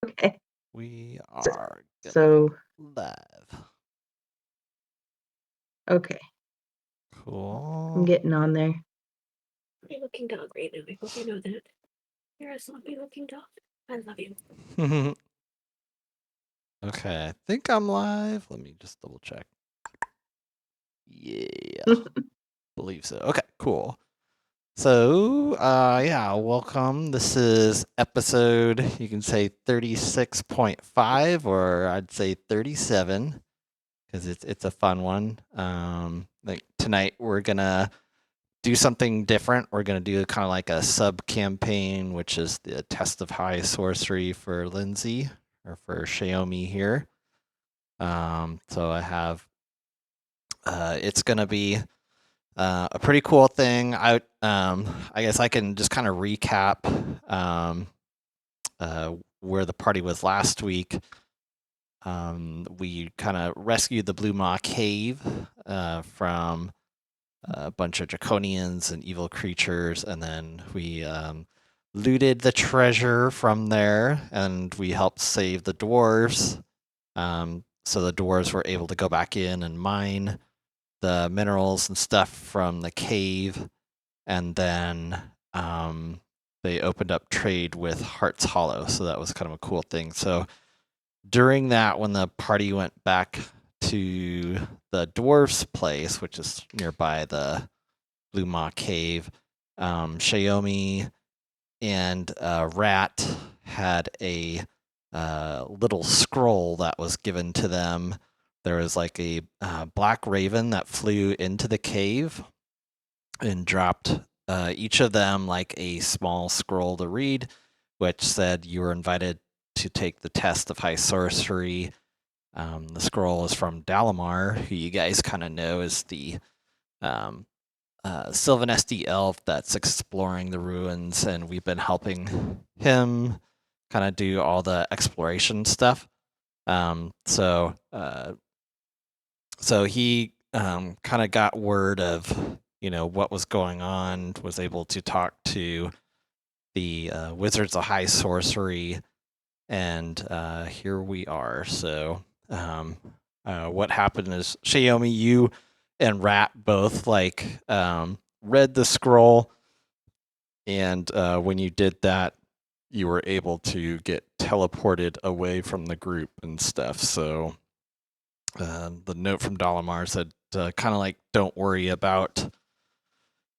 Okay. We are So, live. okay. I'm Cool. getting on there. Pretty looking dog right now. I hope you know that. You're a sloppy looking dog. I love you. Okay, I think I'm live. Let me just double check. Yeah, believe so. Okay, cool. So, yeah, welcome. This is episode, you can say 36.5, or I'd say 37, because it's a fun one. Like tonight, we're gonna do something different. We're going to do kind of like a sub campaign, which is the test of high sorcery for Lindsay or for Shayome here. So I have, it's going to be a pretty cool thing. I guess I can just kind of recap where the party was last week. We kind of rescued the Blue Maw Cave from a bunch of draconians and evil creatures, and then we looted the treasure from there, and we helped save the dwarves. So the dwarves were able to go back in and mine the minerals and stuff from the cave, and then they opened up trade with Heart's Hollow. So that was kind of a cool thing. So during that, when the party went back to the dwarf's place, which is nearby the Blue Maw Cave, Shayome and Rat had a little scroll that was given to them. There was like a black raven that flew into the cave and dropped each of them like a small scroll to read, which said you were invited to take the test of high sorcery. The scroll is from Dalamar, who you guys kind of know is the Sylvanesti elf that's exploring the ruins, and we've been helping him kind of do all the exploration stuff. So he kind of got word of what was going on, was able to talk to the Wizards of High Sorcery, and here we are. So what happened is, Shayome, you and Rat both read the scroll, and when you did that, you were able to get teleported away from the group and stuff. So the note from Dalamar said, kind of like, don't worry about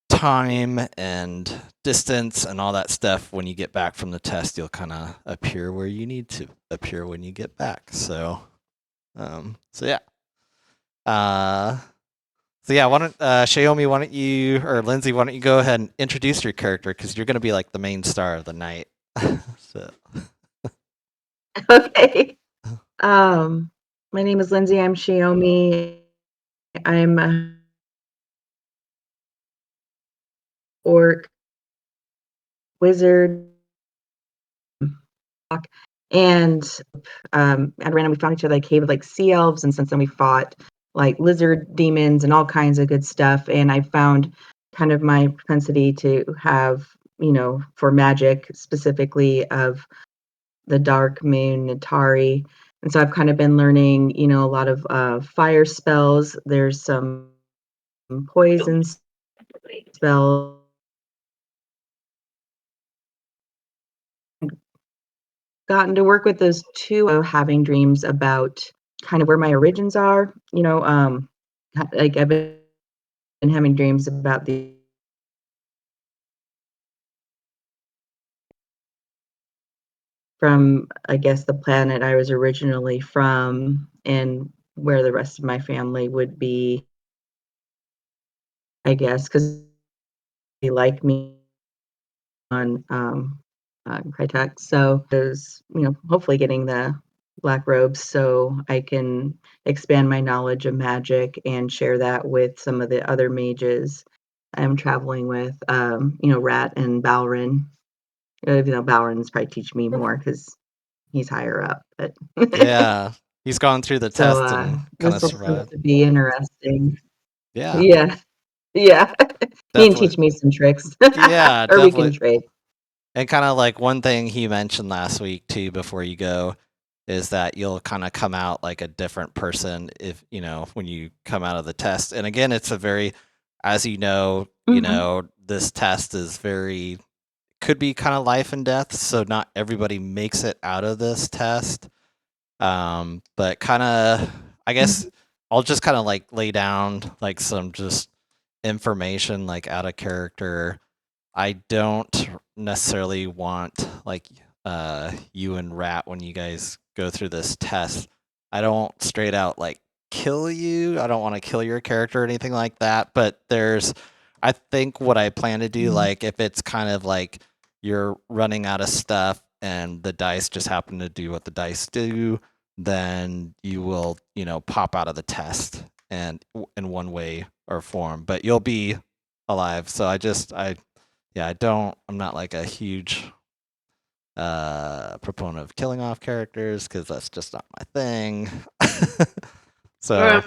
time and distance and all that stuff. When you get back from the test, you'll kind of appear where you need to appear when you get back. So yeah. Why don't Shayome, why don't you, or Lindsay, why don't you go ahead and introduce your character, because you're going to be like the main star of the night. So. Okay. My name is Lindsay. I'm Shayome. I'm a orc wizard. And at random, we found each other at a cave of like sea elves, and since then we fought like lizard demons and all kinds of good stuff. And I found kind of my propensity to have, for magic, specifically of the dark moon Natari. And so I've kind of been learning, a lot of fire spells. There's some poison spells. Gotten to work with those two, having dreams about kind of where my origins are. Like I've been having dreams about the from, I guess, the planet I was originally from, and where the rest of my family would be, I guess, because they like me on Crytek. So there's, hopefully getting the black robes so I can expand my knowledge of magic and share that with some of the other mages I'm traveling with, Rat and Balrin. Even though Balrin's probably teach me more because he's higher up. But Yeah, he's gone through the so test and kind this of will prove survived. to be interesting. Yeah, Yeah, yeah. He can definitely. teach me some tricks, Yeah, or we can definitely. trade. And kind of like one thing he mentioned last week too, before you go, is that you'll kind of come out like a different person if when you come out of the test. And again, it's a very, as Mhm. this test is very could be kind of life and death. So not everybody makes it out of this test. But kind of, I guess Mhm. I'll just kind of like lay down like some just information like out of character. I don't necessarily want like you and Rat when you guys go through this test. I don't straight out like kill you. I don't want to kill your character or anything like that. But I think what I plan to do, Mhm. like if it's kind of like you're running out of stuff and the dice just happen to do what the dice do, then you will, pop out of the test and in one way or form, but you'll be alive. So I'm not like a huge proponent of killing off characters because that's just not my thing. So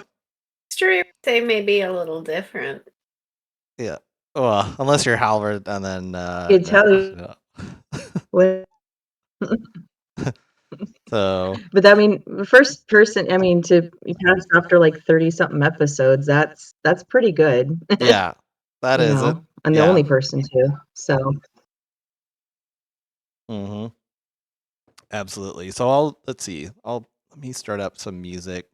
History, they may be a little different. yeah, well, unless you're Halvard, and then You tell you no. what. So But I mean, first person, I mean, to be passed after like 30 something episodes, that's pretty good, yeah, that is it. and the Yeah. only person too. So, Mm-hmm. Absolutely. So let's see. Let me start up some music.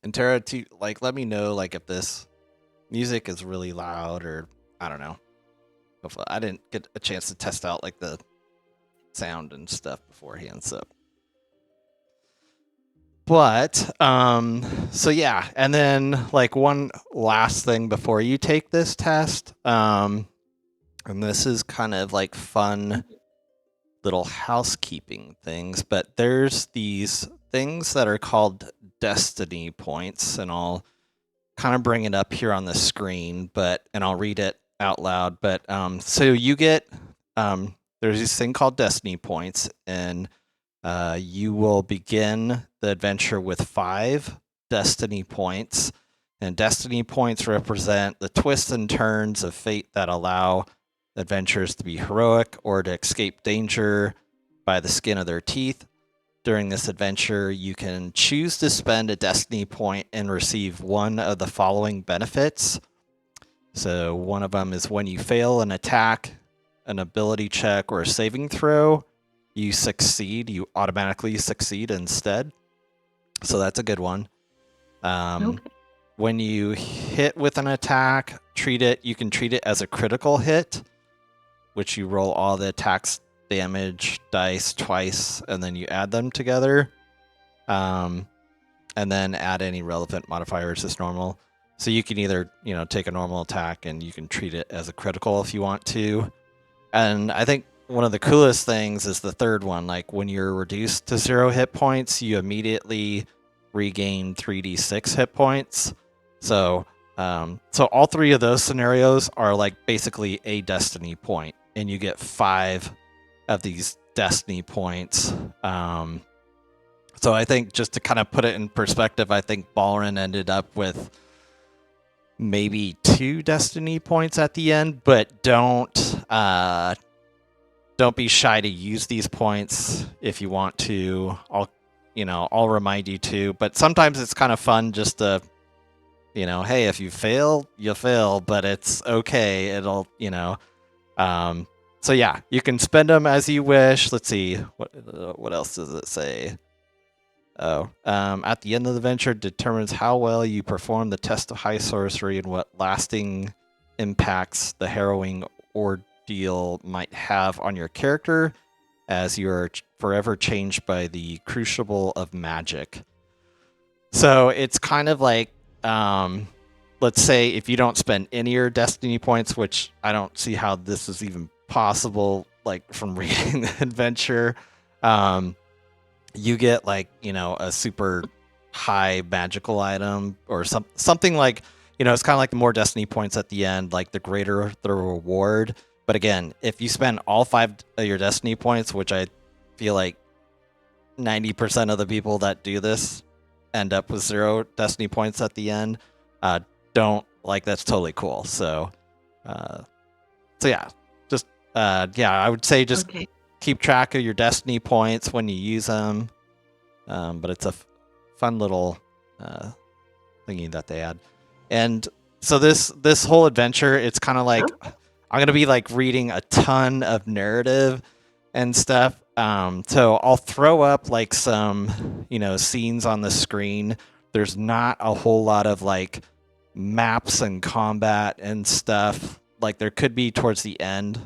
And Tara, to like let me know like if this music is really loud or I don't know. I didn't get a chance to test out like the sound and stuff beforehand, so but so yeah, and then like one last thing before you take this test, and this is kind of like fun little housekeeping things, but there's these things that are called destiny points, and I'll kind of bring it up here on the screen, and I'll read it out loud. But so you get there's this thing called destiny points, and you will begin the adventure with 5 destiny points. And destiny points represent the twists and turns of fate that allow adventurers to be heroic or to escape danger by the skin of their teeth. During this adventure, you can choose to spend a destiny point and receive one of the following benefits. So, one of them is when you fail an attack, an ability check, or a saving throw, you automatically succeed instead. So, that's a good one. okay. When you hit with an attack, you can treat it as a critical hit, which you roll all the attacks damage dice twice and then you add them together. And then add any relevant modifiers as normal. So you can either, take a normal attack and you can treat it as a critical if you want to. And I think one of the coolest things is the third one. Like when you're reduced to 0 hit points, you immediately regain 3d6 hit points. So, so all 3 of those scenarios are like basically a destiny point, and you get 5 of these destiny points. So I think just to kind of put it in perspective, I think Balrin ended up with maybe 2 destiny points at the end, but don't be shy to use these points if you want to. I'll remind you to, but sometimes it's kind of fun just to, hey, if you fail, you fail, but it's okay. So yeah, you can spend them as you wish. Let's see, what else does it say? At the end of the venture determines how well you perform the test of high sorcery and what lasting impacts the harrowing ordeal might have on your character, as you are forever changed by the crucible of magic. So it's kind of like, let's say if you don't spend any of your destiny points, which I don't see how this is even possible, like from reading the adventure, you get like a super high magical item or something like it's kind of like the more destiny points at the end, like the greater the reward. But again, if you spend all 5 of your destiny points, which I feel like 90% of the people that do this end up with 0 destiny points at the end, don't like that's totally cool. So yeah, just yeah, I would say just Okay. keep track of your destiny points when you use them. But it's a fun little thingy that they add. And so this whole adventure, it's kind of like I'm gonna be like reading a ton of narrative and stuff. So I'll throw up like some scenes on the screen. There's not a whole lot of like maps and combat and stuff. Like there could be towards the end,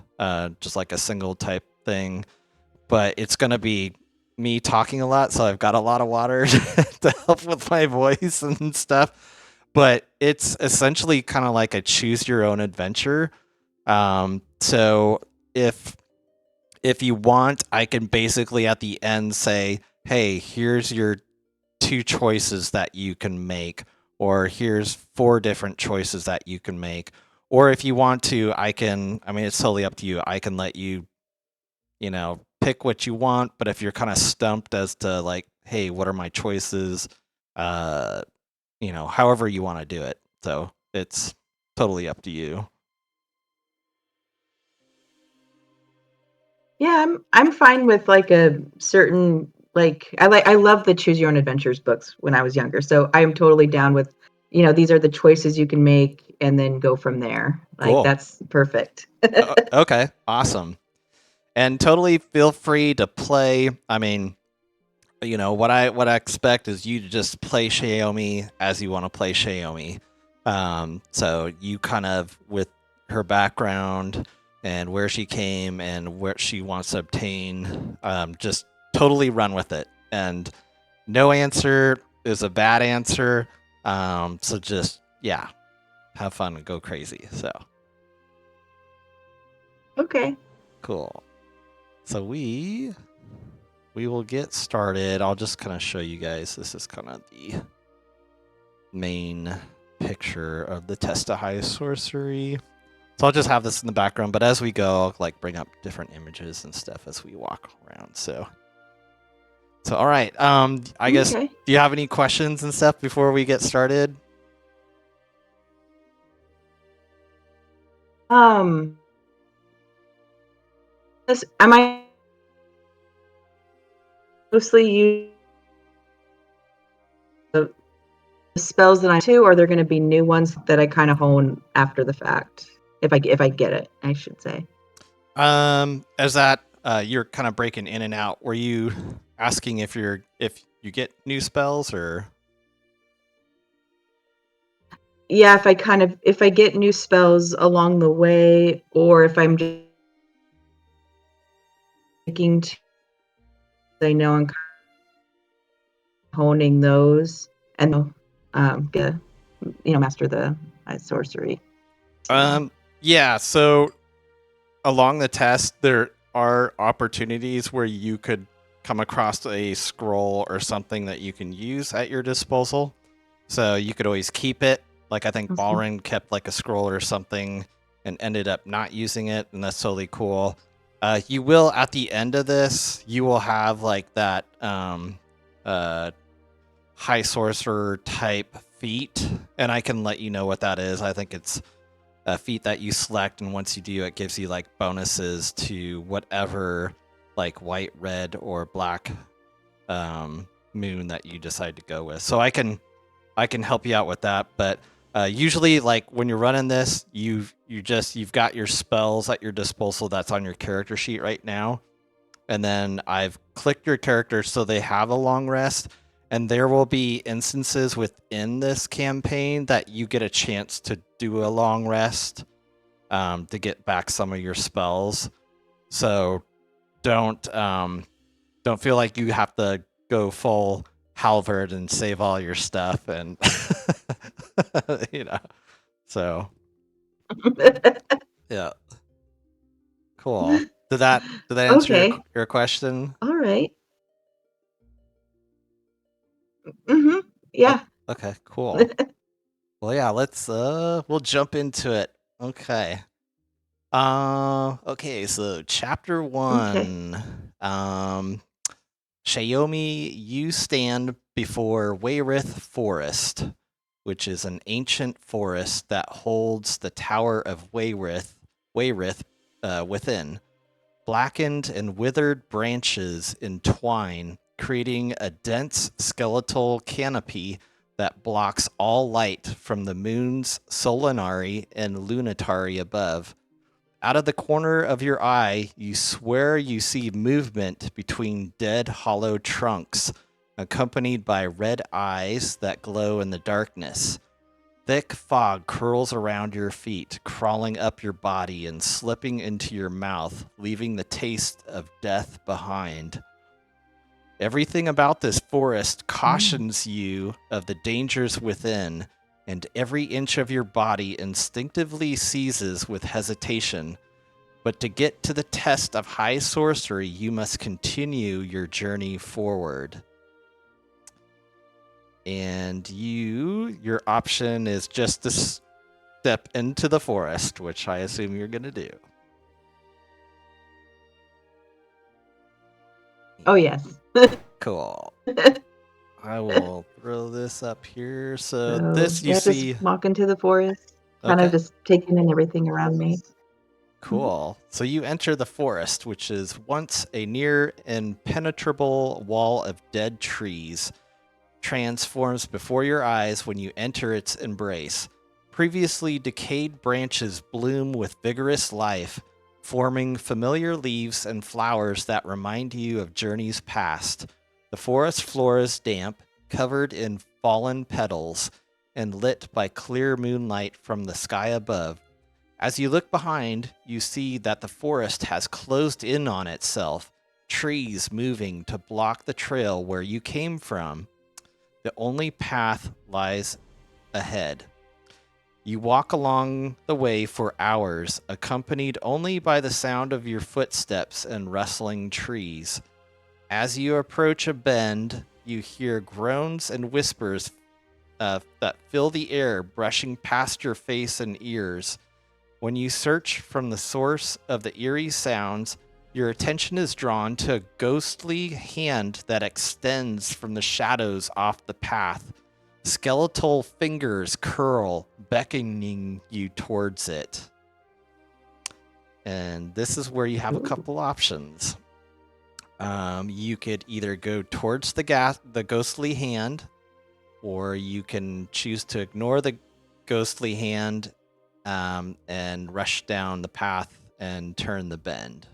just like a single type thing, but it's gonna be me talking a lot, so I've got a lot of water to help with my voice and stuff. But it's essentially kind of like a choose your own adventure. So if you want, I can basically at the end say, hey, here's your 2 choices that you can make, or here's 4 different choices that you can make. Or if you want to, I mean, it's totally up to you. I can let you, pick what you want, but if you're kind of stumped as to like, hey, what are my choices? However you want to do it. So it's totally up to you. Yeah, I'm fine with like a certain I love the Choose Your Own Adventures books when I was younger. So I'm totally down with, these are the choices you can make and then go from there. Like Cool. that's perfect. Okay, awesome. And totally feel free to play. I mean, what I expect is you to just play Shayome as you want to play Shayome. So you kind of, with her background and where she came and what she wants to obtain, just totally run with it. And no answer is a bad answer. So just have fun and go crazy. So Okay. cool. So we will get started. I'll just kind of show you guys. This is kind of the main picture of the Testa High Sorcery. So I'll just have this in the background, but as we go, I'll like bring up different images and stuff as we walk around. So all right. I guess, Okay. do you have any questions and stuff before we get started? Am I mostly use the spells that I do, or are there going to be new ones that I kind of hone after the fact? If I get it, I should say. As that you're kind of breaking in and out, were you asking if you get new spells or? Yeah, if I get new spells along the way, or if I'm just sticking to, I know I'm honing those and master the sorcery. So. Yeah. So along the test, there are opportunities where you could come across a scroll or something that you can use at your disposal. So you could always keep it. Like I think Balrin kept like a scroll or something and ended up not using it, and that's totally cool. You will, at the end of this, you will have like that high sorcerer type feat, and I can let you know what that is. I think it's a feat that you select, and once you do, it gives you like bonuses to whatever like white, red, or black moon that you decide to go with. So I can help you out with that, but usually like when you're running this, you've got your spells at your disposal that's on your character sheet right now, and then I've clicked your character so they have a long rest. And there will be instances within this campaign that you get a chance to do a long rest to get back some of your spells. So don't feel like you have to go full halberd and save all your stuff, and So yeah, cool. Did that answer Okay. your question? All right. Mm-hmm. Yeah. Okay, cool. Well, yeah, let's we'll jump into it. Okay. Okay, so chapter 1. Okay. Shayome, you stand before Wayrith Forest, which is an ancient forest that holds the Tower of Wayrith within. Blackened and withered branches entwine, creating a dense skeletal canopy that blocks all light from the moon's solanari and lunatary above. Out of the corner of your eye, you swear you see movement between dead, hollow trunks, accompanied by red eyes that glow in the darkness. Thick fog curls around your feet, crawling up your body and slipping into your mouth, leaving the taste of death behind. Everything about this forest cautions you of the dangers within, and every inch of your body instinctively seizes with hesitation. But to get to the test of high sorcery, you must continue your journey forward. And your option is just to step into the forest, which I assume you're going to do. Oh, yes. Cool. I will throw this up here. So So, this you yeah, see. just walk into the forest, kind Okay. of just taking in everything around me. Cool. So you enter the forest, which is once a near impenetrable wall of dead trees, transforms before your eyes when you enter its embrace. Previously decayed branches bloom with vigorous life, forming familiar leaves and flowers that remind you of journeys past. The forest floor is damp, covered in fallen petals, and lit by clear moonlight from the sky above. As you look behind, you see that the forest has closed in on itself, trees moving to block the trail where you came from. The only path lies ahead. You walk along the way for hours, accompanied only by the sound of your footsteps and rustling trees. As you approach a bend, you hear groans and whispers that fill the air, brushing past your face and ears. When you search from the source of the eerie sounds, your attention is drawn to a ghostly hand that extends from the shadows off the path. Skeletal fingers curl, beckoning you towards it. And this is where you have a couple options. You could either go towards the ghostly hand, or you can choose to ignore the ghostly hand and rush down the path and turn the bend.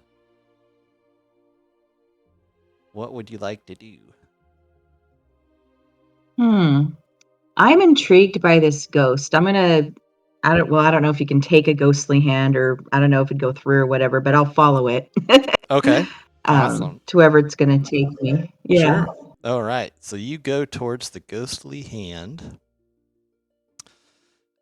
What would you like to do? I'm intrigued by this ghost. I don't know if you can take a ghostly hand, or I don't know if it'd go through or whatever, but I'll follow it. Okay. Awesome. To wherever it's going to take me. Yeah. Sure. All right. So you go towards the ghostly hand.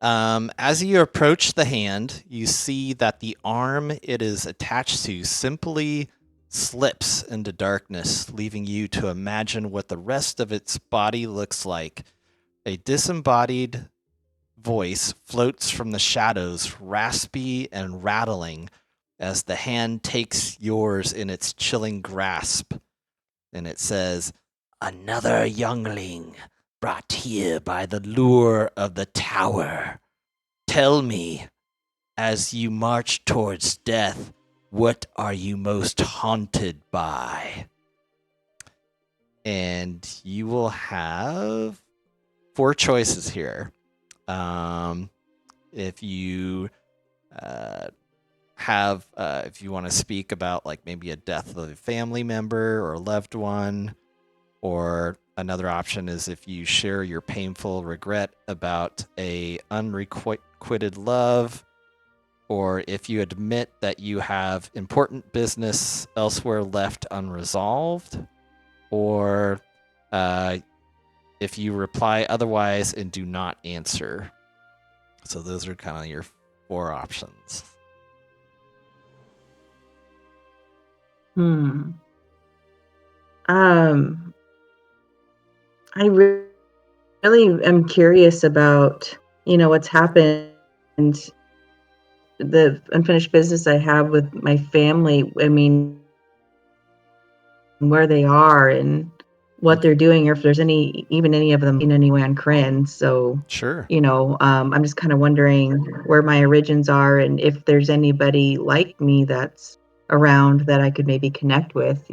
As you approach the hand, you see that the arm it is attached to simply slips into darkness, leaving you to imagine what the rest of its body looks like. A disembodied voice floats from the shadows, raspy and rattling, as the hand takes yours in its chilling grasp. And it says, "Another youngling brought here by the lure of the tower. Tell me, as you march towards death, what are you most haunted by?" And you will have 4 choices here. If you if you want to speak about like maybe a death of a family member or a loved one, or another option is if you share your painful regret about a unrequited love, or if you admit that you have important business elsewhere left unresolved, or if you reply otherwise and do not answer. So those are kind of your 4 options. I really am curious about, what's happened, the unfinished business I have with my family. I mean, where they are, and what they're doing, or if there's even any of them in any way on Kryn. So, Sure. I'm just kind of wondering where my origins are and if there's anybody like me that's around that I could maybe connect with,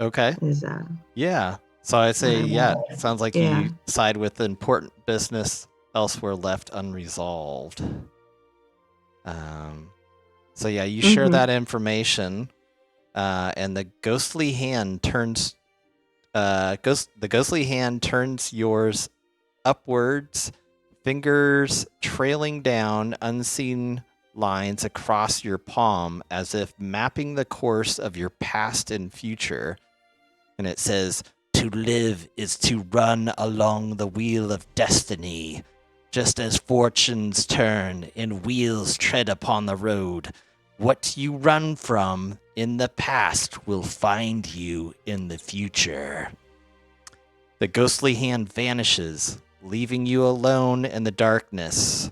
Okay. is Yeah. So I'd say, yeah, sounds like Yeah. you side with important business elsewhere left unresolved. So yeah, you share that information, and the ghostly hand turns yours upwards, fingers trailing down unseen lines across your palm as if mapping the course of your past and future. And it says, "To live is to run along the wheel of destiny. Just as fortunes turn and wheels tread upon the road, what you run from in the past will find you in the future." The ghostly hand vanishes, leaving you alone in the darkness.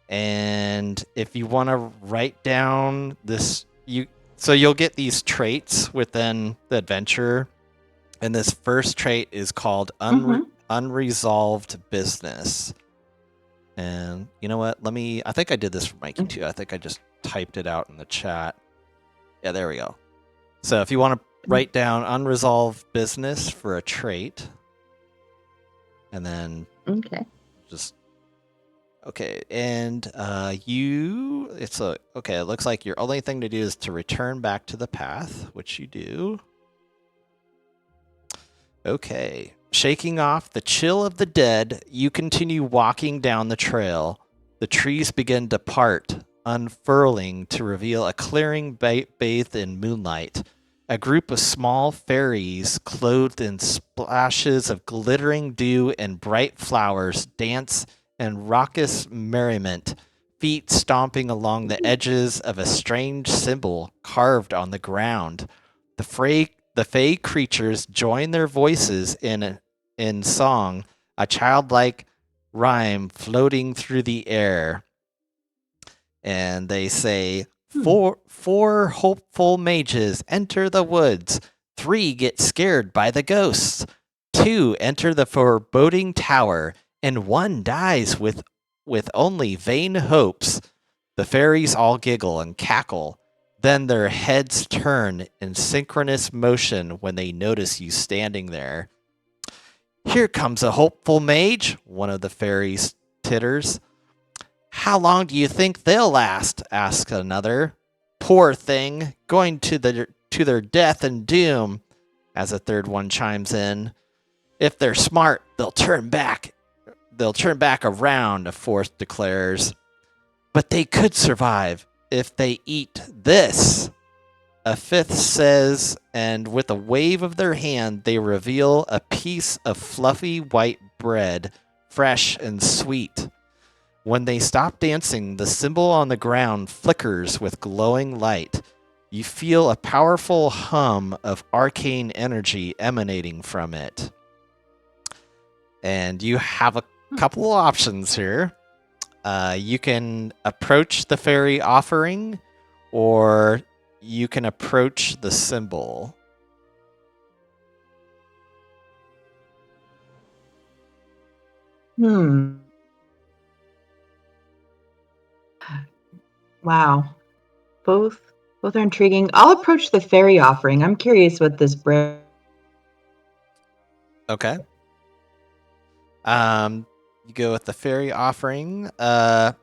And if you want to write down this, you'll get these traits within the adventure. And this first trait is called unresolved business. And you know what? I think I did this for Mikey too. I think I just typed it out in the chat. Yeah, there we go. So if you want to write down unresolved business for a trait, and then Okay. And it looks like your only thing to do is to return back to the path, which you do. Okay. Shaking off the chill of the dead, you continue walking down the trail. The trees begin to part, unfurling to reveal a clearing bathed in moonlight. A group of small fairies, clothed in splashes of glittering dew and bright flowers, dance in raucous merriment, feet stomping along the edges of a strange symbol carved on the ground. The fey creatures join their voices in song, a childlike rhyme floating through the air. And they say, four hopeful mages enter the woods. 3 get scared by the ghosts. 2 enter the foreboding tower, and 1 dies with only vain hopes. The fairies all giggle and cackle. Then their heads turn in synchronous motion when they notice you standing there. "Here comes a hopeful mage," one of the fairies titters. "How long do you think they'll last?" asks another. "Poor thing, going to their death and doom," as a third one chimes in. "If they're smart, they'll turn back around," a fourth declares. "But they could survive if they eat this," a fifth says, and with a wave of their hand, they reveal a piece of fluffy white bread, fresh and sweet. When they stop dancing, the symbol on the ground flickers with glowing light. You feel a powerful hum of arcane energy emanating from it. And you have a couple of options here. You can approach the fairy offering, or you can approach the symbol. Wow. Both are intriguing. I'll approach the fairy offering. I'm curious what this bread. Okay. You go with the fairy offering. The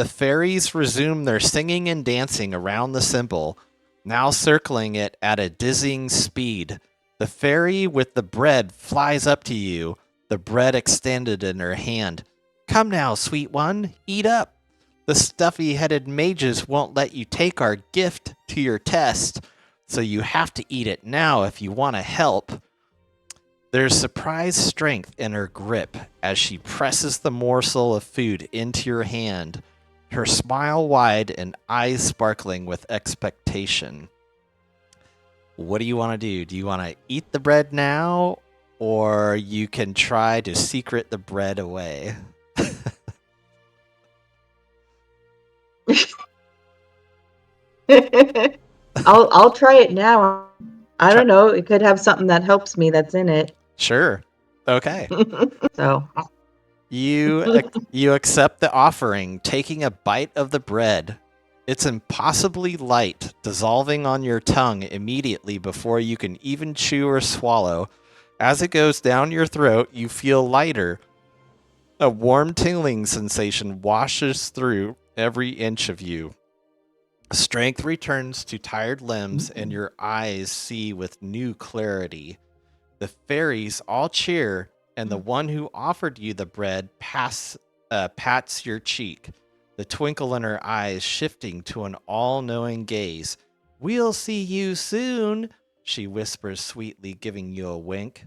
fairies resume their singing and dancing around the symbol, now circling it at a dizzying speed. The fairy with the bread flies up to you, the bread extended in her hand. "Come now, sweet one, eat up. The stuffy-headed mages won't let you take our gift to your test, so you have to eat it now if you want to help." There's surprised strength in her grip as she presses the morsel of food into your hand, her smile wide and eyes sparkling with expectation. What do you want to do? Do you want to eat the bread now, or you can try to secret the bread away? I'll try it now. I don't know. It could have something that helps me that's in it. Sure. Okay. So, You accept the offering, taking a bite of the bread. It's impossibly light, dissolving on your tongue immediately before you can even chew or swallow. As it goes down your throat, you feel lighter. A warm tingling sensation washes through every inch of you. Strength returns to tired limbs, and your eyes see with new clarity. The fairies all cheer, and the one who offered you the bread pats your cheek, the twinkle in her eyes shifting to an all-knowing gaze. "We'll see you soon," she whispers sweetly, giving you a wink.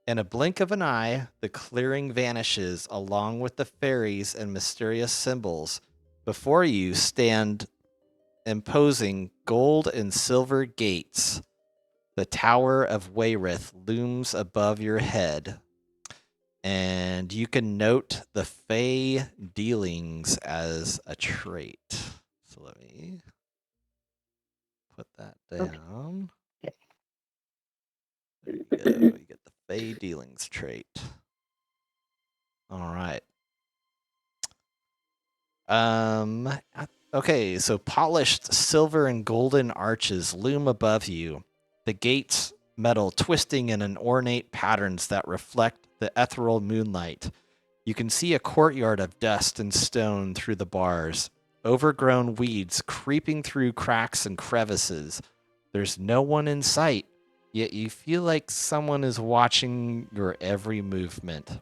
In a blink of an eye, the clearing vanishes along with the fairies and mysterious symbols. Before you stand imposing gold and silver gates. The Tower of Wayrith looms above your head. And you can note the Fey dealings as a trait. So let me put that down. Okay. There you go. You get the Fey dealings trait. All right. Okay, so polished silver and golden arches loom above you. The gates metal twisting in an ornate patterns that reflect the ethereal moonlight. You can see a courtyard of dust and stone through the bars, overgrown weeds creeping through cracks and crevices. There's no one in sight, yet you feel like someone is watching your every movement.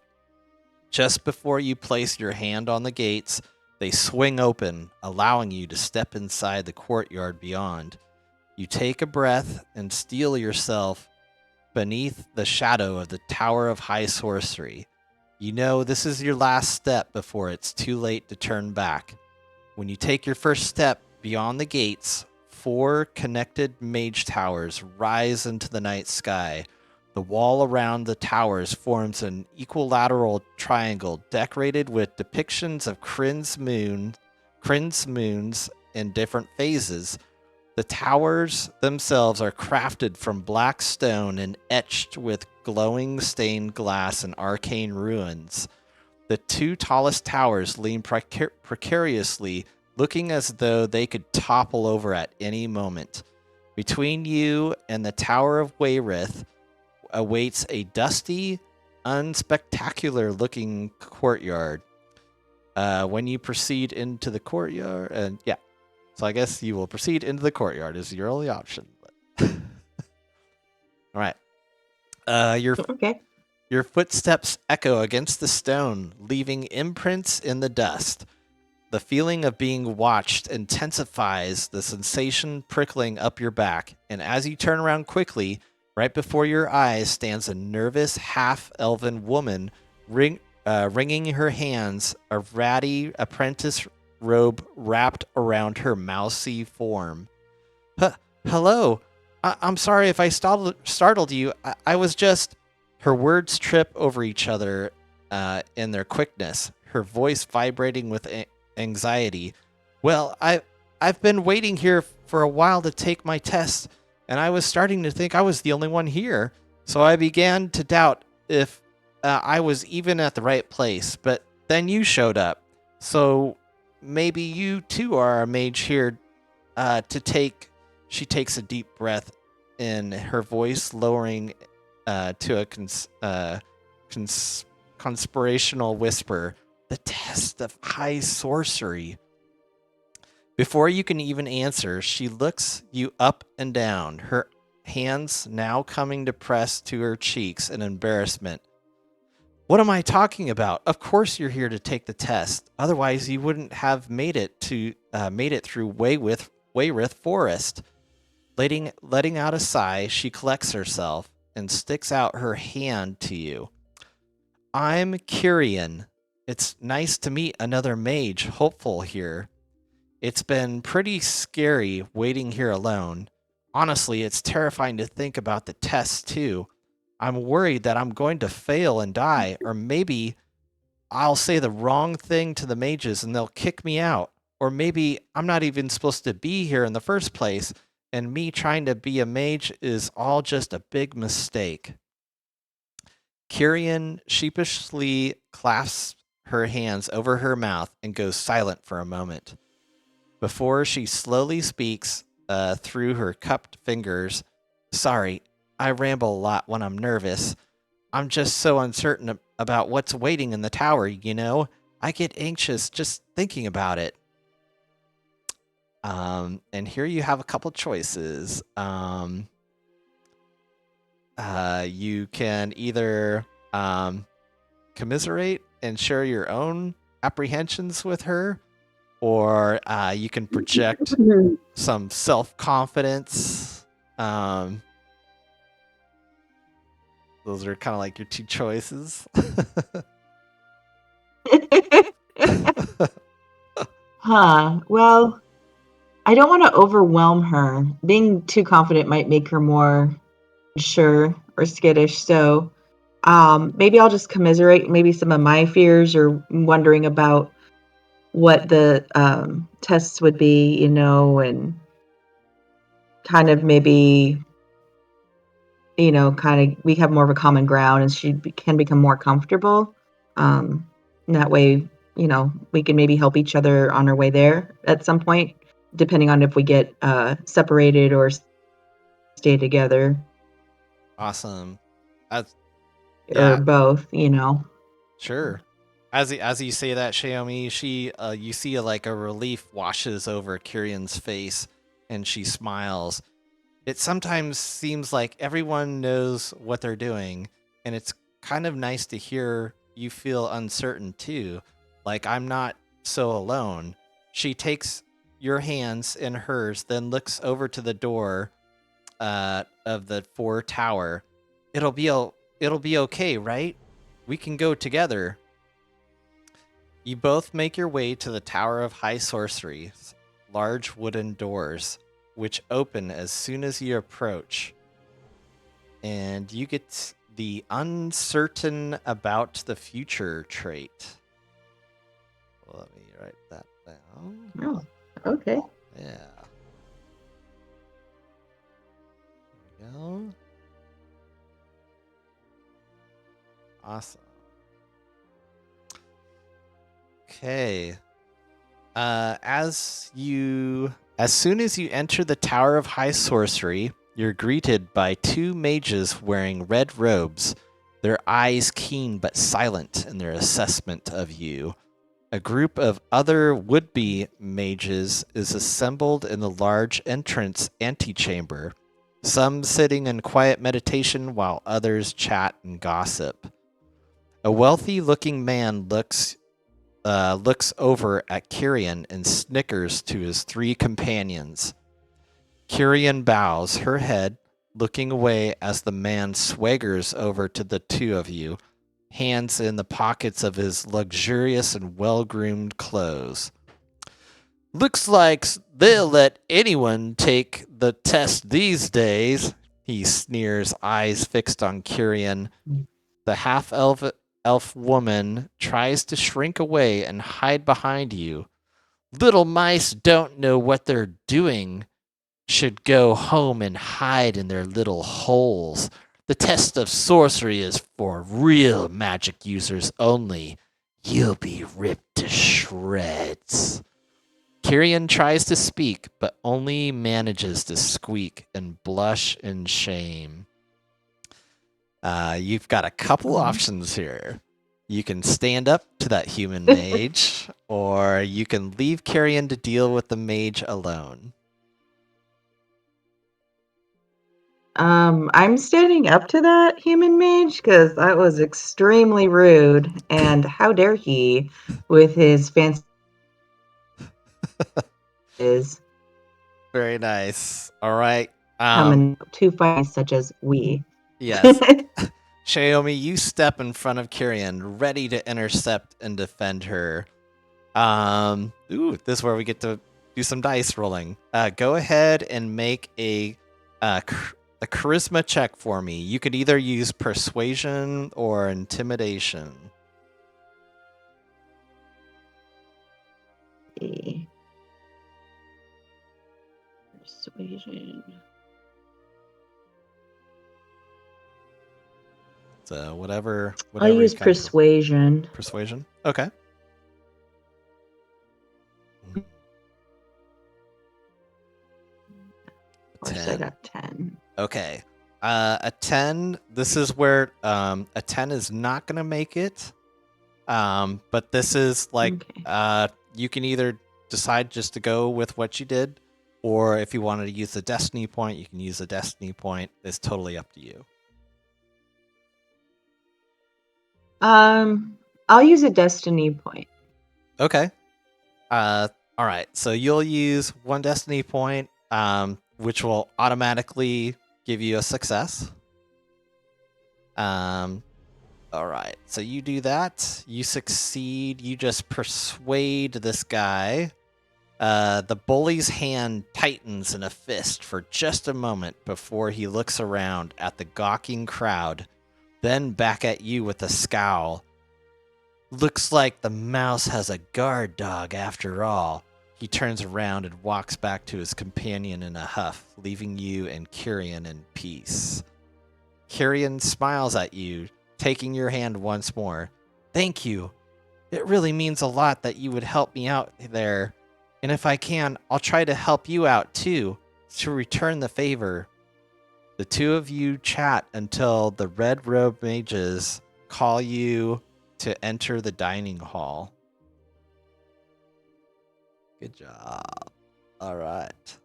Just before you place your hand on the gates, they swing open, allowing you to step inside the courtyard beyond. You take a breath and steel yourself beneath the shadow of the Tower of High Sorcery. You know this is your last step before it's too late to turn back. When you take your first step beyond the gates, 4 connected mage towers rise into the night sky. The wall around the towers forms an equilateral triangle decorated with depictions of Kryn's moons in different phases. The towers themselves are crafted from black stone and etched with glowing stained glass and arcane ruins. The 2 tallest towers lean precariously, looking as though they could topple over at any moment. Between you and the Tower of Wayrith awaits a dusty, unspectacular-looking courtyard. When you proceed into the courtyard, so I guess you will proceed into the courtyard is your only option. All right. okay. Your footsteps echo against the stone, leaving imprints in the dust. The feeling of being watched intensifies, the sensation prickling up your back, and as you turn around quickly, right before your eyes stands a nervous half-elven woman wringing her hands, a ratty apprentice robe wrapped around her mousy form. Hello. I'm sorry if I startled you. I was just... Her words trip over each other in their quickness, her voice vibrating with anxiety. Well, I've been waiting here for a while to take my test, and I was starting to think I was the only one here, so I began to doubt if I was even at the right place, but then you showed up. So maybe you too are a mage here to take... She takes a deep breath in, her voice lowering to a conspirational whisper. The test of high sorcery. Before you can even answer, she looks you up and down, her hands now coming to press to her cheeks in embarrassment. What am I talking about? Of course you're here to take the test. Otherwise, you wouldn't have made it through Wayrith Forest. Letting out a sigh, she collects herself and sticks out her hand to you. I'm Kyrian. It's nice to meet another mage hopeful here. It's been pretty scary waiting here alone. Honestly, it's terrifying to think about the tests too. I'm worried that I'm going to fail and die, or maybe I'll say the wrong thing to the mages and they'll kick me out. Or maybe I'm not even supposed to be here in the first place, and me trying to be a mage is all just a big mistake. Kyrian sheepishly clasps her hands over her mouth and goes silent for a moment. Before she slowly speaks through her cupped fingers, "Sorry, I ramble a lot when I'm nervous. I'm just so uncertain about what's waiting in the tower, you know? I get anxious just thinking about it." And here you have a couple choices. You can either commiserate and share your own apprehensions with her, or you can project some self-confidence. Those are kind of like your two choices. Well, I don't want to overwhelm her. Being too confident might make her more sure or skittish. So maybe I'll just commiserate maybe some of my fears or wondering about what the tests would be, and kind of maybe, kind of we have more of a common ground and she can become more comfortable. And that way, we can maybe help each other on our way there at some point, depending on if we get separated or stay together. Awesome. Or Yeah. both, Sure. As you say that, Shayome, you see like a relief washes over Kyrian's face, and she smiles. It sometimes seems like everyone knows what they're doing, and it's kind of nice to hear you feel uncertain too. Like I'm not so alone. She takes your hands in hers, then looks over to the door of the 4 tower. It'll be okay, right? We can go together. You both make your way to the Tower of High Sorcery, large wooden doors, which open as soon as you approach. And you get the uncertain about the future trait. Let me write that down. Oh, okay. Yeah. There we go. Awesome. Okay. As soon as you enter the Tower of High Sorcery, you're greeted by 2 mages wearing red robes, their eyes keen but silent in their assessment of you. A group of other would-be mages is assembled in the large entrance antechamber, some sitting in quiet meditation while others chat and gossip. A wealthy-looking man looks over at Kyrian and snickers to his 3 companions. Kyrian bows her head, looking away as the man swaggers over to the 2 of you, hands in the pockets of his luxurious and well-groomed clothes. "Looks like they'll let anyone take the test these days," he sneers, eyes fixed on Kyrian. The half-elf woman tries to shrink away and hide behind you. "Little mice don't know what they're doing. Should go home and hide in their little holes. The test of sorcery is for real magic users only. You'll be ripped to shreds." Kyrian tries to speak, but only manages to squeak and blush in shame. You've got a couple options here. You can stand up to that human mage, or you can leave Kyrian to deal with the mage alone. I'm standing up to that human mage because that was extremely rude, and how dare he with his fancy is Very nice. All right. coming to fights such as we. Yes. Shayome, you step in front of Kyrian, ready to intercept and defend her. This is where we get to do some dice rolling. Go ahead and make a charisma check for me. You could either use persuasion or intimidation. Persuasion. So whatever I'll use you kind of persuasion. persuasion. Okay. Of course, I got 10. Okay. A 10, this is where a 10 is not going to make it. But this is like Okay. you can either decide just to go with what you did, or if you wanted to use a destiny point, you can use a destiny point. It's totally up to you. I'll use a destiny point. Okay. All right. So you'll use one destiny point, which will automatically give you a success. All right. So you do that. You succeed. You just persuade this guy. The bully's hand tightens in a fist for just a moment before he looks around at the gawking crowd, then back at you with a scowl. Looks like the mouse has a guard dog after all. He turns around and walks back to his companion in a huff, leaving you and Kyrian in peace. Kyrian smiles at you, taking your hand once more. Thank you. It really means a lot that you would help me out there. And if I can, I'll try to help you out too, to return the favor. The two of you chat until the red robe mages call you to enter the dining hall. Good job. All right.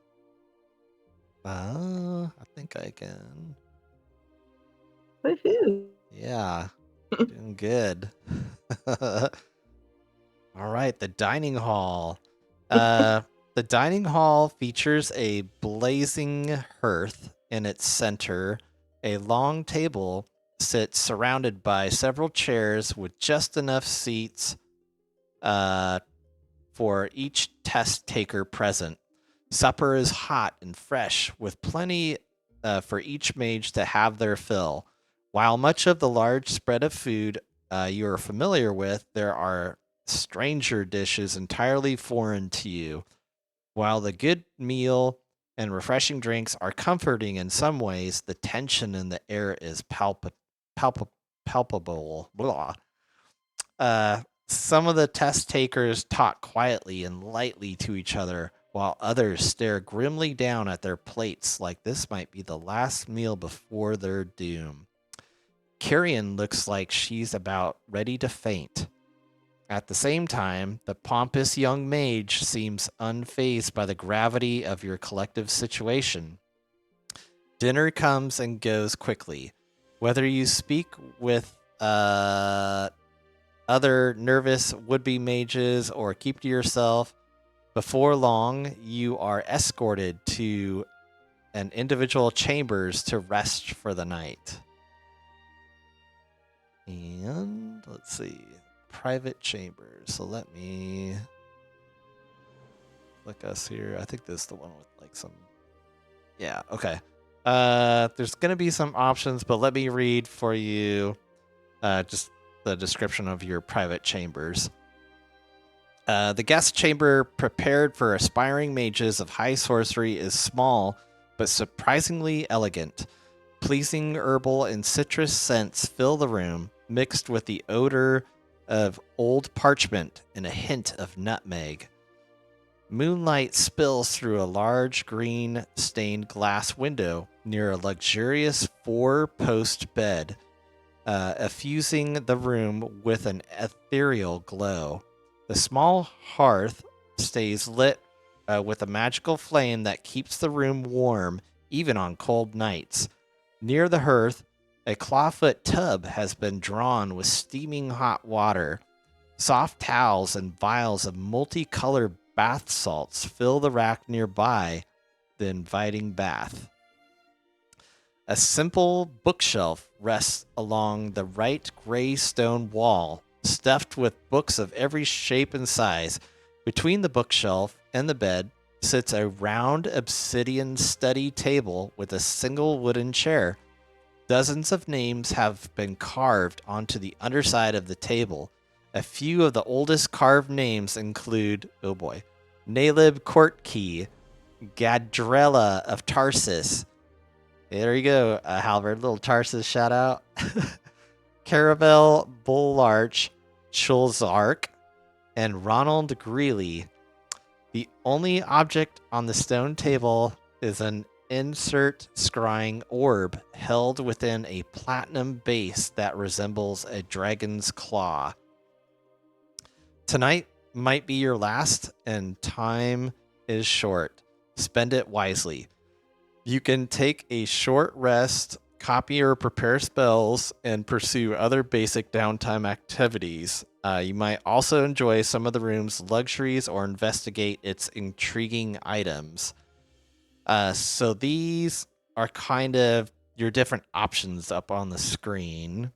I think I can. Woohoo! Yeah, doing good. All right, the dining hall. The dining hall features a blazing hearth in its center. A long table sits surrounded by several chairs with just enough seats for each test taker present. Supper is hot and fresh, with plenty for each mage to have their fill. While much of the large spread of food you are familiar with, there are stranger dishes entirely foreign to you. While the good meal and refreshing drinks are comforting in some ways, the tension in the air is palpable. Blah. Some of the test takers talk quietly and lightly to each other, while others stare grimly down at their plates like this might be the last meal before their doom. Kyrian looks like she's about ready to faint. At the same time, the pompous young mage seems unfazed by the gravity of your collective situation. Dinner comes and goes quickly. Whether you speak with other nervous would-be mages or keep to yourself, before long you are escorted to an individual chambers to rest for the night. And let's see, private chambers. So let me look us here. I think this is the one with like some. Yeah. Okay. There's gonna be some options, but let me read for you. Just the description of your private chambers. The guest chamber prepared for aspiring mages of high sorcery is small, but surprisingly elegant. Pleasing herbal and citrus scents fill the room, mixed with the odor of old parchment and a hint of nutmeg. Moonlight spills through a large green stained glass window near a luxurious 4-post bed, effusing the room with an ethereal glow. The small hearth stays lit with a magical flame that keeps the room warm even on cold nights. Near the hearth, a clawfoot tub has been drawn with steaming hot water. Soft towels and vials of multicolored bath salts fill the rack nearby the inviting bath. A simple bookshelf rests along the right gray stone wall, stuffed with books of every shape and size. Between the bookshelf and the bed sits a round obsidian study table with a single wooden chair. Dozens of names have been carved onto the underside of the table. A few of the oldest carved names include, oh boy, Nalib Courtkey, Gadrella of Tarsus. There you go, Halvard. Little Tarsus shout out. Caravel Bullarch Chulzark and Ronald Greeley. The only object on the stone table is an insert scrying orb held within a platinum base that resembles a dragon's claw. Tonight might be your last, and time is short. Spend it wisely. You can take a short rest, copy or prepare spells, and pursue other basic downtime activities. You might also enjoy some of the room's luxuries or investigate its intriguing items. So these are kind of your different options up on the screen.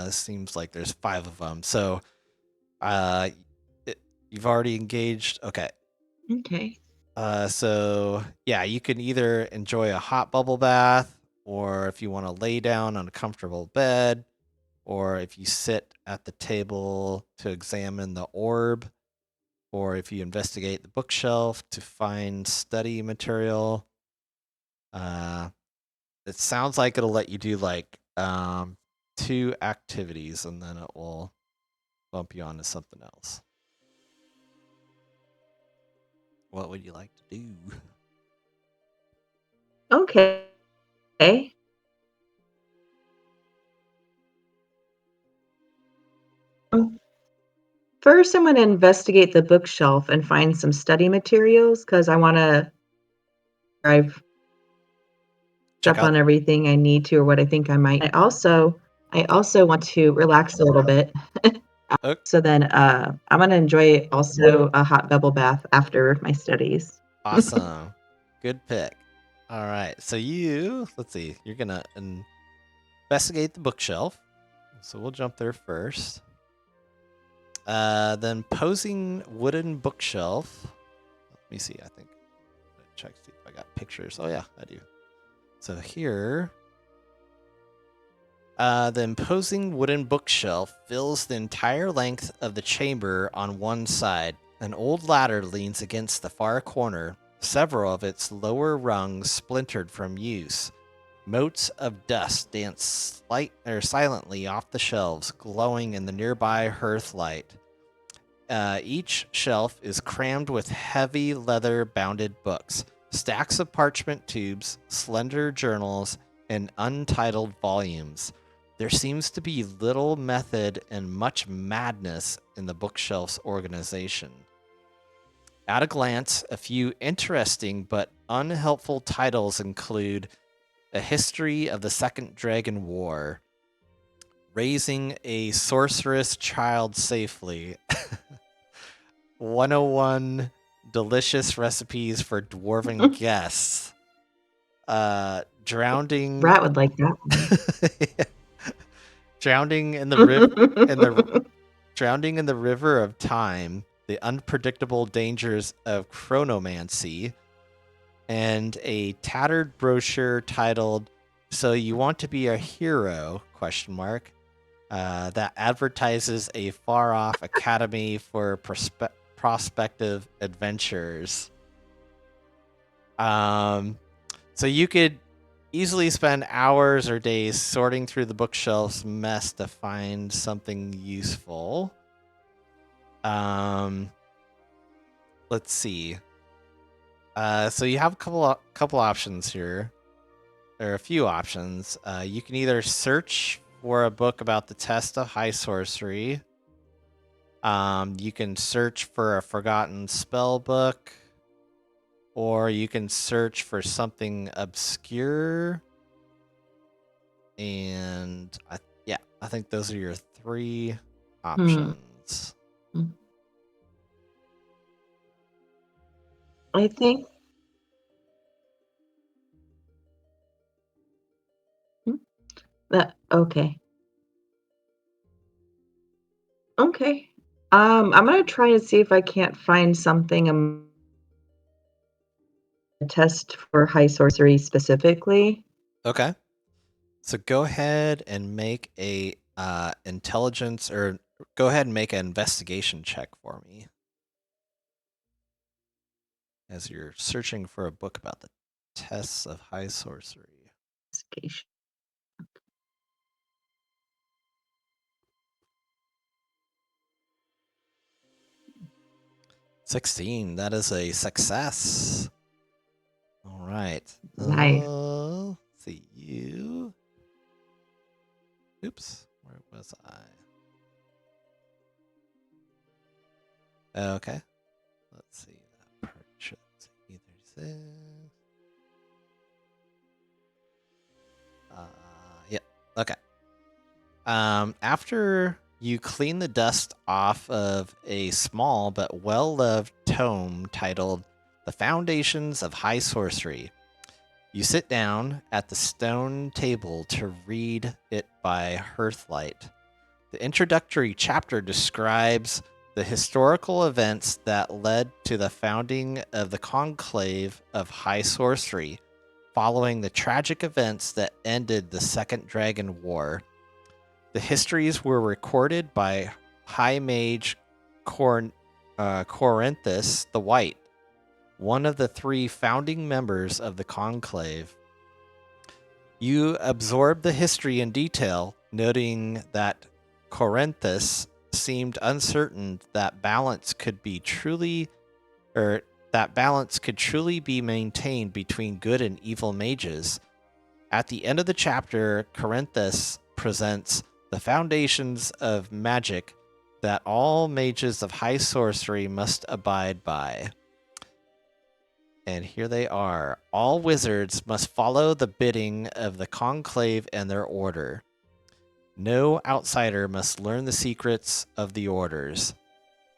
Seems like there's 5 of them. So you've already engaged. Okay. Okay. So yeah, you can either enjoy a hot bubble bath, or if you want to lay down on a comfortable bed, or if you sit at the table to examine the orb, or if you investigate the bookshelf to find study material. It sounds like it'll let you do like 2 activities, and then it will bump you onto something else. What would you like to do? Okay. First, I'm going to investigate the bookshelf and find some study materials because I want to. I've Check up out. on everything I need to or what I think I might. I also want to relax a little bit. Okay. So then I'm going to enjoy also a hot bubble bath after my studies. Awesome. Good pick. All right. So let's see, you're going to investigate the bookshelf. So we'll jump there first. Then posing wooden bookshelf. Let me see. I think check see if I got pictures. Oh yeah, I do. So here, the imposing wooden bookshelf fills the entire length of the chamber on one side. An old ladder leans against the far corner, several of its lower rungs splintered from use. Motes of dust dance silently off the shelves, glowing in the nearby hearth light. Each shelf is crammed with heavy leather-bounded books, stacks of parchment tubes, slender journals, and untitled volumes. There seems to be little method and much madness in the bookshelf's organization. At a glance, a few interesting but unhelpful titles include A History of the Second Dragon War, Raising a Sorceress Child Safely, 101 Delicious Recipes for Dwarven Guests, Drowning Rat would like that. Drowning in the Drowning in the River of Time, The Unpredictable Dangers of Chronomancy, and a tattered brochure titled So You Want to Be a Hero? That advertises a far-off academy for prospective adventurers. So you could easily spend hours or days sorting through the bookshelf's mess to find something useful. Let's see. So you have a couple options here. There are a few options. You can either search for a book about the test of high sorcery. You can search for a forgotten spell book, or you can search for something obscure. And I think those are your 3 options. I think that okay. Okay. I'm gonna try and see if I can't find something a test for high sorcery specifically. Okay. So go ahead and make a intelligence, or go ahead and make an investigation check for me. as you're searching for a book about the tests of high sorcery. Investigation. 16. That is a success. All right. Nice. Let's see you. Oops. Where was I? Okay. Let's see. That purchase either says. Yeah. Okay. After you clean the dust off of a small but well-loved tome titled The Foundations of High Sorcery, you sit down at the stone table to read it by hearthlight. The introductory chapter describes the historical events that led to the founding of the Conclave of High Sorcery, following the tragic events that ended the Second Dragon War. The histories were recorded by High Mage Corinthus the White, one of the 3 founding members of the Conclave. You absorb the history in detail, noting that Corinthus seemed uncertain that balance could truly be maintained between good and evil mages. At the end of the chapter, Corinthus presents the foundations of magic that all mages of high sorcery must abide by. And here they are. All wizards must follow the bidding of the conclave and their order. No outsider must learn the secrets of the orders.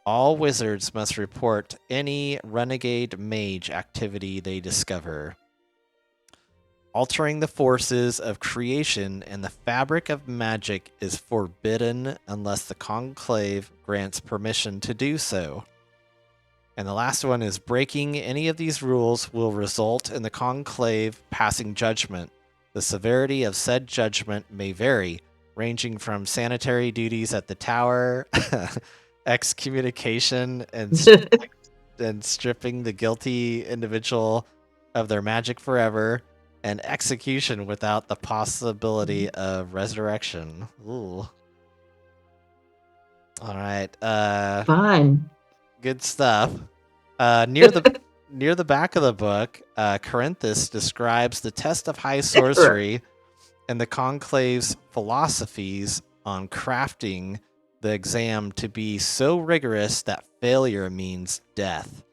All wizards must report any renegade mage activity they discover. Altering the forces of creation and the fabric of magic is forbidden unless the conclave grants permission to do so. And the last one is breaking any of these rules will result in the conclave passing judgment. The severity of said judgment may vary, ranging from sanitary duties at the tower, excommunication, and stripping the guilty individual of their magic forever, and execution without the possibility of resurrection. Ooh. All right. Fun. Good stuff. Near the back of the book, Corinthus describes the test of high sorcery and the conclave's philosophies on crafting the exam to be so rigorous that failure means death.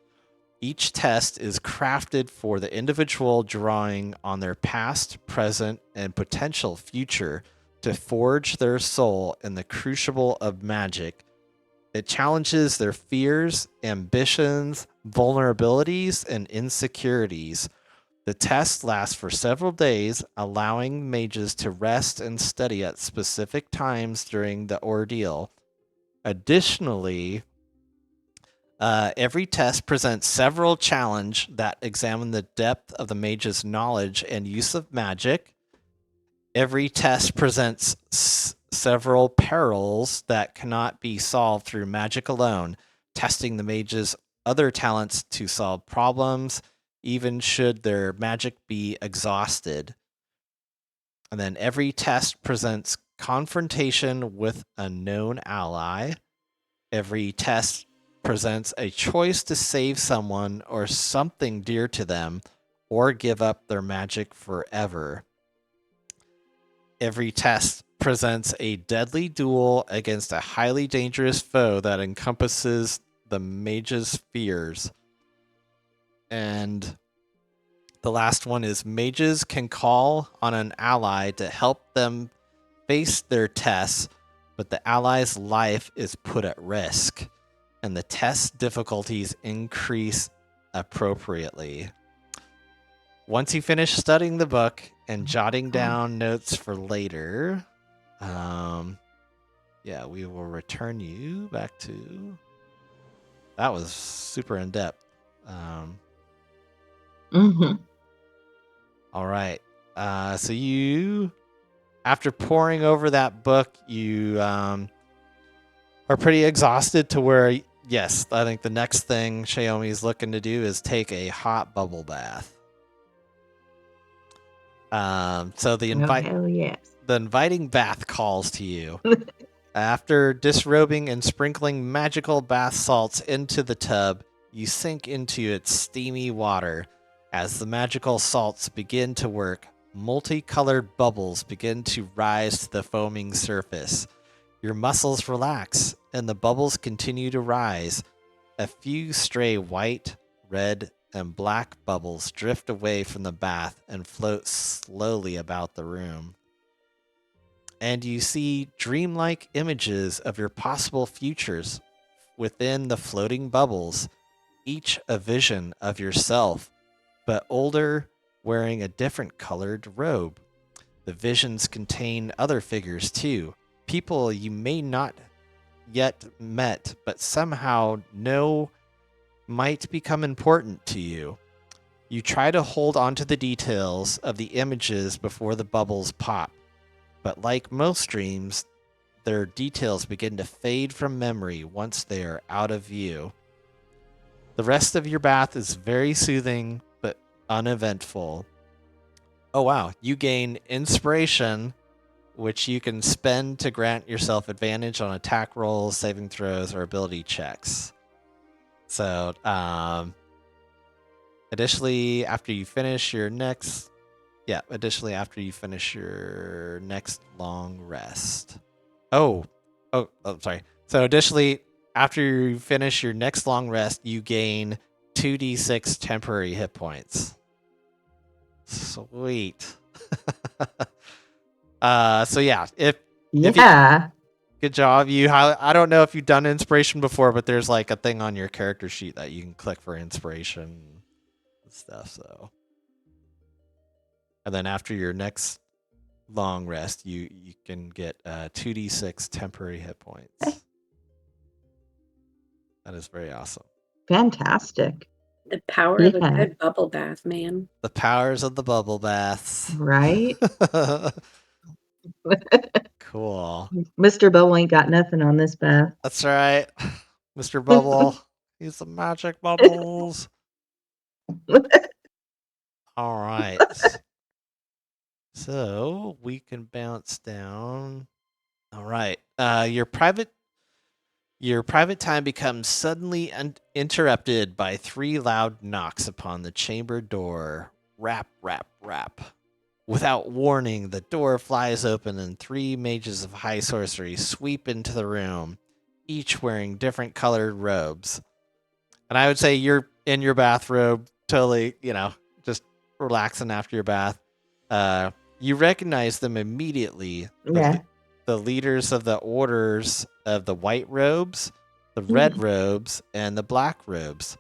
Each test is crafted for the individual, drawing on their past, present, and potential future to forge their soul in the crucible of magic. It challenges their fears, ambitions, vulnerabilities, and insecurities. The test lasts for several days, allowing mages to rest and study at specific times during the ordeal. Additionally, every test presents several challenges that examine the depth of the mage's knowledge and use of magic. Every test presents several perils that cannot be solved through magic alone, testing the mage's other talents to solve problems, even should their magic be exhausted. And then every test presents confrontation with a known ally. Every test presents a choice to save someone or something dear to them, or give up their magic forever. Every test presents a deadly duel against a highly dangerous foe that encompasses the mage's fears. And the last one is mages can call on an ally to help them face their tests, but the ally's life is put at risk, and the test difficulties increase appropriately. Once you finish studying the book and jotting down notes for later, we will return you back to... That was super in-depth. All right. So you, after poring over that book, you are pretty exhausted to where yes, I think the next thing Shayome is looking to do is take a hot bubble bath. So the Oh, hell yes. inviting bath calls to you. After disrobing and sprinkling magical bath salts into the tub, you sink into its steamy water. As the magical salts begin to work, multicolored bubbles begin to rise to the foaming surface. Your muscles relax, and the bubbles continue to rise. A few stray white, red, and black bubbles drift away from the bath and float slowly about the room. And you see dreamlike images of your possible futures within the floating bubbles, each a vision of yourself, but older, wearing a different colored robe. The visions contain other figures too, people you may not yet met, but somehow know might become important to you. You try to hold on to the details of the images before the bubbles pop, but like most dreams, their details begin to fade from memory once they are out of view. The rest of your bath is very soothing but uneventful. Oh wow, you gain inspiration, which you can spend to grant yourself advantage on attack rolls, saving throws, or ability checks. So, additionally, after you finish your next long rest. Sorry. So additionally, after you finish your next long rest, you gain 2d6 temporary hit points. Sweet. So yeah, if Yeah. good job. I don't know if you've done inspiration before, but there's like a thing on your character sheet that you can click for inspiration and stuff. So, and then after your next long rest, you can get 2d6 temporary hit points. That is very awesome. Fantastic. The power of a good bubble bath, man. The powers of the bubble baths. Right? Cool. Mr. Bubble ain't got nothing on this bath. That's right. Mr. Bubble. He's the magic bubbles. All right. So we can bounce down. All right. Your private time becomes suddenly interrupted by 3 loud knocks upon the chamber door. Rap, rap, rap. Without warning, the door flies open and 3 mages of high sorcery sweep into the room, each wearing different colored robes. And I would say you're in your bathrobe, totally, just relaxing after your bath. You recognize them immediately. Yeah. The leaders of the orders of the white robes, the red robes, and the black robes.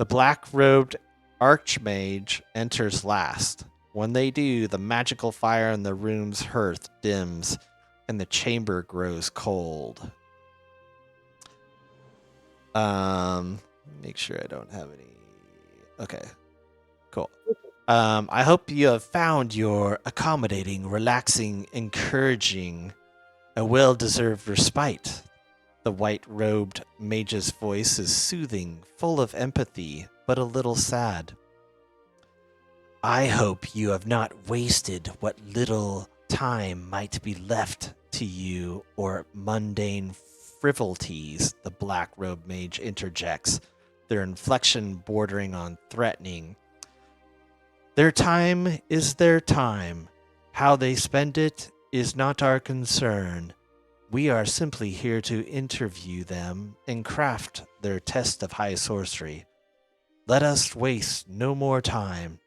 The black-robed archmage enters last. When they do, the magical fire in the room's hearth dims, and the chamber grows cold. Make sure I don't have any. Okay, cool. I hope you have found your accommodating, relaxing, encouraging, a well-deserved respite. The white-robed mage's voice is soothing, full of empathy, but a little sad. I hope you have not wasted what little time might be left to you or mundane frivolities, the black-robed mage interjects, their inflection bordering on threatening. Their time is their time. How they spend it is not our concern. We are simply here to interview them and craft their test of high sorcery. Let us waste no more time,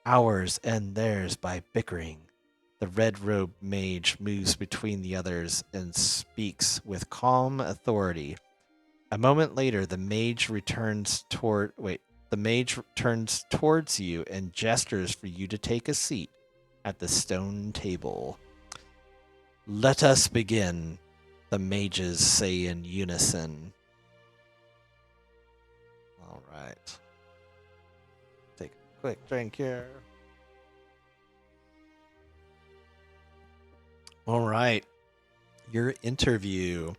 ours and theirs, by bickering. The red-robed mage moves between the others and speaks with calm authority. A moment later, the mage turns towards you and gestures for you to take a seat at the stone table. Let us begin, the mages say in unison. All right. Take a quick drink here. All right. Your interview.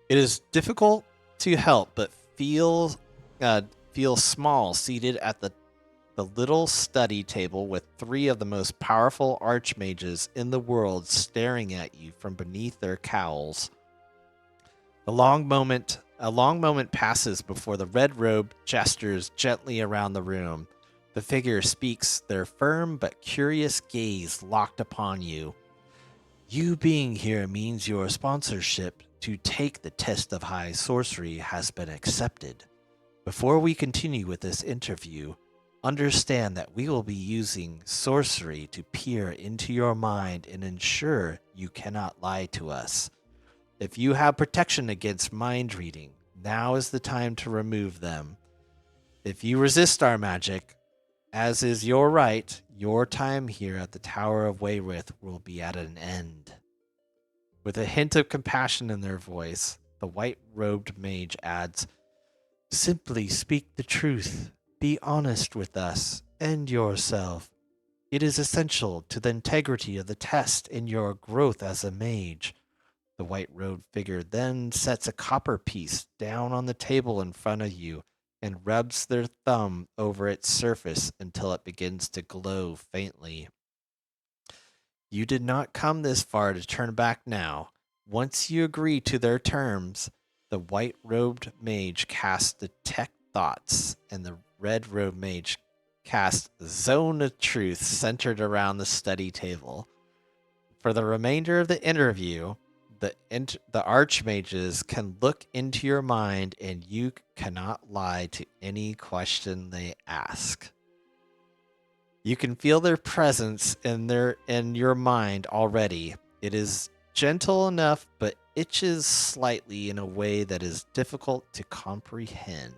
It is difficult to help, but feel small seated at the little study table with 3 of the most powerful archmages in the world staring at you from beneath their cowls. A long moment passes before the red robe gestures gently around the room. The figure speaks, their firm but curious gaze locked upon you. You being here means your sponsorship to take the test of high sorcery has been accepted. Before we continue with this interview, understand that we will be using sorcery to peer into your mind and ensure you cannot lie to us. If you have protection against mind reading, now is the time to remove them. If you resist our magic, as is your right, your time here at the Tower of Wayrith will be at an end. With a hint of compassion in their voice, the white-robed mage adds, simply speak the truth. Be honest with us and yourself. It is essential to the integrity of the test and your growth as a mage. The white-robed figure then sets a copper piece down on the table in front of you and rubs their thumb over its surface until it begins to glow faintly. You did not come this far to turn back now. Once you agree to their terms, the white-robed mage casts Detect Thoughts, and the red-robed mage casts Zone of Truth centered around the study table. For the remainder of the interview, the archmages can look into your mind and you cannot lie to any question they ask. You can feel their presence in your mind already. It is gentle enough, but itches slightly in a way that is difficult to comprehend.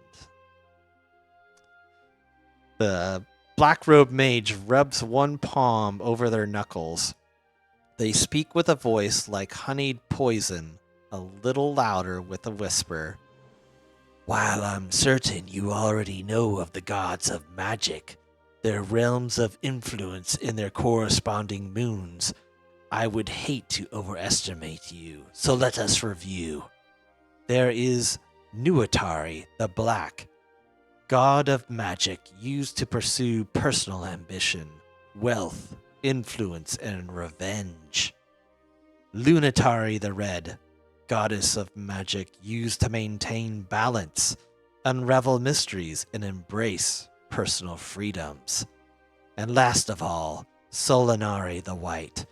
The black-robed mage rubs one palm over their knuckles. They speak with a voice like honeyed poison, a little louder with a whisper. While I'm certain you already know of the gods of magic, their realms of influence in their corresponding moons, I would hate to overestimate you, so let us review. There is Nuatari the Black, god of magic used to pursue personal ambition, wealth, influence, and revenge. Lunatari the Red, goddess of magic used to maintain balance, unravel mysteries, and embrace personal freedoms. And last of all, Solinari the White,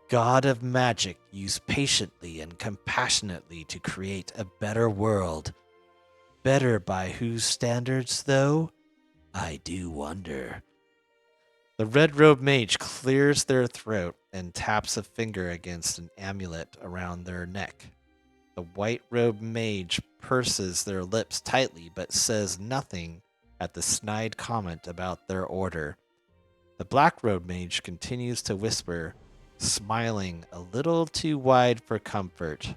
god of magic used patiently and compassionately to create a better world. Better by whose standards, though? I do wonder. The red-robed mage clears their throat and taps a finger against an amulet around their neck. The white-robed mage purses their lips tightly but says nothing at the snide comment about their order. The black-robed mage continues to whisper, smiling a little too wide for comfort.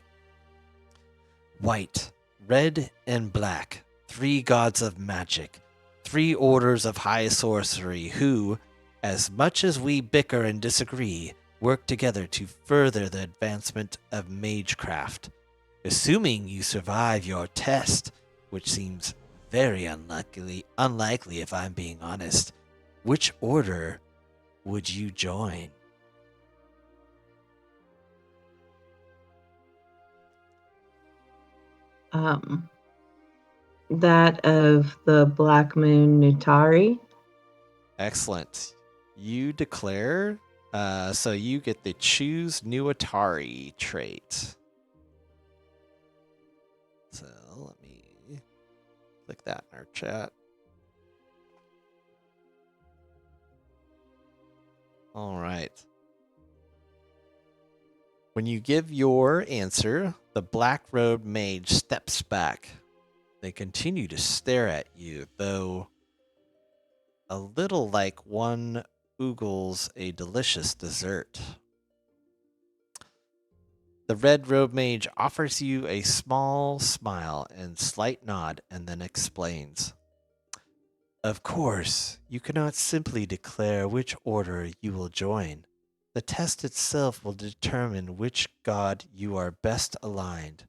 White, red, and black, 3 gods of magic, 3 orders of high sorcery who, as much as we bicker and disagree, work together to further the advancement of magecraft. Assuming you survive your test, which seems very unlikely if I'm being honest, which order would you join? That of the Black Moon Nutari. Excellent. You declare, so you get the choose new Atari trait. So let me click that in our chat. All right. When you give your answer, the black-robed mage steps back. They continue to stare at you, though a little like one oogles a delicious dessert. The red-robed mage offers you a small smile and slight nod and then explains. Of course, you cannot simply declare which order you will join. The test itself will determine which god you are best aligned.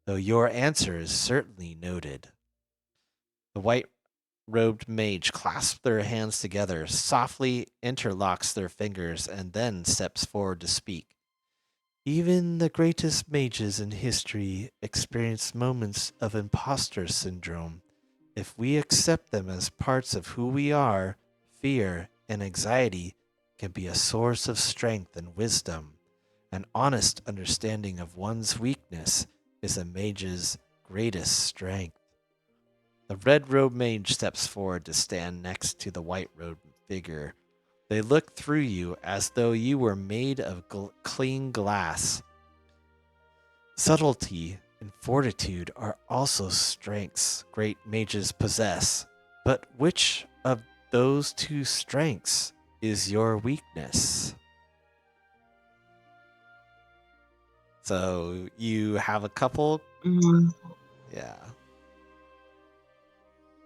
though your answer is certainly noted. The white-robed mage clasps their hands together, softly interlocks their fingers, and then steps forward to speak. Even the greatest mages in history experience moments of imposter syndrome. If we accept them as parts of who we are, fear and anxiety can be a source of strength and wisdom. An honest understanding of one's weakness is a mage's greatest strength. The red-robed mage steps forward to stand next to the white-robed figure. They look through you as though you were made of clean glass. Subtlety and fortitude are also strengths great mages possess. But which of those two strengths is your weakness? So you have a couple,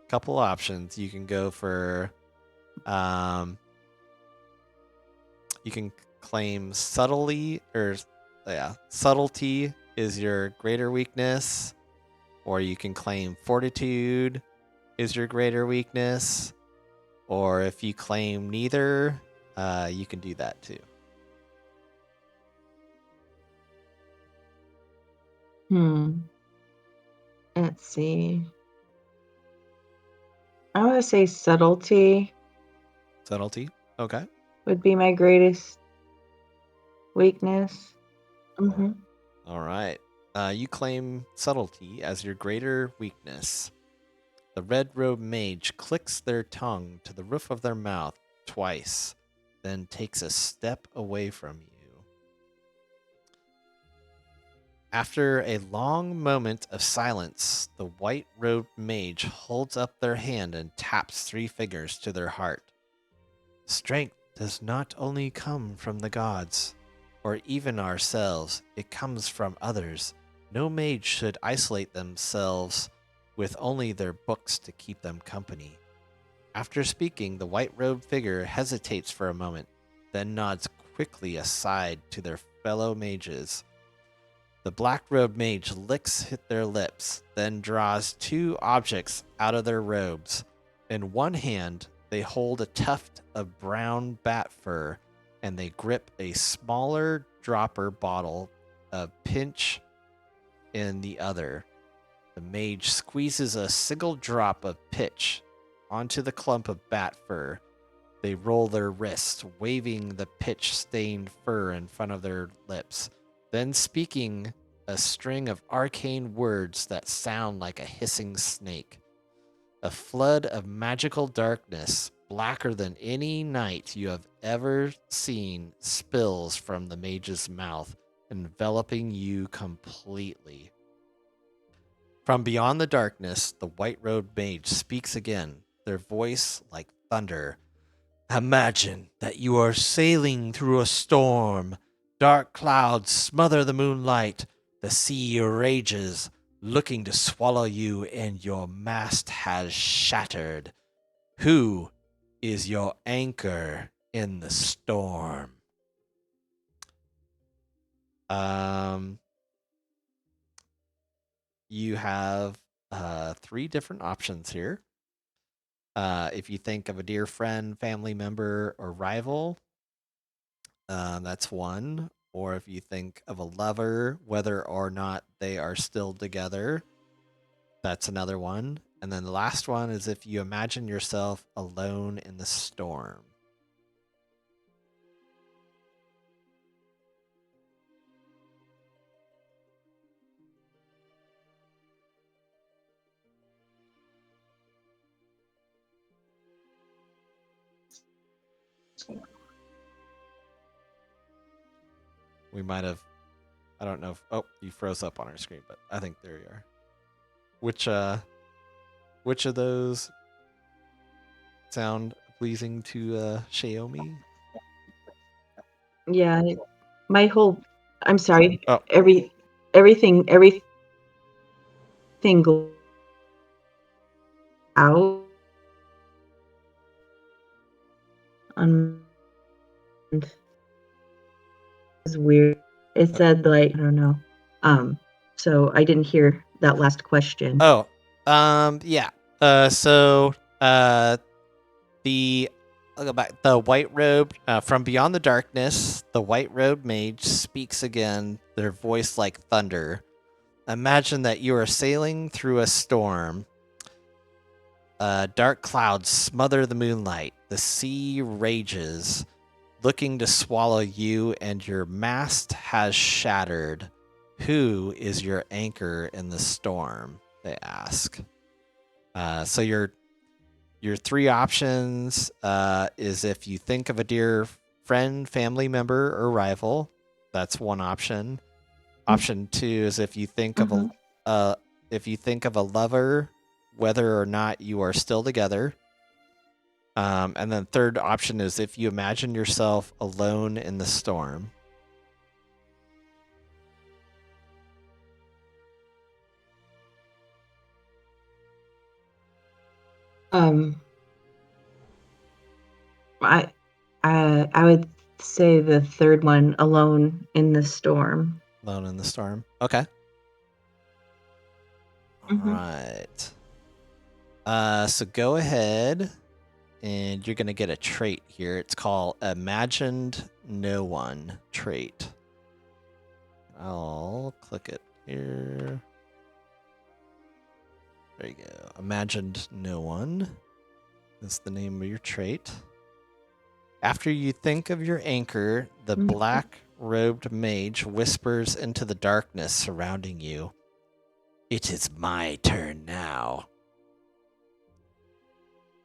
couple options. You can go for, you can claim subtlety is your greater weakness, or you can claim fortitude is your greater weakness, or if you claim neither, you can do that too. Let's see. I want to say subtlety Subtlety, okay. would be my greatest weakness. All right. You claim subtlety as your greater weakness. The red-robed mage clicks their tongue to the roof of their mouth twice, then takes a step away from you. After a long moment of silence, the white-robed mage holds up their hand and taps 3 fingers to their heart. Strength does not only come from the gods, or even ourselves, it comes from others. No mage should isolate themselves with only their books to keep them company. After speaking, the white-robed figure hesitates for a moment, then nods quickly aside to their fellow mages. The black-robed mage licks their lips, then draws 2 objects out of their robes. In one hand, they hold a tuft of brown bat fur, and they grip a smaller dropper bottle of pinch in the other. The mage squeezes a single drop of pitch onto the clump of bat fur. They roll their wrists, waving the pitch-stained fur in front of their lips, then speaking a string of arcane words that sound like a hissing snake. A flood of magical darkness, blacker than any night you have ever seen, spills from the mage's mouth, enveloping you completely. From beyond the darkness, the white-robed mage speaks again, their voice like thunder. Imagine that you are sailing through a storm. Dark clouds smother the moonlight. The sea rages, looking to swallow you, and your mast has shattered. Who is your anchor in the storm? You have 3 different options here. If you think of a dear friend, family member, or rival, that's one. Or if you think of a lover, whether or not they are still together, that's another one. And then the last one is if you imagine yourself alone in the storm. We might have, I don't know if, oh, you froze up on our screen, but I think there you are. Which of those sound pleasing to Shayome? Yeah, my whole, I'm sorry, Oh. everything out on is weird. It said like, I don't know. So I didn't hear that last question. Oh, yeah. The I'll go back. The white robe from beyond the darkness. The white robe mage speaks again. Their voice like thunder. Imagine that you are sailing through a storm. Dark clouds smother the moonlight. The sea rages, looking to swallow you, and your mast has shattered. Who is your anchor in the storm? They ask. So your three options is if you think of a dear friend, family member, or rival. That's one option. Option 2 is if you think of a lover, whether or not you are still together. And then third option is if you imagine yourself alone in the storm. I would say the third one, alone in the storm. Alone in the storm. Okay. Mhm. All right. So go ahead, and you're gonna get a trait here. It's called Imagined No One trait. I'll click it here. There you go. Imagined No One is the name of your trait. After you think of your anchor, the black-robed mage whispers into the darkness surrounding you. It is my turn now.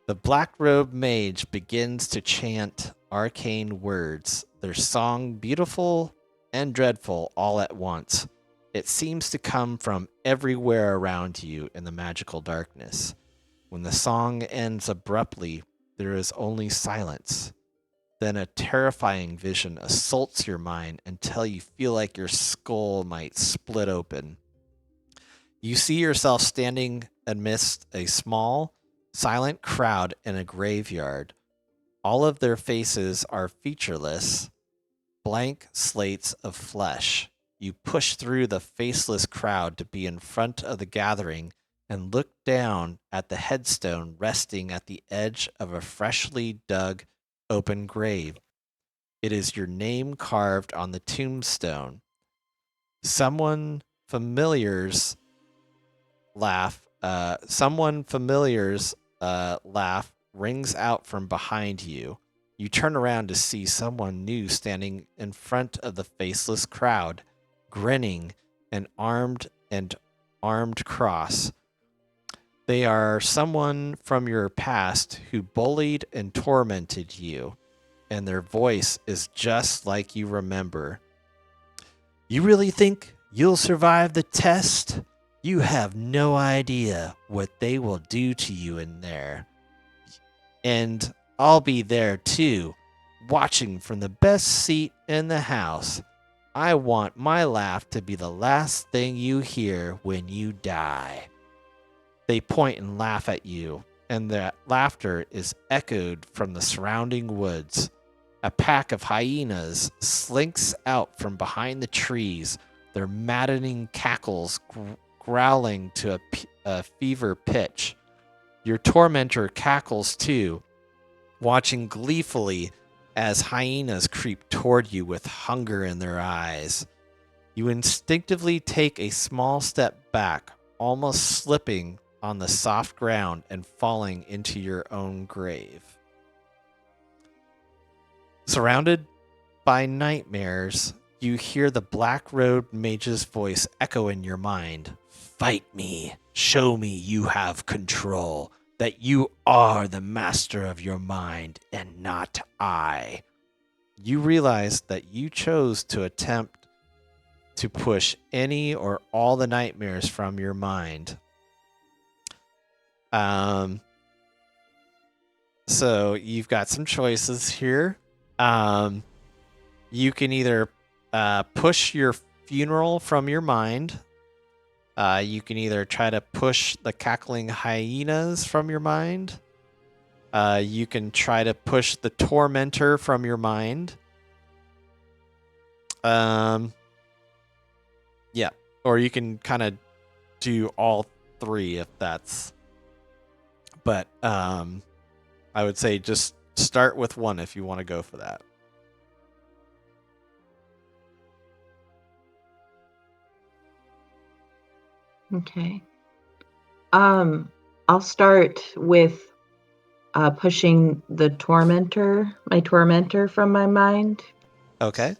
The black-robed mage begins to chant arcane words, their song beautiful and dreadful all at once. It seems to come from everywhere around you in the magical darkness. When the song ends abruptly, there is only silence. Then a terrifying vision assaults your mind until you feel like your skull might split open. You see yourself standing amidst a small, silent crowd in a graveyard. All of their faces are featureless, blank slates of flesh. You push through the faceless crowd to be in front of the gathering and look down at the headstone resting at the edge of a freshly dug open grave. It is your name carved on the tombstone. Someone familiar's laugh rings out from behind you. You turn around to see someone new standing in front of the faceless crowd, grinning and armed cross. They are someone from your past who bullied and tormented you, and their voice is just like you remember. You really think you'll survive the test? You have no idea what they will do to you in there. And I'll be there too, watching from the best seat in the house. I want my laugh to be the last thing you hear when you die. They point and laugh at you, and that laughter is echoed from the surrounding woods. A pack of hyenas slinks out from behind the trees, their maddening cackles growling to a fever pitch. Your tormentor cackles too, watching gleefully as hyenas creep toward you with hunger in their eyes. You instinctively take a small step back, almost slipping on the soft ground and falling into your own grave. Surrounded by nightmares, you hear the black-robed mage's voice echo in your mind. Fight me. Show me you have control, that you are the master of your mind and not I. You realize that you chose to attempt to push any or all the nightmares from your mind. So you've got some choices here. You can either push your funeral from your mind. You can either try to push the cackling hyenas from your mind. You can try to push the tormentor from your mind. Yeah. or you can kind of do all three if that's. But I would say just start with one if you want to go for that. Okay. I'll start with pushing my tormentor from my mind. Okay.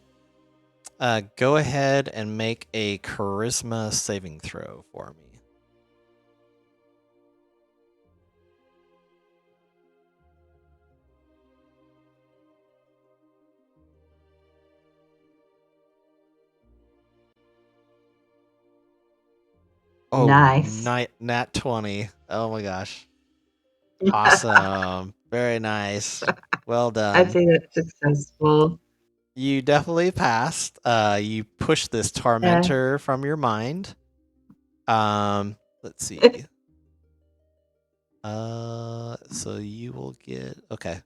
Go ahead and make a charisma saving throw for me. Oh, Nice. Nat 20. Oh my gosh. Awesome. Very nice. Well I'd done. say that's successful. You definitely passed. You pushed this tormentor from your mind. Let's see. So you will get okay.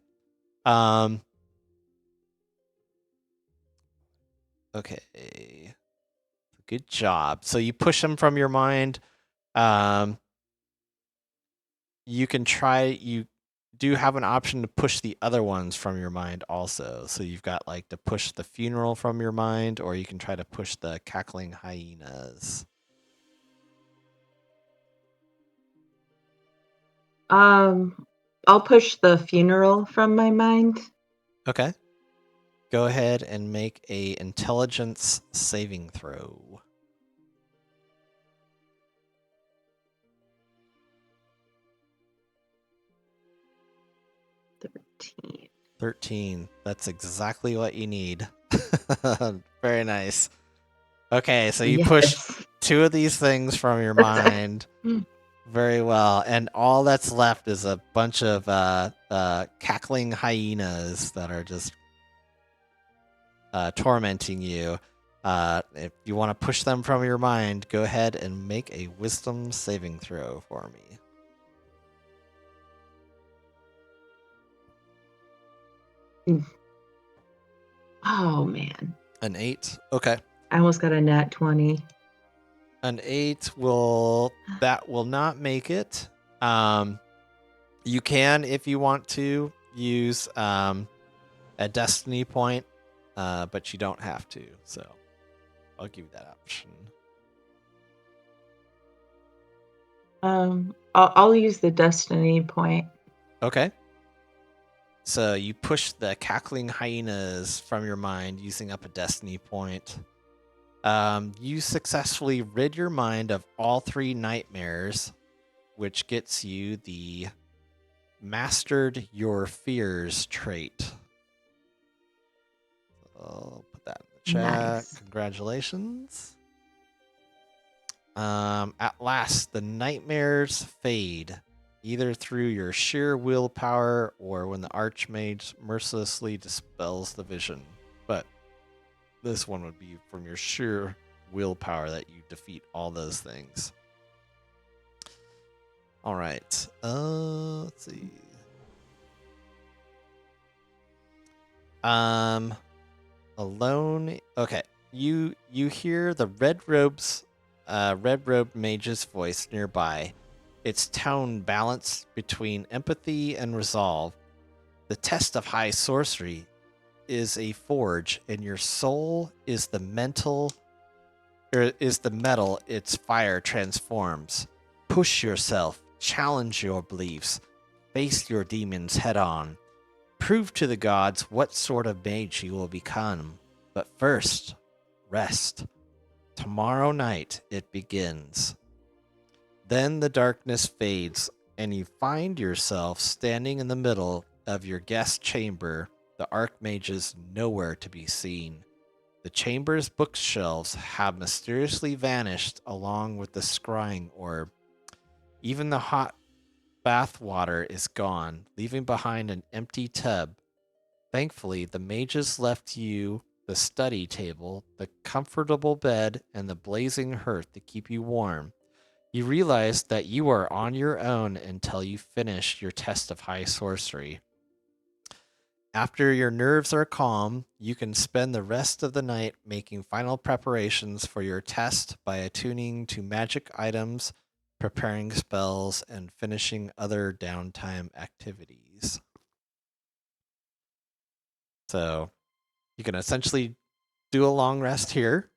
Okay. Good job. So you push them from your mind. You can try. You do have an option to push the other ones from your mind also. So you've got like to push the funeral from your mind, or you can try to push the cackling hyenas. I'll push the funeral from my mind. Okay. Go ahead and make a intelligence saving throw. 13. That's exactly what you need. Very nice. Okay, so you push Yes. 2 of these things from your mind. Very well. And all that's left is a bunch of cackling hyenas that are just tormenting you. If you want to push them from your mind, go ahead and make a wisdom saving throw for me. Oh man. An 8. Okay. I almost got a nat 20. An 8 will not make it. You can, if you want to, use a destiny point, but you don't have to. So I'll give you that option. I'll use the destiny point. Okay. So you push the cackling hyenas from your mind using up a destiny point. You successfully rid your mind of all 3 nightmares, which gets you the Mastered Your Fears trait. I'll put that in the chat. Nice. Congratulations. At last, the nightmares fade, either through your sheer willpower or when the Archmage mercilessly dispels the vision. But this one would be from your sheer willpower that you defeat all those things. All right. Let's see. Alone. Okay. You hear the red robed mage's voice nearby. Its tone balanced between empathy and resolve. The test of high sorcery is a forge, and your soul is the metal its fire transforms. Push yourself, challenge your beliefs, face your demons head on. Prove to the gods what sort of mage you will become. But first, rest. Tomorrow night it begins. Then the darkness fades, and you find yourself standing in the middle of your guest chamber. The Archmage is nowhere to be seen. The chamber's bookshelves have mysteriously vanished along with the scrying orb. Even the hot bath water is gone, leaving behind an empty tub. Thankfully, the mages left you the study table, the comfortable bed, and the blazing hearth to keep you warm. You realize that you are on your own until you finish your test of high sorcery. After your nerves are calm, you can spend the rest of the night making final preparations for your test by attuning to magic items, preparing spells, and finishing other downtime activities. So you can essentially do a long rest here,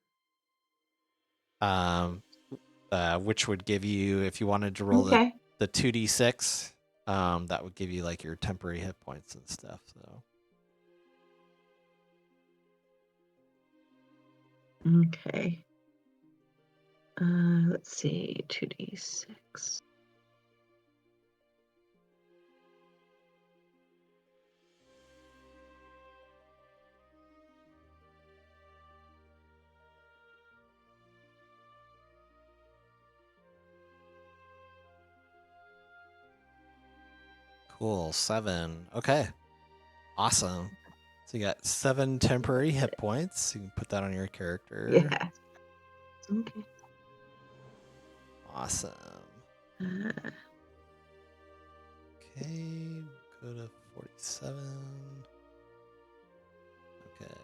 which would give you, if you wanted to roll Okay. the 2d6, that would give you like your temporary hit points and stuff. So Okay. Let's see, 2d6. cool, 7. Okay, awesome. So you got 7 temporary hit points. You can put that on your character. Yeah. Okay. Awesome. Uh, Okay, go to 47. Okay.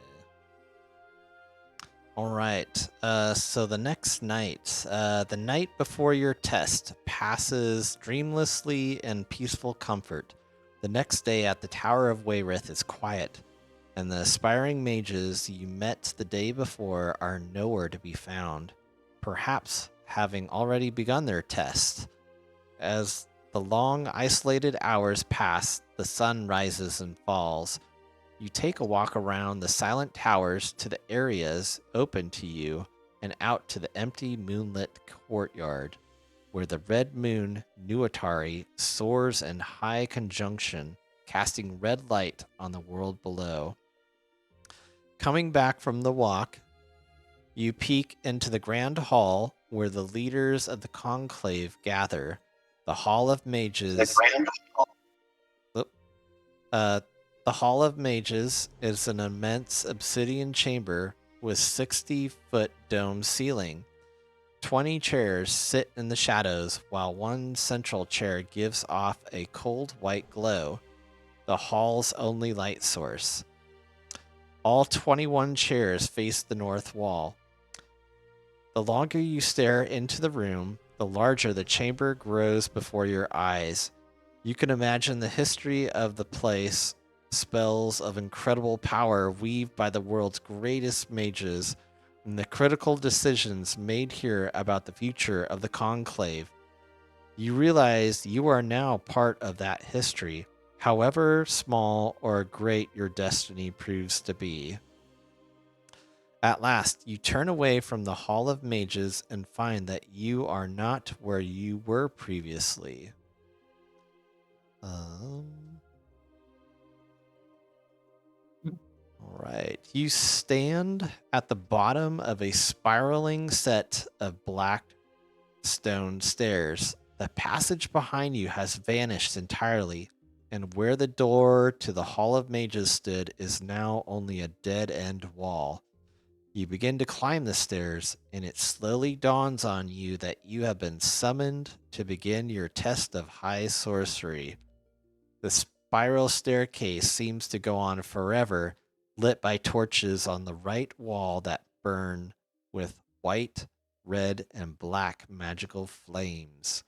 All right. So the next night, the night before your test, passes dreamlessly in peaceful comfort. The next day at the Tower of Wayreth is quiet, and the aspiring mages you met the day before are nowhere to be found, perhaps having already begun their test. As the long, isolated hours pass, the sun rises and falls. You take a walk around the silent towers to the areas open to you and out to the empty moonlit courtyard, where the red moon, Nuatari, soars in high conjunction, casting red light on the world below. Coming back from the walk, you peek into the grand hall where the leaders of the conclave gather. The Hall of Mages. The Hall of Mages is an immense obsidian chamber with 60-foot dome ceiling. 20 chairs sit in the shadows while one central chair gives off a cold white glow, the hall's only light source. All 21 chairs face the north wall. The longer you stare into the room, the larger the chamber grows before your eyes. You can imagine the history of the place, spells of incredible power weaved by the world's greatest mages, and the critical decisions made here about the future of the conclave. You realize you are now part of that history, however small or great your destiny proves to be. At last, you turn away from the Hall of Mages and find that you are not where you were previously. All right. You stand at the bottom of a spiraling set of black stone stairs. The passage behind you has vanished entirely, and where the door to the Hall of Mages stood is now only a dead-end wall. You begin to climb the stairs, and it slowly dawns on you that you have been summoned to begin your test of high sorcery. The spiral staircase seems to go on forever, lit by torches on the right wall that burn with white, red, and black magical flames.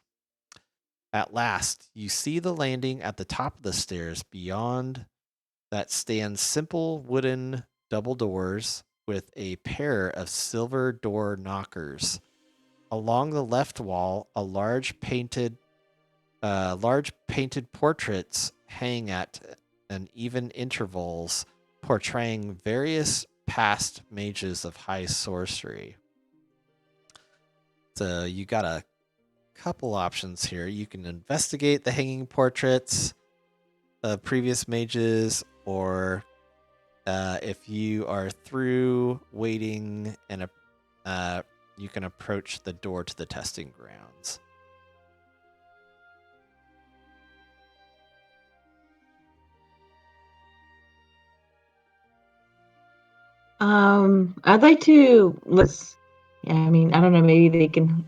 At last, you see the landing at the top of the stairs. Beyond that stand simple wooden double doors with a pair of silver door knockers. Along the left wall, large painted portraits hang at an even intervals, portraying various past mages of high sorcery. So you got a couple options here. You can investigate the hanging portraits of previous mages, or if you are through waiting, and you can approach the door to the testing grounds. I'd like to yeah, I mean, I don't know, maybe they can,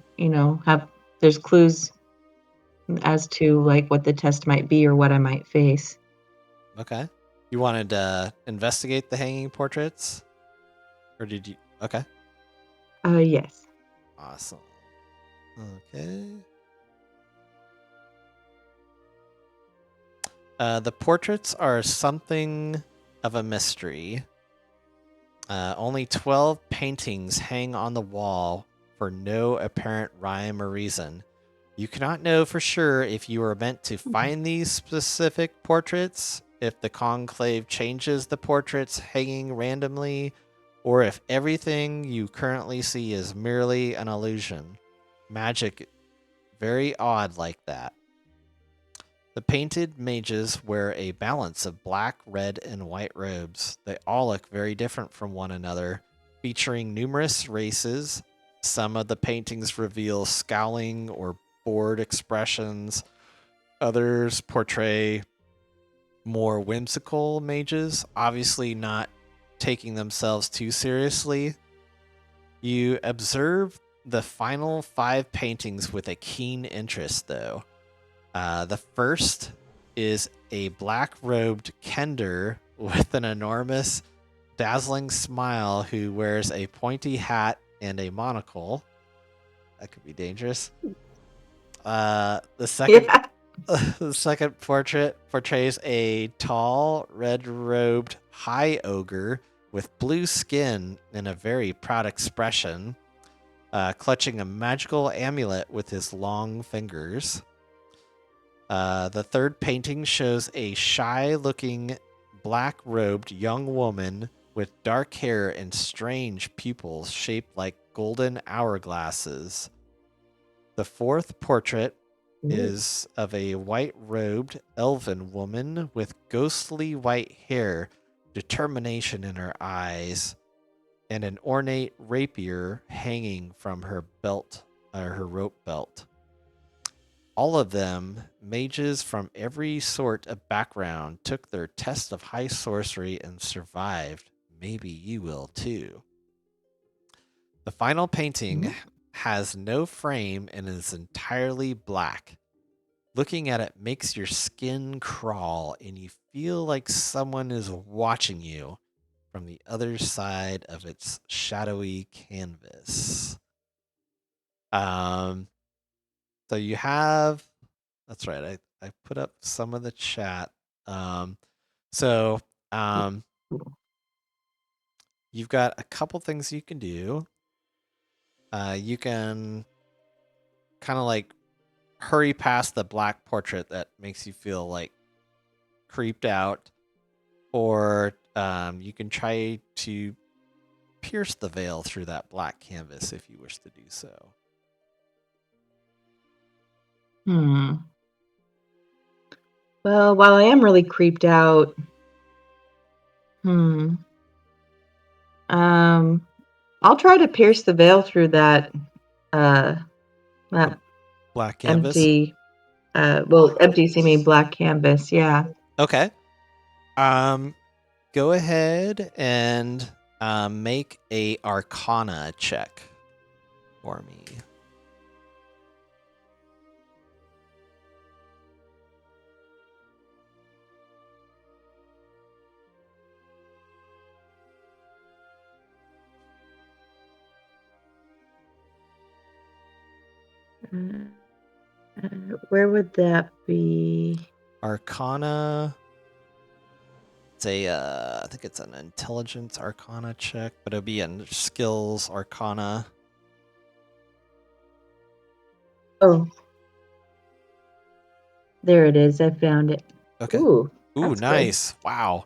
there's clues as to like what the test might be or what I might face. Okay. You wanted to investigate the hanging portraits? Or did you? Okay. Yes. Awesome. Okay. The portraits are something of a mystery. Only 12 paintings hang on the wall for no apparent rhyme or reason. You cannot know for sure if you are meant to find these specific portraits, if the conclave changes the portraits hanging randomly, or if everything you currently see is merely an illusion. Magic, very odd like that. The painted mages wear a balance of black, red, and white robes. They all look very different from one another, featuring numerous races. Some of the paintings reveal scowling or bored expressions. Others portray more whimsical mages, obviously not taking themselves too seriously. You observe the final 5 paintings with a keen interest, though. The first is a black-robed Kender with an enormous, dazzling smile who wears a pointy hat and a monocle. That could be dangerous. The second Yeah. the second portrait portrays a tall, red-robed high ogre with blue skin and a very proud expression, clutching a magical amulet with his long fingers. The third painting shows a shy-looking, black-robed young woman with dark hair and strange pupils shaped like golden hourglasses. The fourth portrait is of a white-robed elven woman with ghostly white hair, determination in her eyes, and an ornate rapier hanging from her belt, her rope belt. All of them, mages from every sort of background, took their test of high sorcery and survived. Maybe you will too. The final painting has no frame and is entirely black. Looking at it makes your skin crawl and you feel like someone is watching you from the other side of its shadowy canvas. So you have, that's right. I put up some of the chat. So you've got a couple things you can do. You can kind of like hurry past the black portrait that makes you feel like creeped out, or you can try to pierce the veil through that black canvas if you wish to do so. Well, while I am really creeped out, I'll try to pierce the veil through that that Black canvas. empty, empty seeming black canvas. Yeah. Okay. Go ahead and make a Arcana check for me. Where would that be? Arcana. It's a, I think it's an intelligence Arcana check, but it'll be a skills Arcana. Oh, there it is. I found it. Okay. Ooh, nice. Good. Wow.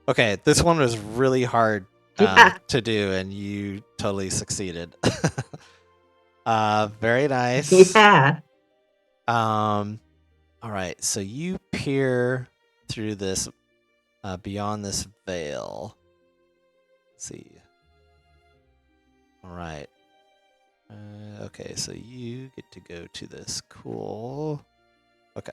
Okay, this one was really hard to do, and you totally succeeded. Very nice. Yeah. All right, so you peer through this, beyond this veil. Let's see. All right. Okay, so you get to go to this. Cool. Okay.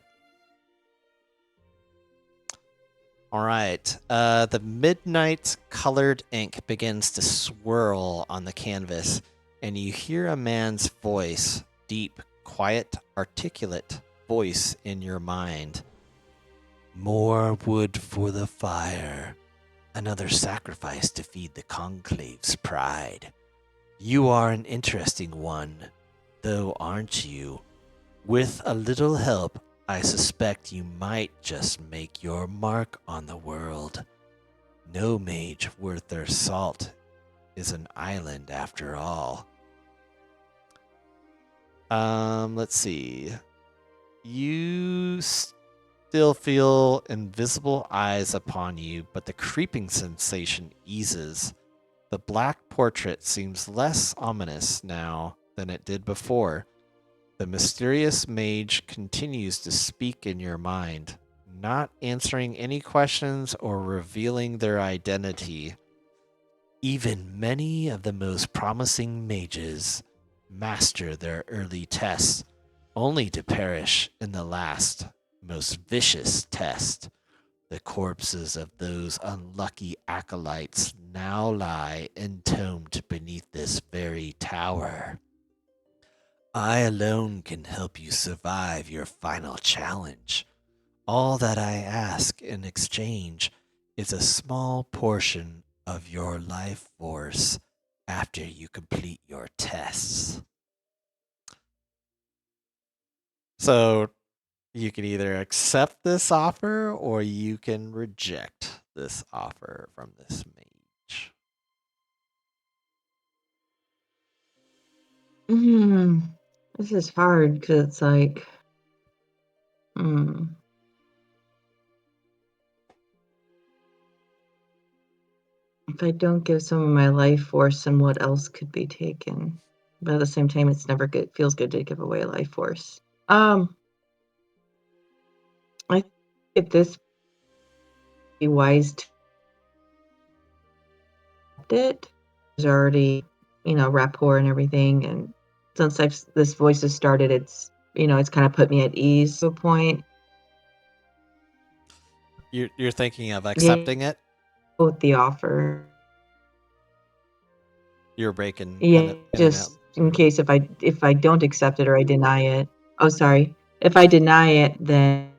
All right. The midnight colored ink begins to swirl on the canvas, and you hear a man's voice, deep, quiet, articulate voice in your mind. More wood for the fire. Another sacrifice to feed the Conclave's pride. You are an interesting one, though, aren't you? With a little help, I suspect you might just make your mark on the world. No mage worth their salt is an island after all. Let's see. You still feel invisible eyes upon you, but the creeping sensation eases. The black portrait seems less ominous now than it did before. The mysterious mage continues to speak in your mind, not answering any questions or revealing their identity. Even many of the most promising mages master their early tests, only to perish in the last, most vicious test. The corpses of those unlucky acolytes now lie entombed beneath this very tower. I alone can help you survive your final challenge. All that I ask in exchange is a small portion of your life force after you complete your tests. So you can either accept this offer or you can reject this offer from this mage. This is hard because it's like, if I don't give some of my life force, then what else could be taken? But at the same time, it's never good. Feels good to give away a life force. I think if this be wise to accept it, there's already, rapport and everything, and since this voice has started, it's kind of put me at ease to a point. You're thinking of accepting it? With the offer. You're breaking Yeah, kind of in and out. just in case if I don't accept it or I deny it. Oh, sorry. If I deny it, then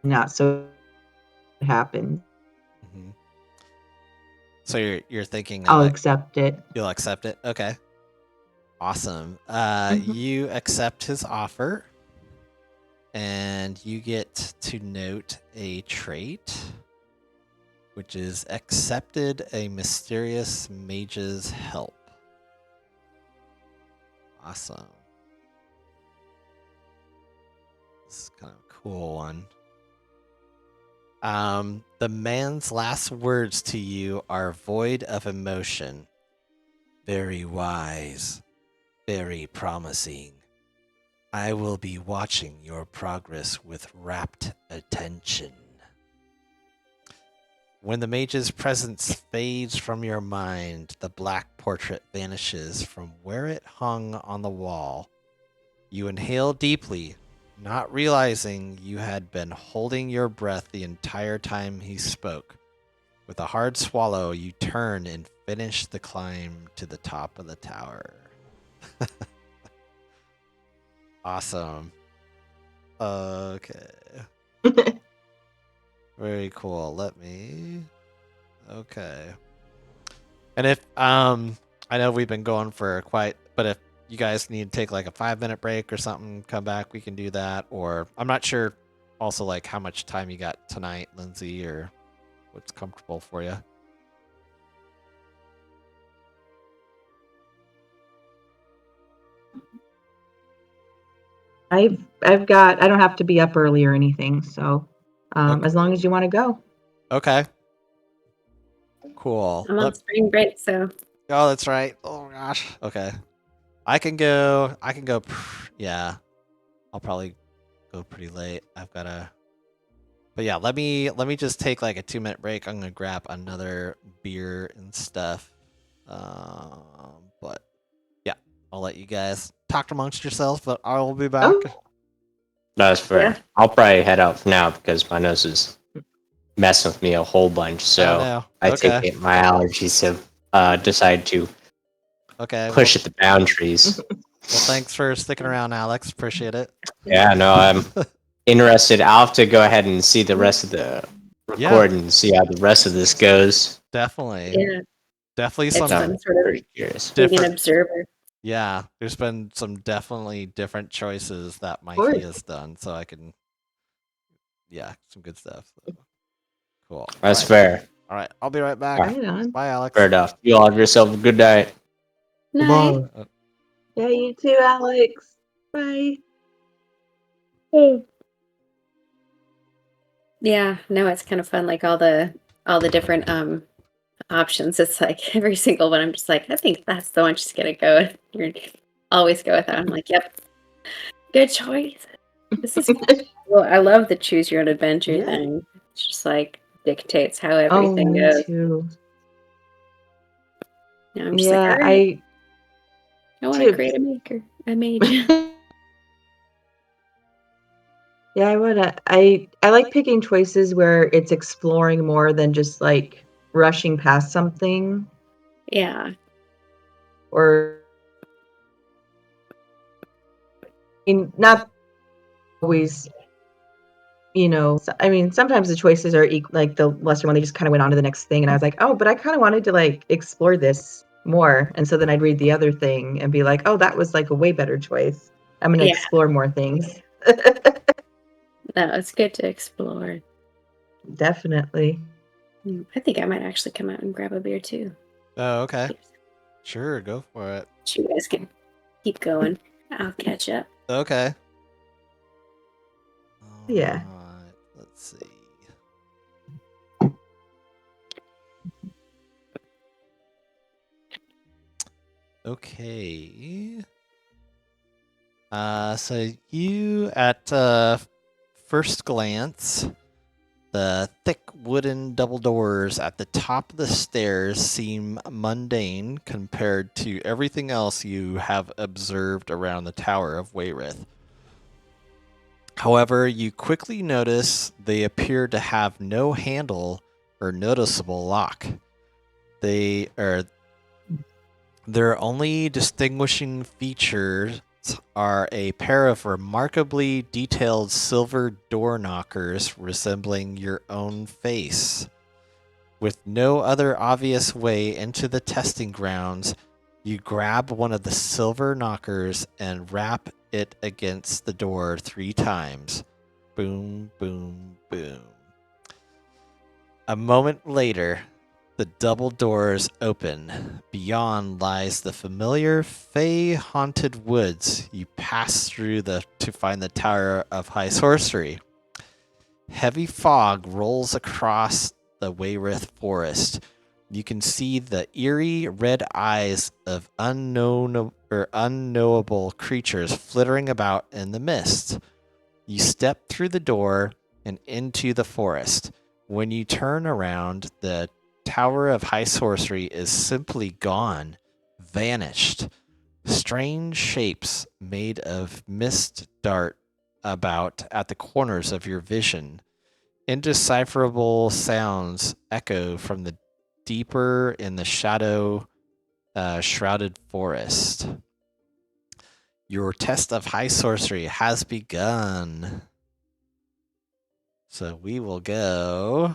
not so it happens. Mm-hmm. So you're thinking of I'll it. accept it. You'll accept it? Okay. Awesome. Mhm. You accept his offer, and you get to note a trait, which is accepted a mysterious mage's help. Awesome. This is kind of a cool one. The man's last words to you are void of emotion. Very wise. Very promising. I will be watching your progress with rapt attention. When the mage's presence fades from your mind, the black portrait vanishes from where it hung on the wall. You inhale deeply, not realizing you had been holding your breath the entire time he spoke. With a hard swallow, you turn and finish the climb to the top of the tower. Awesome. Okay. Very cool. Okay. And if I know we've been going for but if you guys need to take like a 5-minute break or something, come back, we can do that. Or I'm not sure also like how much time you got tonight, Lindsay, or what's comfortable for you. I don't have to be up early or anything, so Okay. as long as you want to go. Okay. Cool. I'm on spring break, so. Oh, that's right. Oh gosh. Okay. I can go. Yeah. I'll probably go pretty late. But yeah, let me just take like a 2-minute break. I'm gonna grab another beer and stuff. But yeah, I'll let you guys talk amongst yourselves. But I will be back. Oh. That's fair. Yeah. I'll probably head out for now because my nose is messing with me a whole bunch. So no. I Okay. take it my allergies have decided to push at the boundaries. Well, thanks for sticking around, Alex. Appreciate it. Yeah, no, I'm interested. I'll have to go ahead and see the rest of the Yeah. record and see how the rest of this goes. Definitely. Yeah, Definitely it's some fun sort of Pretty curious. being an different. observer. Yeah, there's been some definitely different choices that course. Mikey has done, so I can. Yeah, some good stuff. So. Cool. That's All right. fair. All right, I'll be right back. Right on. Bye, Alex. Fair enough. You all have yourself a good night. Night. Yeah, you too, Alex. Bye. Yeah, no, it's kind of fun. Like all the different options. It's like every single one. I'm just like, I think that's the one she's gonna go with. You're always go with that. I'm like, yep, good choice. This is well. I love the choose your own adventure Yeah. thing. It's just like dictates how Oh, everything me goes. too. Yeah, I'm just Yeah, like, all right, I want to create a maker, a mage. Yeah, I like picking choices where it's exploring more than just like rushing past something Yeah, or not always, I mean, sometimes the choices are like the lesser one, they just kind of went on to the next thing and I was like, "Oh, but I kind of wanted to like explore this more." And so then I'd read the other thing and be like, "Oh, that was like a way better choice. I'm going to yeah. explore more things." No, it's good to explore. Definitely. I think I might actually come out and grab a beer too. Oh, okay. Sure, go for it. So you guys can keep going. I'll catch up. Okay. Yeah. Alright, let's see. Okay. So you at first glance, the thick wooden double doors at the top of the stairs seem mundane compared to everything else you have observed around the Tower of Wayrith. However, you quickly notice they appear to have no handle or noticeable lock. Their only distinguishing features are a pair of remarkably detailed silver door knockers resembling your own face. With no other obvious way into the testing grounds, you grab one of the silver knockers and rap it against the door 3 times. Boom, boom, boom. A moment later, the double doors open. Beyond lies the familiar Fey-haunted woods you pass through to find the Tower of High Sorcery. Heavy fog rolls across the Wayrith forest. You can see the eerie red eyes of unknowable creatures flittering about in the mist. You step through the door and into the forest. When you turn around, the Tower of High Sorcery is simply gone, vanished. Strange shapes made of mist dart about at the corners of your vision. Indecipherable sounds echo from the deeper in the shadow shrouded forest. Your test of high sorcery has begun. So we will go.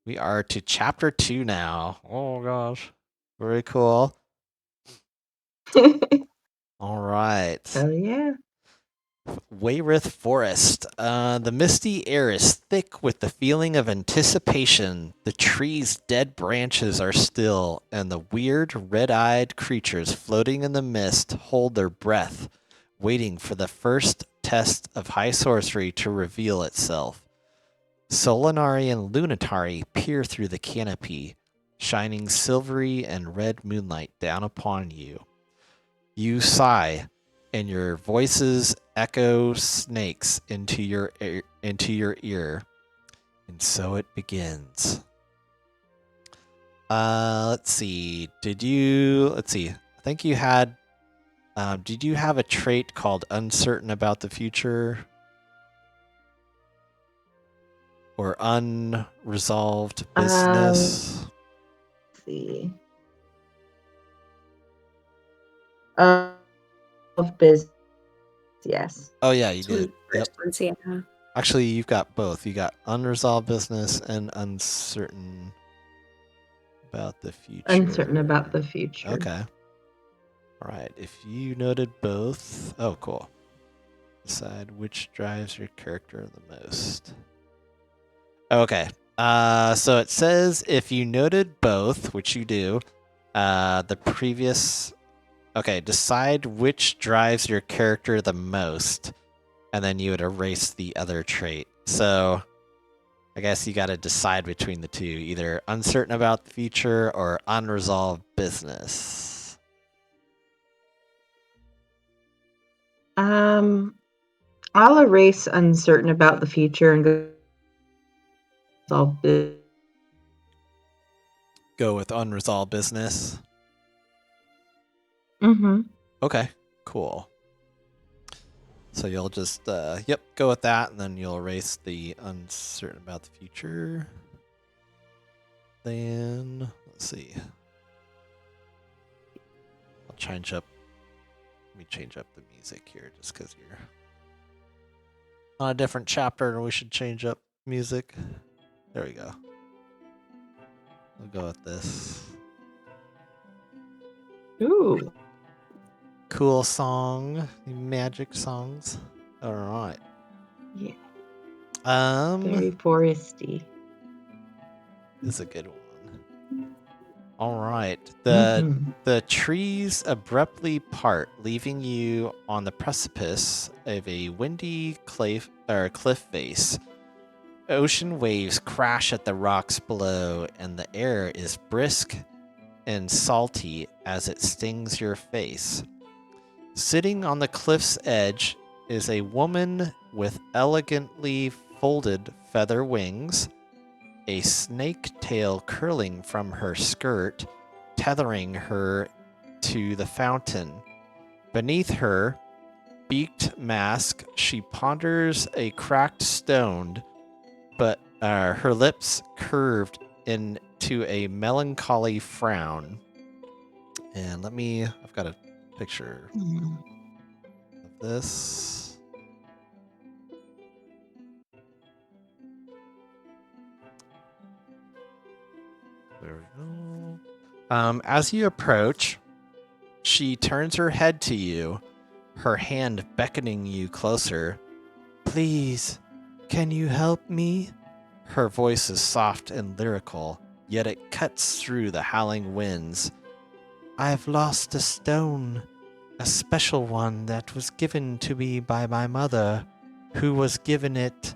We are to chapter 2 now. Oh gosh. Very cool. All right. Oh yeah. Wayrith Forest. The misty air is thick with the feeling of anticipation. The trees' dead branches are still, and the weird, red-eyed creatures floating in the mist hold their breath, waiting for the first test of high sorcery to reveal itself. Solinari and Lunatari peer through the canopy, shining silvery and red moonlight down upon you. You sigh, and your voices echo snakes into your ear. And so it begins. Let's see. I think you had. Did you have a trait called uncertain about the future? Or unresolved business? Let's see. business. Yes. Oh yeah, you It's one of did. the Yep. first ones, yeah. Actually, you've got both. You got unresolved business and uncertain about the future. Uncertain about the future. Okay. All right. If you noted both, oh, cool. Decide which drives your character the most. Okay. So it says if you noted both, which you do, the previous. Okay, decide which drives your character the most, and then you would erase the other trait. So I guess you got to decide between the two, either uncertain about the future or unresolved business. I'll erase uncertain about the future and go solve business. Go with unresolved business. Mm-hmm. Okay, cool. So you'll just, go with that, and then you'll erase the uncertain about the future. Then, let's see. Let me change up the music here just because you're on a different chapter and we should change up music. There we go. We'll go with this. Ooh. Cool song. Magic songs. All right. Yeah. This Very foresty. is a good one. All right. Mhm. The trees abruptly part, leaving you on the precipice of a windy cliff face. Ocean waves crash at the rocks below, and the air is brisk and salty as it stings your face. Sitting on the cliff's edge is a woman with elegantly folded feather wings, a snake tail curling from her skirt, tethering her to the fountain. Beneath her beaked mask, she ponders a cracked stone, but her lips curved into a melancholy frown. And I've got a picture Mm. of this. There we go. As you approach, she turns her head to you, her hand beckoning you closer. Please, can you help me? Her voice is soft and lyrical, yet it cuts through the howling winds. I've lost a stone, a special one that was given to me by my mother, who was given it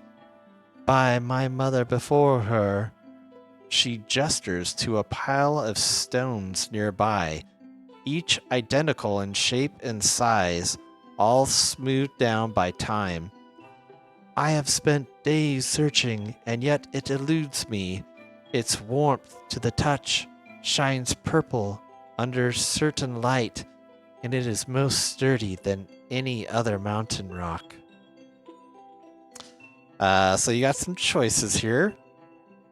by my mother before her. She gestures to a pile of stones nearby, each identical in shape and size, all smoothed down by time. I have spent days searching, and yet it eludes me. Its warmth to the touch shines purple under certain light, and it is most sturdy than any other mountain rock. So you got some choices here.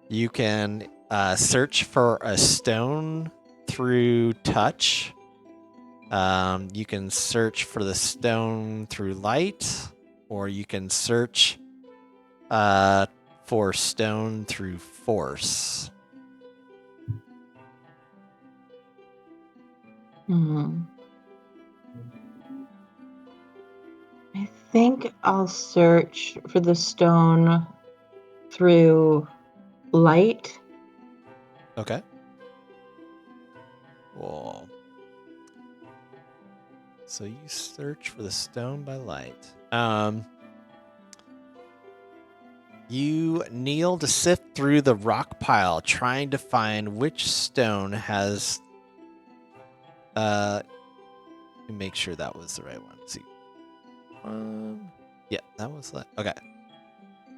You can search for a stone through touch. You can search for the stone through light, or you can search for stone through force. Mhm. I think I'll search for the stone through light. Okay. Cool. So you search for the stone by light. You kneel to sift through the rock pile, trying to find which stone has. Let me make sure that was the right one. Let's see. Yeah, that was okay.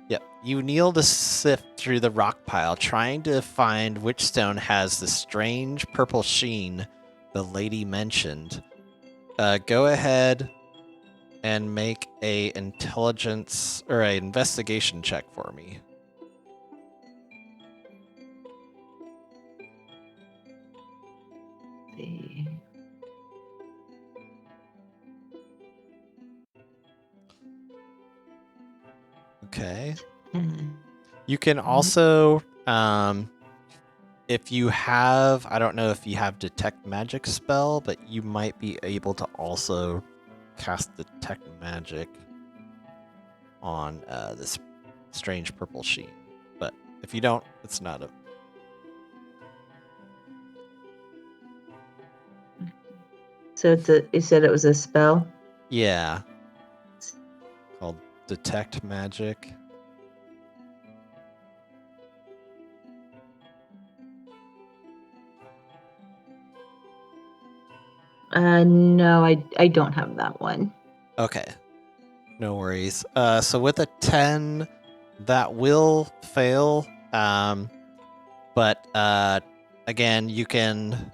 Yep. You kneel to sift through the rock pile, trying to find which stone has the strange purple sheen the lady mentioned. Go ahead and make a intelligence or a investigation check for me. See. Okay. Mm. You can also, if you have, I don't know if you have Detect Magic spell, but you might be able to also cast Detect Magic on this strange purple sheet. But if you don't, it's not a. So you said it was a spell? Yeah. Called Detect Magic. No, I don't have that one. Okay. No worries. So with a 10, that will fail. But again, you can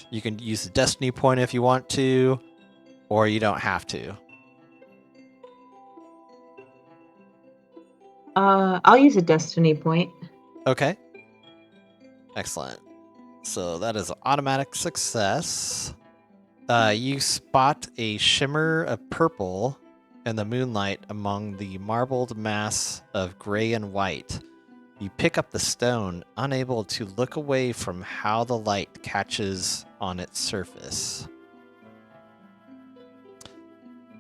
use the destiny point if you want to, or you don't have to. I'll use a destiny point. Okay. Excellent. So that is an automatic success. You spot a shimmer of purple in the moonlight among the marbled mass of gray and white. You pick up the stone, unable to look away from how the light catches on its surface.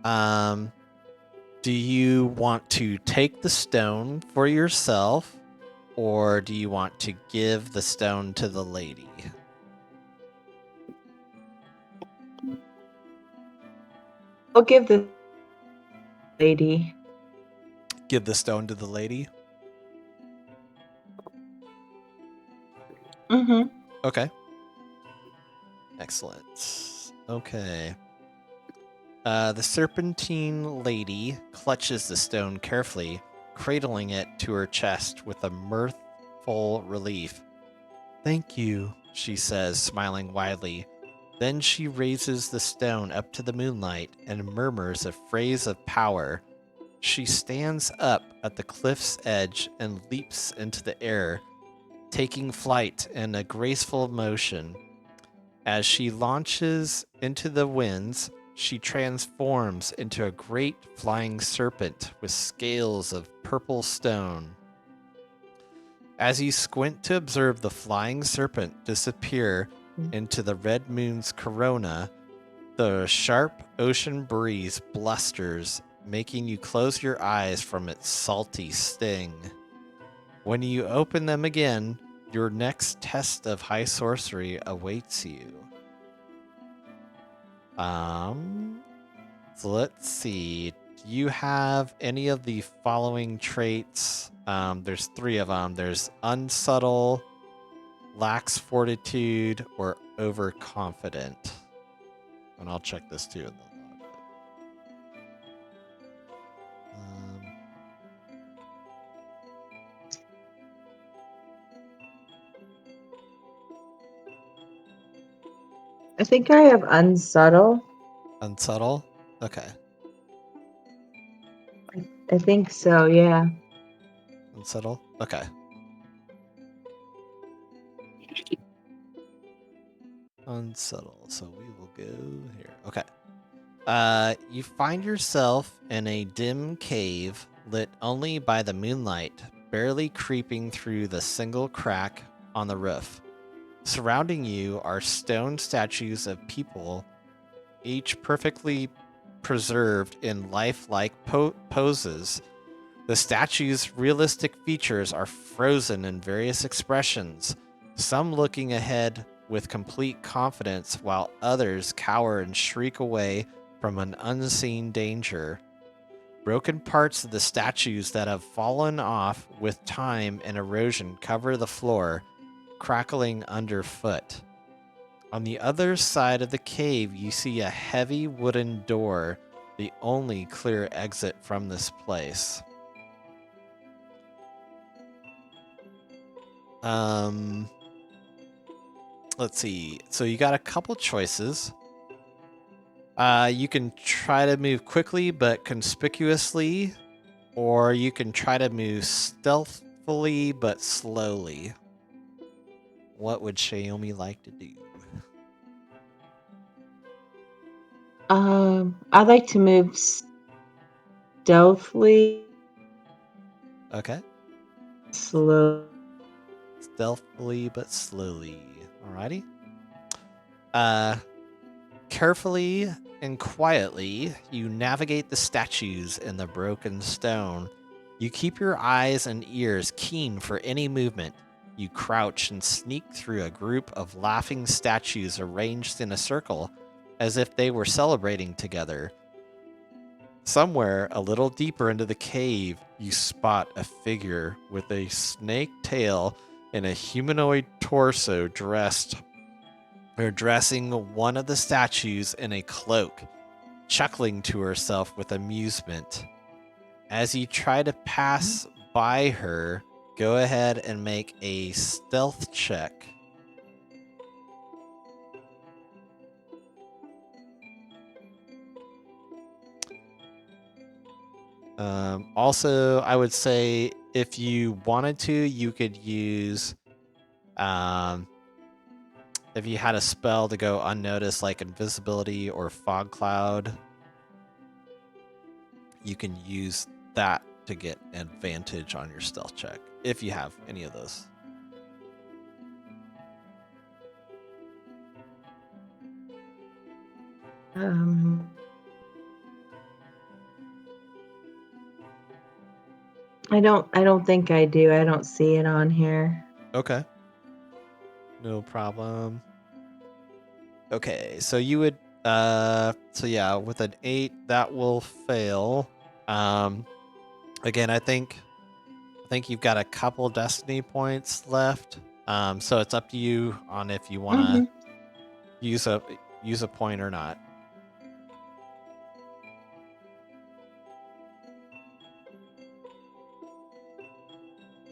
Do you want to take the stone for yourself, or do you want to give the stone to the lady? I'll give the lady. Give the stone to the lady? Mm-hmm. Okay. Excellent. Okay. The serpentine lady clutches the stone carefully, cradling it to her chest with a mirthful relief. Thank you, she says, smiling widely. Then she raises the stone up to the moonlight and murmurs a phrase of power. She stands up at the cliff's edge and leaps into the air, taking flight in a graceful motion. As she launches into the winds, she transforms into a great flying serpent with scales of purple stone. As you squint to observe the flying serpent disappear into the red moon's corona, the sharp ocean breeze blusters, making you close your eyes from its salty sting. When you open them again, your next test of high sorcery awaits you. So let's see. Do you have any of the following traits? There's 3 of them. There's unsubtle, lacks fortitude, or overconfident. And I'll check this too in the logbook. I think I have unsubtle. Unsubtle? Okay. I think so, yeah. Unsubtle? Okay. Unsubtle. So we will go here. Okay. You find yourself in a dim cave lit only by the moonlight, barely creeping through the single crack on the roof. Surrounding you are stone statues of people, each perfectly preserved in lifelike poses. The statues' realistic features are frozen in various expressions, some looking ahead with complete confidence, while others cower and shriek away from an unseen danger. Broken parts of the statues that have fallen off with time and erosion cover the floor, crackling underfoot. On the other side of the cave, you see a heavy wooden door, the only clear exit from this place. Let's see. So you got a couple choices. You can try to move quickly but conspicuously, or you can try to move stealthily but slowly. What would Shayome like to do? I'd like to move stealthily. Okay. Slow. Stealthily but slowly. Alrighty. Carefully and quietly, you navigate the statues in the broken stone. You keep your eyes and ears keen for any movement. You crouch and sneak through a group of laughing statues arranged in a circle, as if they were celebrating together. Somewhere a little deeper into the cave, you spot a figure with a snake tail and a humanoid torso dressing one of the statues in a cloak, chuckling to herself with amusement. As you try to pass by her, go ahead and make a stealth check. Also, I would say if you wanted to, you could use, if you had a spell to go unnoticed, like invisibility or fog cloud, you can use that to get advantage on your stealth check, if you have any of those. I don't think I do. I don't see it on here. Okay. No problem. Okay, so you would so yeah, with an 8 that will fail. Again, I think you've got a couple destiny points left. So it's up to you on if you want to use a point or not.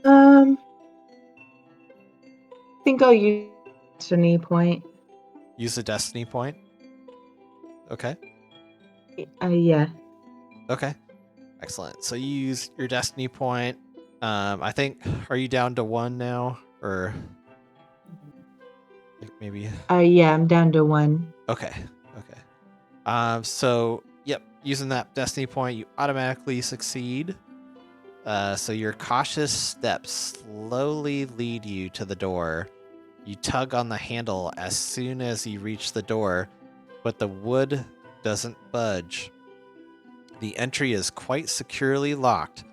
I think I'll use destiny point. Use a destiny point. Okay. Yeah. Okay. Excellent. So you use your destiny point. I think, are you down to 1 now, or like maybe? Yeah, I'm down to 1. Okay. So yep, using that destiny point, you automatically succeed. So your cautious steps slowly lead you to the door. You tug on the handle as soon as you reach the door, but the wood doesn't budge. The entry is quite securely locked.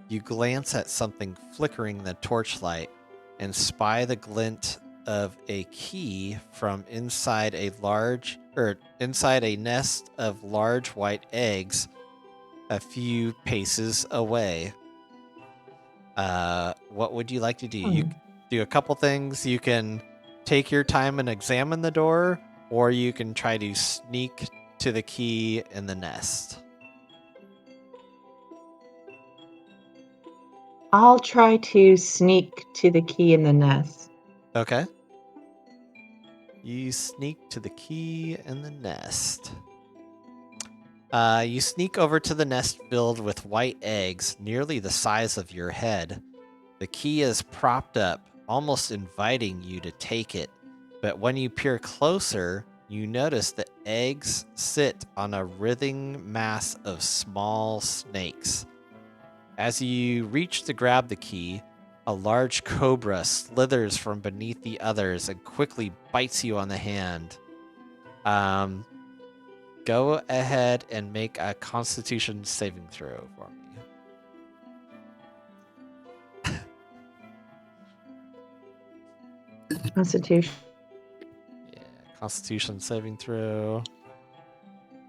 You glance at something flickering in the torchlight and spy the glint of a key from inside a nest of large white eggs a few paces away. What would you like to do? You do a couple things. You can take your time and examine the door, or you can try to sneak to the key in the nest. I'll try to sneak to the key in the nest. Okay. You sneak to the key in the nest. You sneak over to the nest filled with white eggs, nearly the size of your head. The key is propped up, almost inviting you to take it. But when you peer closer, you notice the eggs sit on a writhing mass of small snakes. As you reach to grab the key, a large cobra slithers from beneath the others and quickly bites you on the hand. Go ahead and make a Constitution saving throw for me. Constitution. Yeah, Constitution saving throw.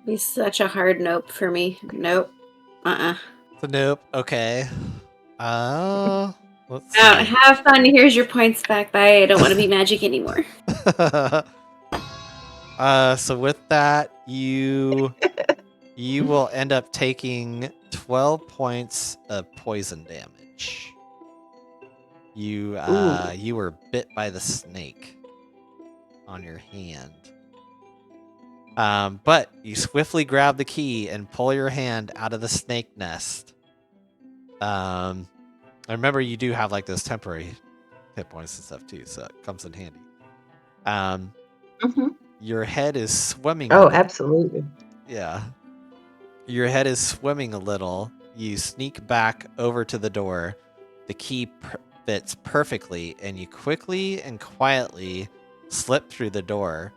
Be such a hard nope for me. Nope. So nope. Okay. Let's see. Have fun. Here's your points back. Bye. I don't want to be magic anymore. So with that, you will end up taking 12 points of poison damage. You were bit by the snake on your hand. But you swiftly grab the key and pull your hand out of the snake nest. I remember you do have like those temporary hit points and stuff too, so it comes in handy. Your head is swimming. Oh, absolutely. Yeah. Your head is swimming a little, you sneak back over to the door. The key fits perfectly, and you quickly and quietly slip through the door.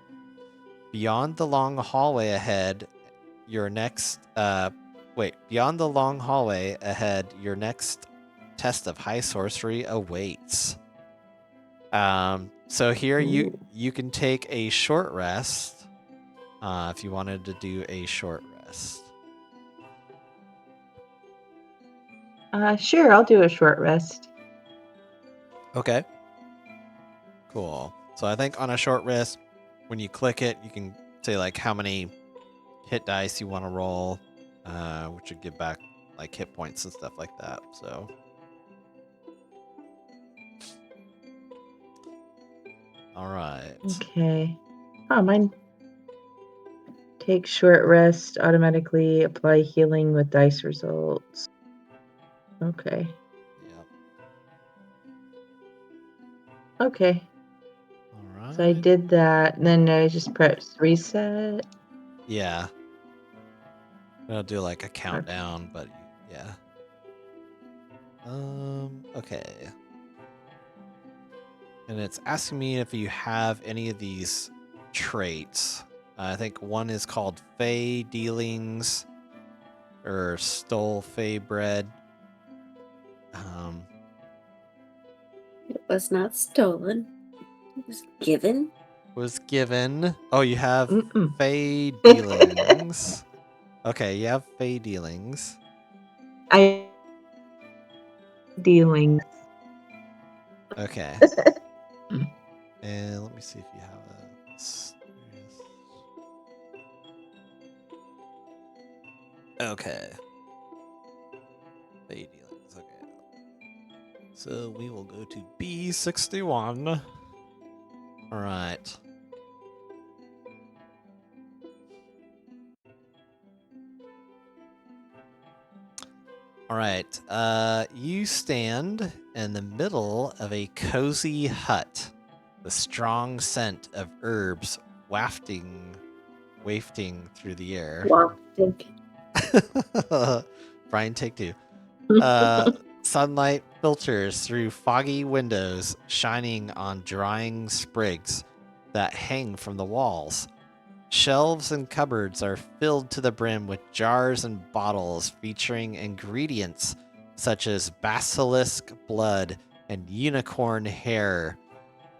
Beyond the long hallway ahead, your next beyond the long hallway ahead, your next test of high sorcery awaits. So here you can take a short rest if you wanted to do a short rest. Sure, I'll do a short rest. Okay. Cool. So I think on a short rest, when you click it, you can say like how many hit dice you want to roll, which would give back like hit points and stuff like that. So. All right. Okay. Oh, mine take short rest, automatically apply healing with dice results. Okay. Yep. Okay. All right. So I did that, and then I just press reset. Yeah. I'll do like a countdown, but yeah. Okay. And it's asking me if you have any of these traits. I think one is called Fey Dealings or Stole Fey Bread. It was not stolen. It was given. Was given. Oh, you have Mm-mm. Fey Dealings. Okay, you have Fey Dealings. I dealing. Okay. And let me see if you have a serious. Okay. Fey Dealings. Okay. So we will go to B61. All right. All right. You stand in the middle of a cozy hut. The strong scent of herbs wafting through the air. Wafting. Brian, take two. Sunlight filters through foggy windows, shining on drying sprigs that hang from the walls. Shelves and cupboards are filled to the brim with jars and bottles featuring ingredients such as basilisk blood and unicorn hair.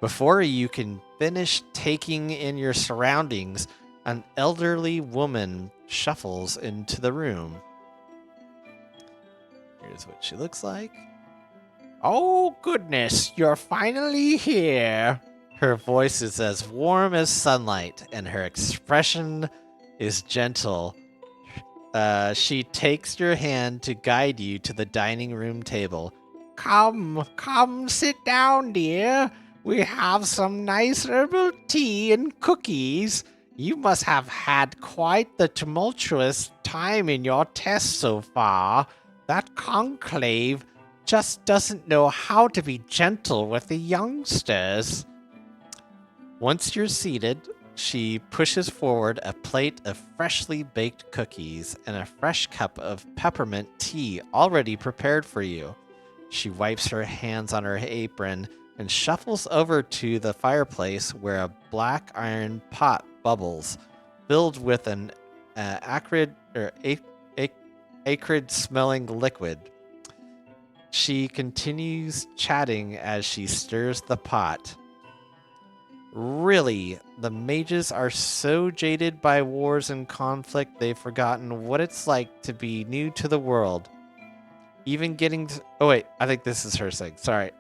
Before you can finish taking in your surroundings, an elderly woman shuffles into the room. Here's what she looks like. Oh, goodness, you're finally here. Her voice is as warm as sunlight, and her expression is gentle. She takes your hand to guide you to the dining room table. Come, sit down, dear. We have some nice herbal tea and cookies. You must have had quite the tumultuous time in your test so far. That conclave just doesn't know how to be gentle with the youngsters. Once you're seated, she pushes forward a plate of freshly baked cookies and a fresh cup of peppermint tea already prepared for you. She wipes her hands on her apron and shuffles over to the fireplace where a black iron pot bubbles, filled with an acrid smelling liquid. She continues chatting as she stirs the pot. Really, the mages are so jaded by wars and conflict they've forgotten what it's like to be new to the world. Even getting to... Oh wait, I think this is her saying. Sorry.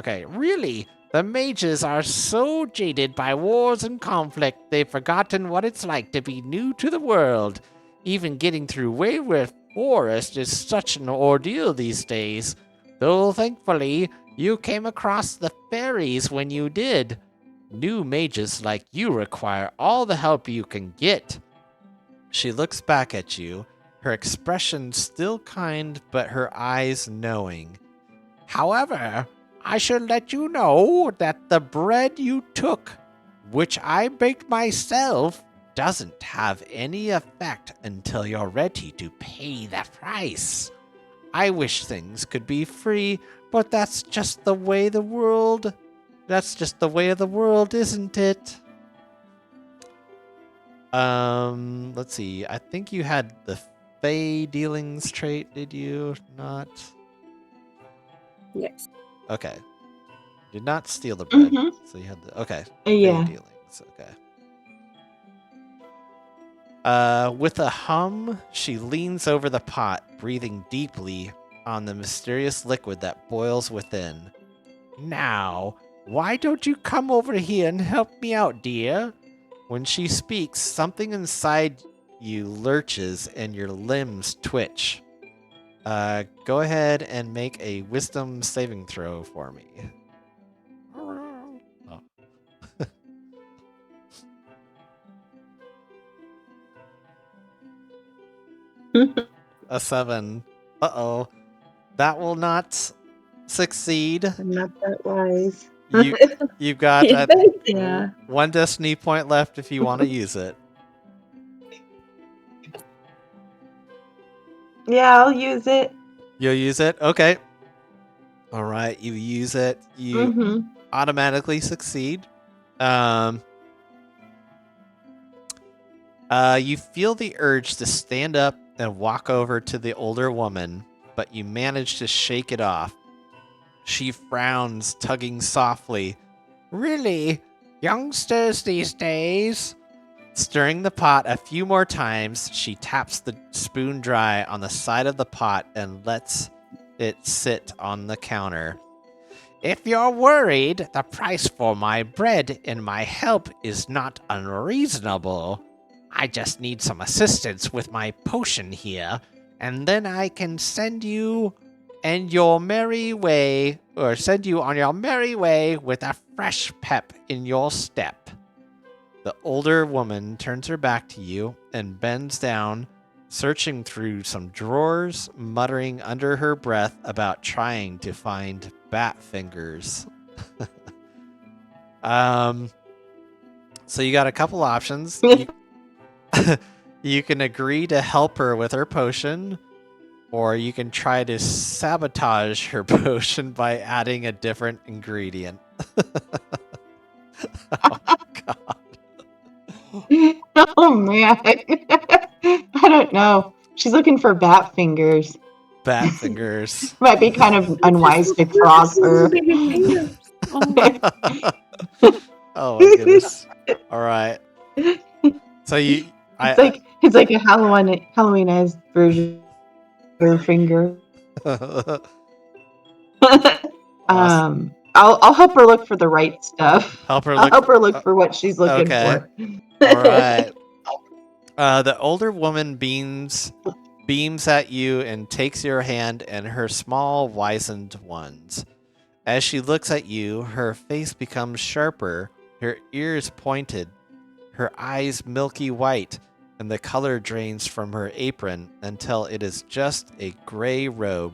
Okay, really, the mages are so jaded by wars and conflict they've forgotten what it's like to be new to the world. Even getting through Wayward Forest is such an ordeal these days. Though thankfully, you came across the fairies when you did. New mages like you require all the help you can get. She looks back at you, her expression still kind, but her eyes knowing. However, I should let you know that the bread you took, which I baked myself, doesn't have any effect until you're ready to pay the price. I wish things could be free, but that's just the way the world... That's just the way of the world, isn't it? Let's see. I think you had the Fey dealings trait, did you not? Yes. Okay. Did not steal the bread. Mm-hmm. So you had the... Okay. Yeah. Fey dealings. Okay. With a hum, she leans over the pot, breathing deeply on the mysterious liquid that boils within. Now, why don't you come over here and help me out, dear? When she speaks, something inside you lurches and your limbs twitch. Go ahead and make a wisdom saving throw for me. Oh. A 7. Uh-oh. That will not succeed. I'm not that wise. You've got Yeah. 1 destiny point left if you want to use it. Yeah, I'll use it. You'll use it? Okay. All right, you use it. You Mm-hmm. automatically succeed. You feel the urge to stand up and walk over to the older woman, but you manage to shake it off. She frowns, tugging softly. Really? Youngsters these days? Stirring the pot a few more times, she taps the spoon dry on the side of the pot and lets it sit on the counter. If you're worried, the price for my bread and my help is not unreasonable. I just need some assistance with my potion here, and then I can send you on your merry way with a fresh pep in your step. The older woman turns her back to you and bends down, searching through some drawers, muttering under her breath about trying to find bat fingers. So you got a couple options. You can agree to help her with her potion, or you can try to sabotage her potion by adding a different ingredient. Oh, God. Oh man. I don't know. She's looking for bat fingers. Bat fingers. Might be kind of unwise to cross her. Oh my goodness. All right. So It's like a Halloween-esque version of her finger. Awesome. I'll help her look for the right stuff. Help her I'll look. help her look for what she's looking Okay. for. All right. The older woman beams at you and takes your hand in her small, wizened ones. As she looks at you, her face becomes sharper, her ears pointed, her eyes milky white, and the color drains from her apron until it is just a gray robe.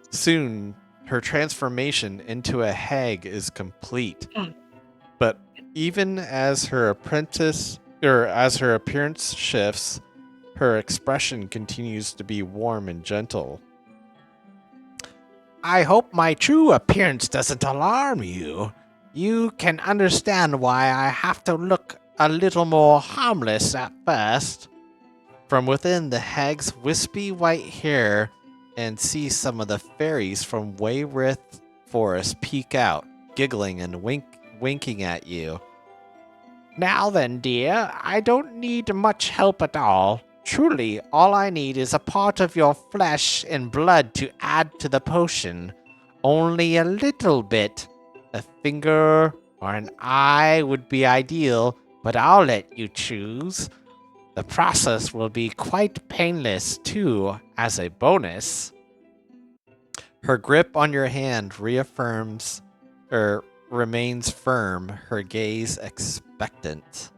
Soon, her transformation into a hag is complete. But even as her apprentice, or as her appearance shifts, her expression continues to be warm and gentle. I hope my true appearance doesn't alarm you. You can understand why I have to look a little more harmless at first. From within the hag's wispy white hair and see some of the fairies from Wayrith Forest peek out, giggling and winking at you. Now then, dear, I don't need much help at all. Truly, all I need is a part of your flesh and blood to add to the potion. Only a little bit. A finger or an eye would be ideal, but I'll let you choose. The process will be quite painless, too, as a bonus. Her grip on your hand remains firm, her gaze expectant.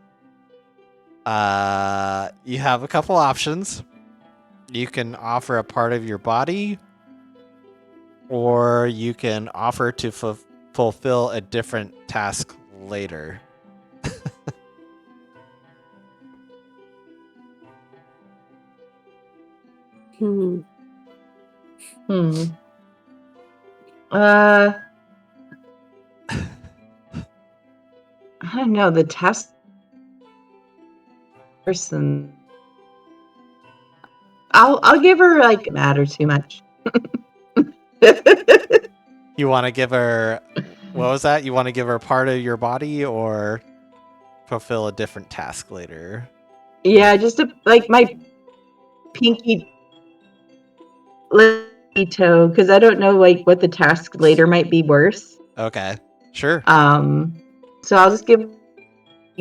You have a couple options. You can offer a part of your body, or you can offer to fulfill a different task later. Hmm. I don't know. The task person. I'll give her like matter too much. You want to give her, what was that? You want to give her part of your body or fulfill a different task later? Yeah, just like my pinky toe, because I don't know like what the task later might be worse. Okay, sure. So I'll just give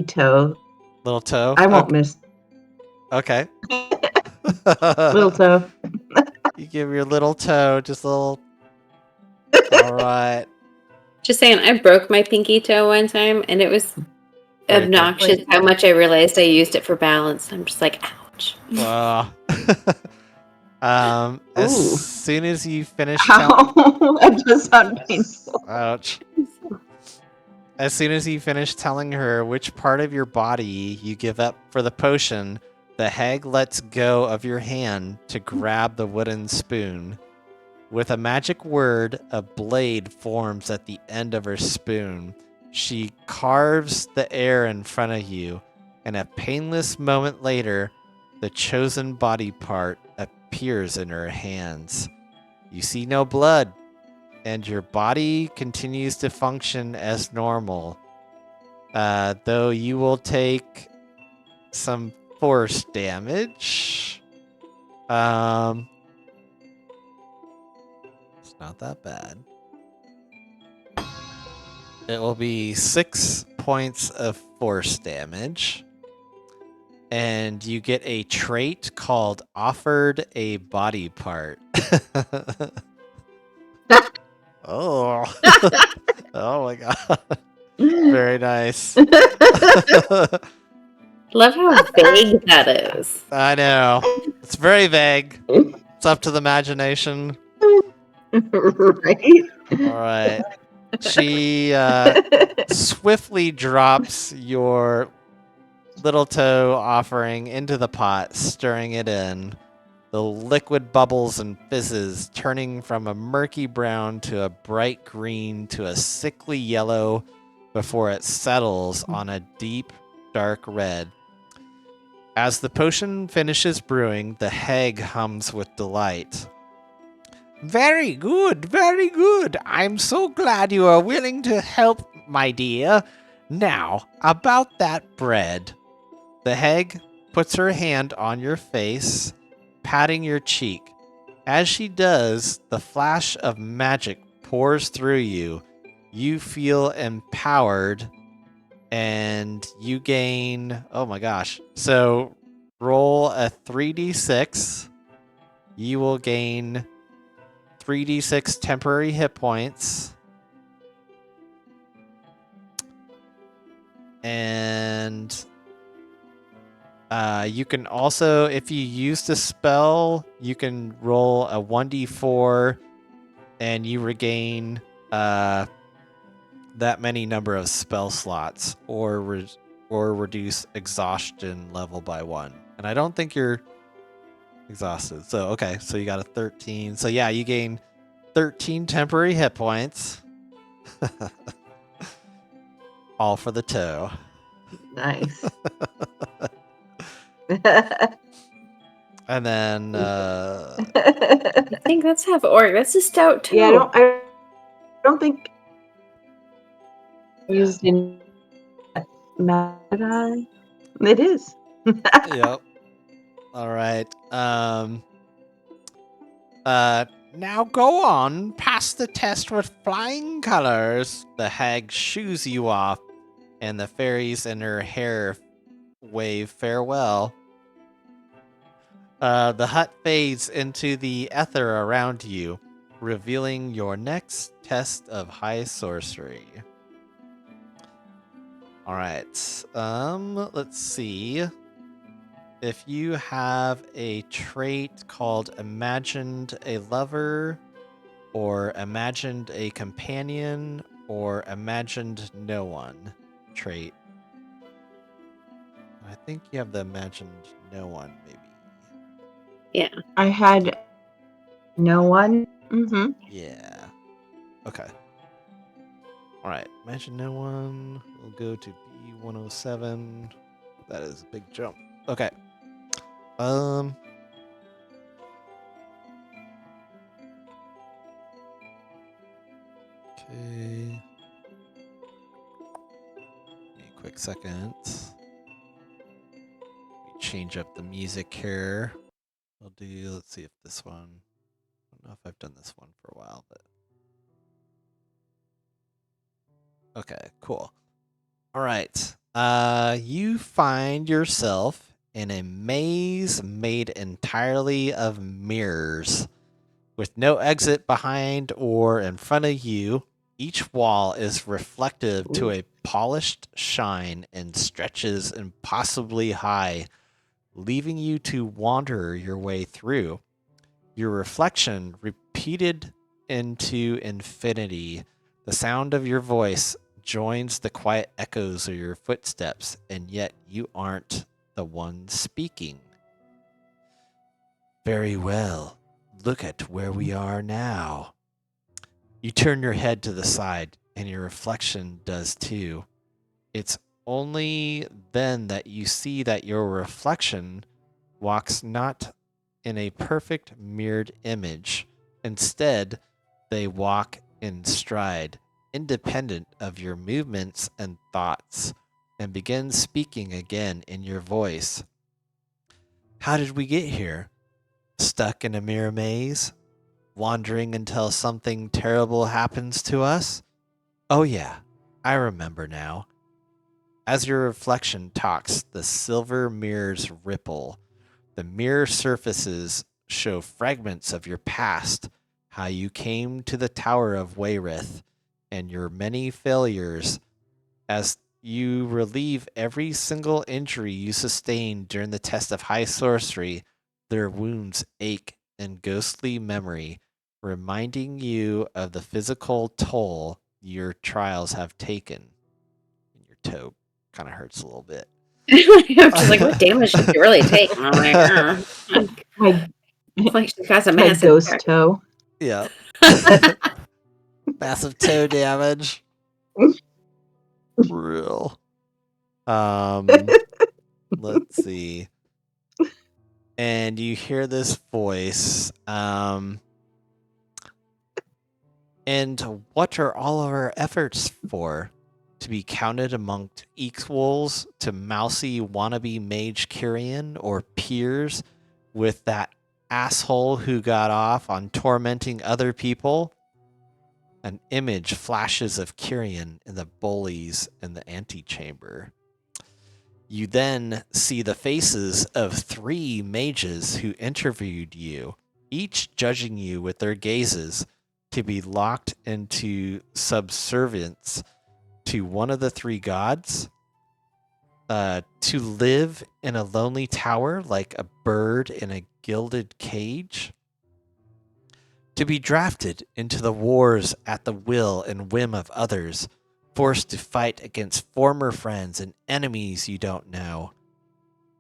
toe. Little toe? I won't miss Okay. little toe. You give your little toe just a little. All right. Just saying, I broke my pinky toe one time, and it was Very good. obnoxious how much I realized I used it for balance. I'm just like, ouch. As Ooh. soon as you finish Ow, that does sound painful. ouch. As soon as you finish telling her which part of your body you give up for the potion, the hag lets go of your hand to grab the wooden spoon. With a magic word, a blade forms at the end of her spoon. She carves the air in front of you, and a painless moment later, the chosen body part appears in her hands. You see no blood, and your body continues to function as normal. Though you will take some force damage. It's not that bad. It will be 6 points of force damage. And you get a trait called Offered a Body Part. Oh. Oh my god. Very nice. Love how vague that is. I know. It's very vague. It's up to the imagination. Right? All right. She swiftly drops your little toe offering into the pot, stirring it in. The liquid bubbles and fizzes, turning from a murky brown to a bright green to a sickly yellow before it settles on a deep, dark red. As the potion finishes brewing, the hag hums with delight. Very good, very good. I'm so glad you are willing to help, my dear. Now, about that bread. The hag puts her hand on your face, patting your cheek. As she does, the flash of magic pours through you. You feel empowered, and you gain... Oh my gosh. So, roll a 3d6. You will gain 3d6 temporary hit points. And you can also, if you use the spell, you can roll a 1d4 and you regain that many number of spell slots or reduce exhaustion level by 1. And I don't think you're exhausted. So, okay, so you got a 13. So, yeah, you gain 13 temporary hit points. All for the toe. Nice. And then I think that's half orc. That's a stout too. Yeah, I don't think used in Magi. It is. yep. All right. Now go on, pass the test with flying colors. The hag shoos you off, and the fairies in her hair wave farewell. The hut fades into the ether around you, revealing your next test of high sorcery. All right. Let's see. If you have a trait called Imagined a Lover, or Imagined a Companion, or Imagined No One trait. I think you have the Imagined No One, maybe. Yeah. I had no one. Mm-hmm. Yeah. Okay. All right. Imagine no one. We'll go to B107. That is a big jump. Okay. Okay. A quick second. We change up the music here. We'll do. Let's see if this one. I don't know if I've done this one for a while, but okay, cool. All right. You find yourself in a maze made entirely of mirrors. With no exit behind or in front of you, each wall is reflective to a polished shine and stretches impossibly high, leaving you to wander your way through. Your reflection repeated into infinity. The sound of your voice joins the quiet echoes of your footsteps, and yet you aren't the one speaking. Very well. Look at where we are now. You turn your head to the side, and your reflection does too. It's only then that you see that your reflection walks not in a perfect mirrored image. Instead, they walk in stride, independent of your movements and thoughts, and begin speaking again in your voice. How did we get here? Stuck in a mirror maze? Wandering until something terrible happens to us? Oh, yeah, I remember now. As your reflection talks, the silver mirrors ripple. The mirror surfaces show fragments of your past, how you came to the Tower of Wayreth, and your many failures. As you relieve every single injury you sustained during the test of high sorcery, their wounds ache in ghostly memory, reminding you of the physical toll your trials have taken. And your toe kind of hurts a little bit. I'm just like, what damage did you really take? And I'm like, like she's got some My massive ghost toe. Yeah. Massive toe damage. Real. Let's see. And you hear this voice. And what are all of our efforts for? To be counted amongst equals to mousy wannabe mage Kyrian, or peers with that asshole who got off on tormenting other people? An image flashes of Kyrian and the bullies in the antechamber. You then see the faces of 3 mages who interviewed you, each judging you with their gazes to be locked into subservience to one of the 3 gods, to live in a lonely tower like a bird in a gilded cage, to be drafted into the wars at the will and whim of others, forced to fight against former friends and enemies you don't know.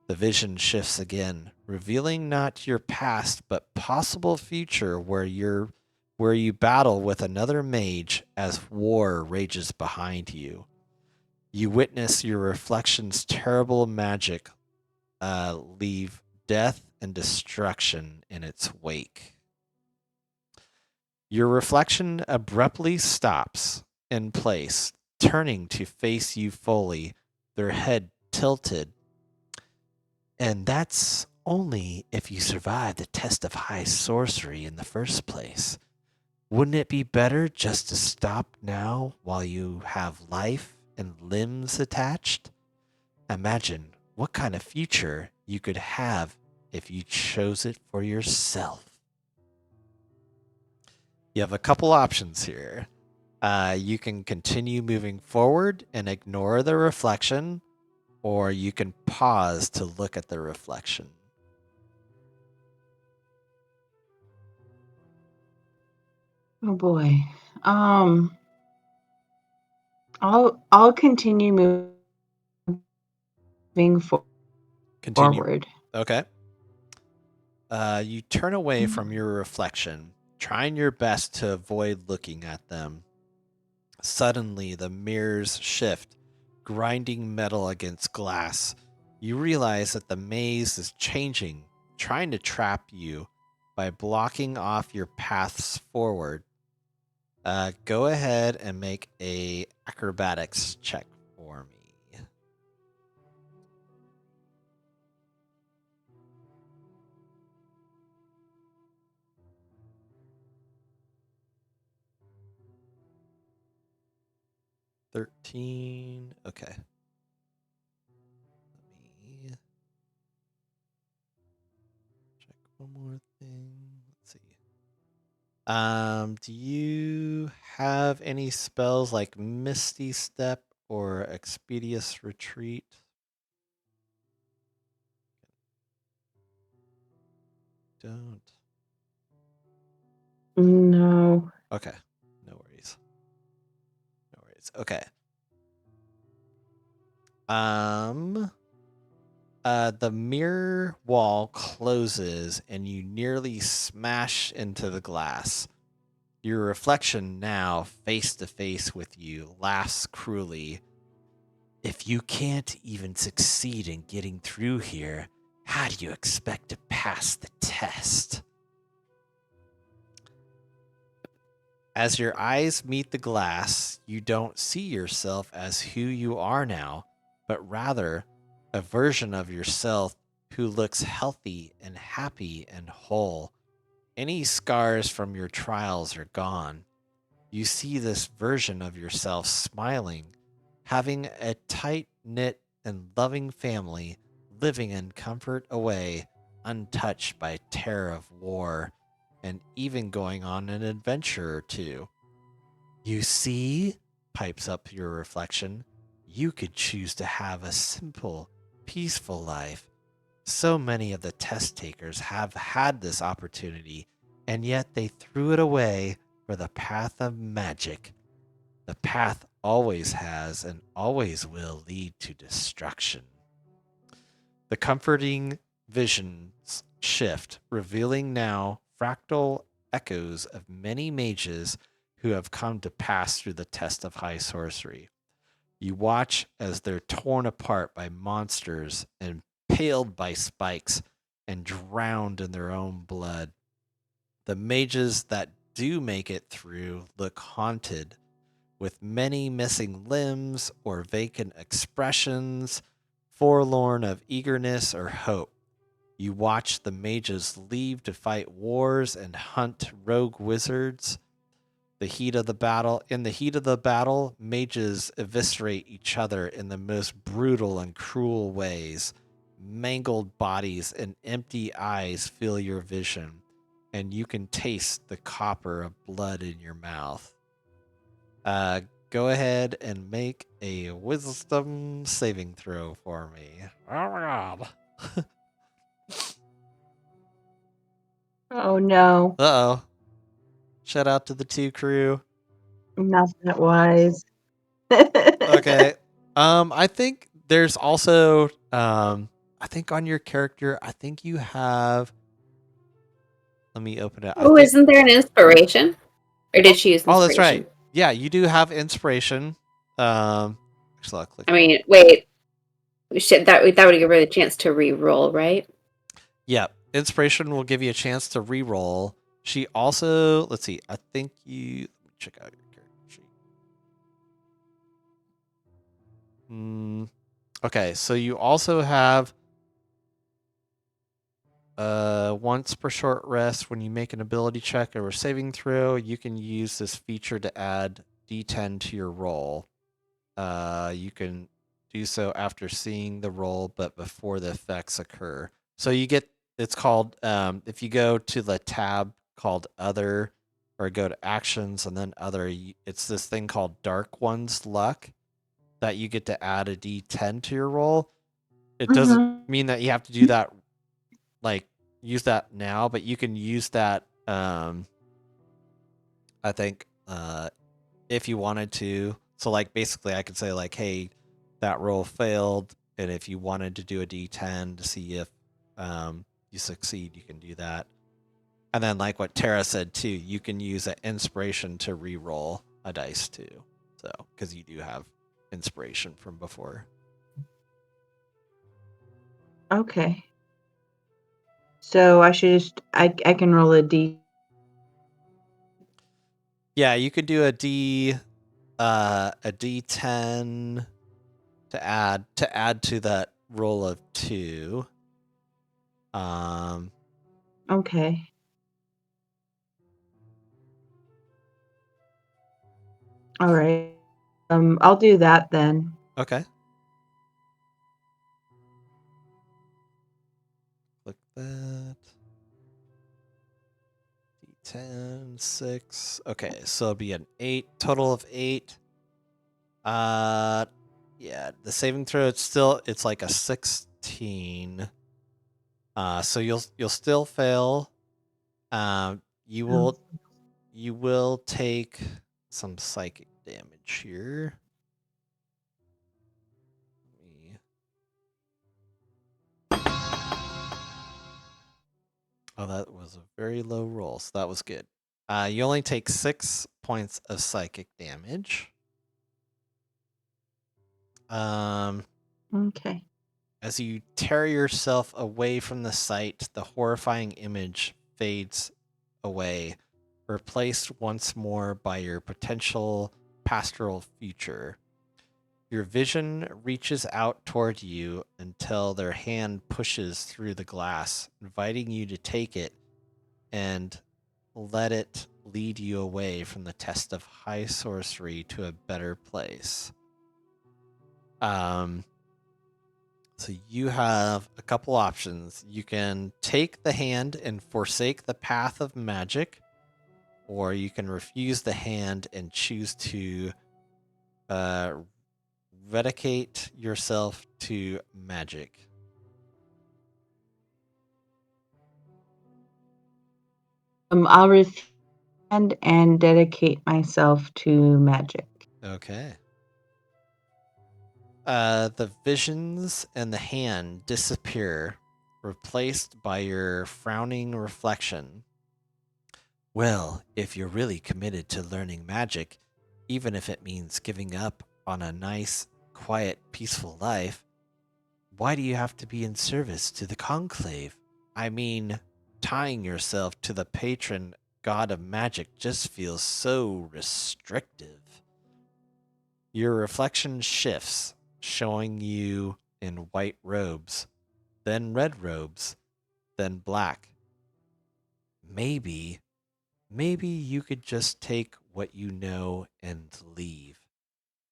The vision shifts again, revealing not your past but possible future where you battle with another mage as war rages behind you. You witness your reflection's terrible magic leave death and destruction in its wake. Your reflection abruptly stops in place, turning to face you fully, their head tilted. And that's only if you survive the test of high sorcery in the first place. Wouldn't it be better just to stop now while you have life and limbs attached? Imagine what kind of future you could have if you chose it for yourself. You have a couple options here. You can continue moving forward and ignore the reflection, or you can pause to look at the reflection. Oh boy. I'll continue moving Continue. forward. Okay. You turn away from your reflection, trying your best to avoid looking at them. Suddenly, the mirrors shift, grinding metal against glass. You realize that the maze is changing, trying to trap you by blocking off your paths forward. Go ahead and make a acrobatics check for me. $13. Okay. Let me check one more thing. Let's see. Do you have any spells like Misty Step or Expeditious Retreat? Don't. No. Okay. No worries. No worries. Okay. The mirror wall closes and you nearly smash into the glass. Your reflection, now face to face with you, laughs cruelly. If you can't even succeed in getting through here, how do you expect to pass the test? As your eyes meet the glass, you don't see yourself as who you are now, but rather a version of yourself who looks healthy and happy and whole. Any scars from your trials are gone. You see this version of yourself smiling, having a tight-knit and loving family, living in comfort away, untouched by terror of war, and even going on an adventure or two. You see, pipes up your reflection, you could choose to have a simple, peaceful life. So many of the test takers have had this opportunity, and yet they threw it away for the path of magic. The path always has and always will lead to destruction. The comforting visions shift, revealing now fractal echoes of many mages who have come to pass through the test of high sorcery. You watch as they're torn apart by monsters, impaled by spikes, and drowned in their own blood. The mages that do make it through look haunted, with many missing limbs or vacant expressions, forlorn of eagerness or hope. You watch the mages leave to fight wars and hunt rogue wizards. In the heat of the battle, mages eviscerate each other in the most brutal and cruel ways. Mangled bodies and empty eyes fill your vision, and you can taste the copper of blood in your mouth. Go ahead and make a wisdom saving throw for me. Oh my god. Oh no. Uh-oh. Shout out to the 2 crew. Not that wise. Okay. I think there's also I think on your character, I think you have, let me open it. Oh, isn't there an inspiration? Or did she use inspiration? Oh, that's right. Yeah, you do have inspiration. Actually, I'll click. I mean, wait. That would give her the chance to re-roll, right? Yeah, inspiration will give you a chance to re-roll. She also, let's see, I think you, let me check out your character sheet. Okay, so you also have once per short rest when you make an ability check or a saving throw, you can use this feature to add D10 to your roll. You can do so after seeing the roll, but before the effects occur. So you get, it's called, if you go to the tab called Other, or go to Actions and then Other, it's this thing called Dark One's Luck that you get to add a D10 to your roll. It doesn't mean that you have to do that, like, use that now, but you can use that, I think, if you wanted to. So, like, basically, I could say, like, hey, that roll failed, and if you wanted to do a D10 to see if you succeed, you can do that. And then, like what Tara said too, you can use an inspiration to re-roll a dice too. So, because you do have inspiration from before. Okay. So I should just I can roll a D. Yeah, you could do a D10 to add to that roll of 2. Okay. All right. I'll do that then. Okay. Click that. D10, 6. Okay, so it'll be an 8, total of 8. Yeah, the saving throw it's like a 16. So you'll still fail. You Oh. will take some psychic damage here. Oh, that was a very low roll, so that was good. You only take 6 points of psychic damage. Okay. As you tear yourself away from the sight, the horrifying image fades away, replaced once more by your potential pastoral future. Your vision reaches out toward you until their hand pushes through the glass, inviting you to take it and let it lead you away from the test of high sorcery to a better place. So you have a couple options. You can take the hand and forsake the path of magic, or you can refuse the hand and choose to redicate yourself to magic. I'll refuse and dedicate myself to magic. Okay. The visions and the hand disappear, replaced by your frowning reflection. Well, if you're really committed to learning magic, even if it means giving up on a nice, quiet, peaceful life, why do you have to be in service to the conclave? I mean, tying yourself to the patron god of magic just feels so restrictive. Your reflection shifts, showing you in white robes, then red robes, then black. Maybe you could just take what you know and leave.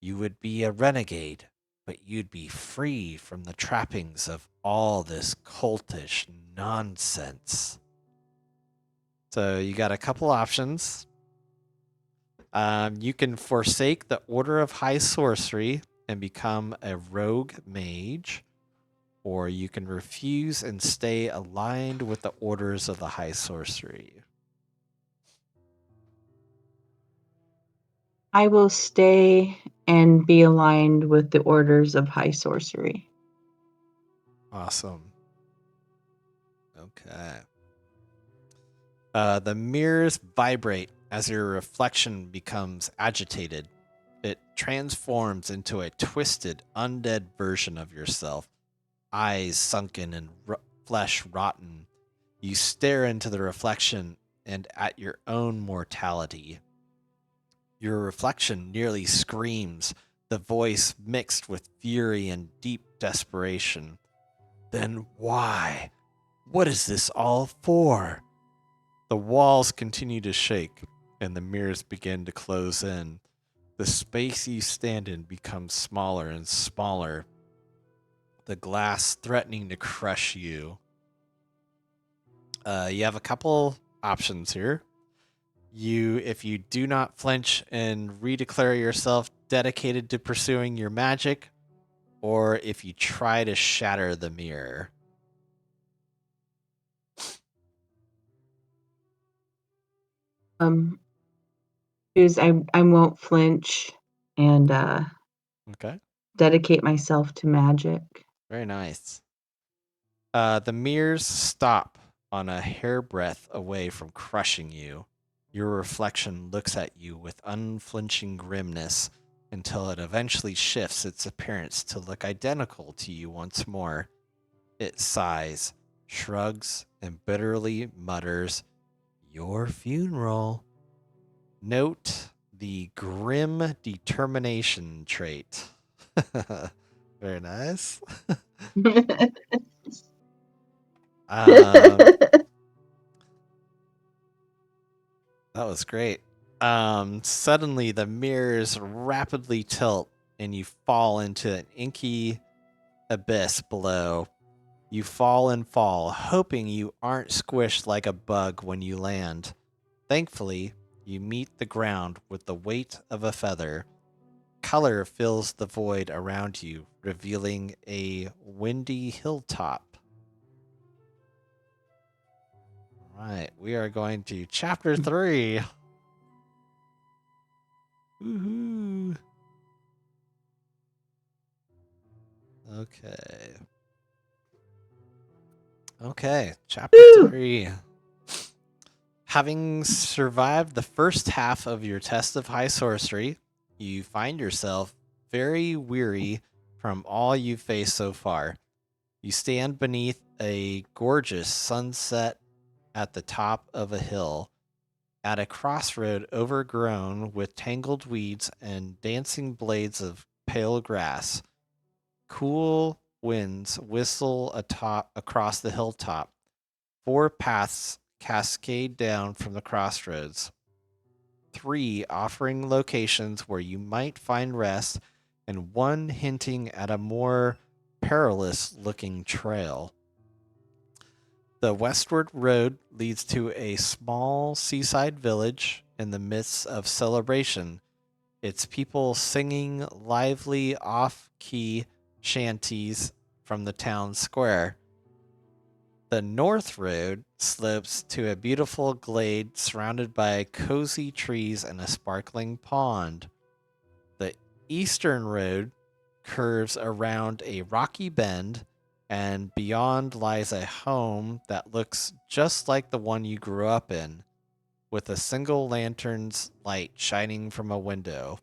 You would be a renegade, but you'd be free from the trappings of all this cultish nonsense. So you got a couple options. You can forsake the Order of High Sorcery and become a rogue mage, or you can refuse and stay aligned with the orders of the High Sorcery. I will stay and be aligned with the orders of high sorcery. Awesome. Okay. The mirrors vibrate as your reflection becomes agitated. It transforms into a twisted, undead version of yourself, eyes sunken and flesh rotten. You stare into the reflection and at your own mortality. Your reflection nearly screams, the voice mixed with fury and deep desperation. Then why? What is this all for? The walls continue to shake, and the mirrors begin to close in. The space you stand in becomes smaller and smaller, the glass threatening to crush you. You have a couple options here. If you do not flinch and redeclare yourself dedicated to pursuing your magic, or if you try to shatter the mirror. Because I won't flinch and Okay. dedicate myself to magic. Very nice. The mirrors stop on a hairbreadth away from crushing you. Your reflection looks at you with unflinching grimness until it eventually shifts its appearance to look identical to you once more. It sighs, shrugs, and bitterly mutters, "Your funeral." Note the grim determination trait. Very nice. That was great. Suddenly, the mirrors rapidly tilt and you fall into an inky abyss below. You fall and fall, hoping you aren't squished like a bug when you land. Thankfully, you meet the ground with the weight of a feather. Color fills the void around you, revealing a windy hilltop. All right, we are going to chapter 3. Woohoo! Okay, chapter 3. Having survived the first half of your test of high sorcery, you find yourself very weary from all you've faced so far. You stand beneath a gorgeous sunset at the top of a hill, at a crossroad overgrown with tangled weeds and dancing blades of pale grass. Cool winds whistle across the hilltop. 4 paths cascade down from the crossroads, 3 offering locations where you might find rest, and 1 hinting at a more perilous-looking trail. The westward road leads to a small seaside village in the midst of celebration, its people singing lively off-key shanties from the town square. The north road slopes to a beautiful glade surrounded by cozy trees and a sparkling pond. The eastern road curves around a rocky bend, and beyond lies a home that looks just like the one you grew up in, with a single lantern's light shining from a window.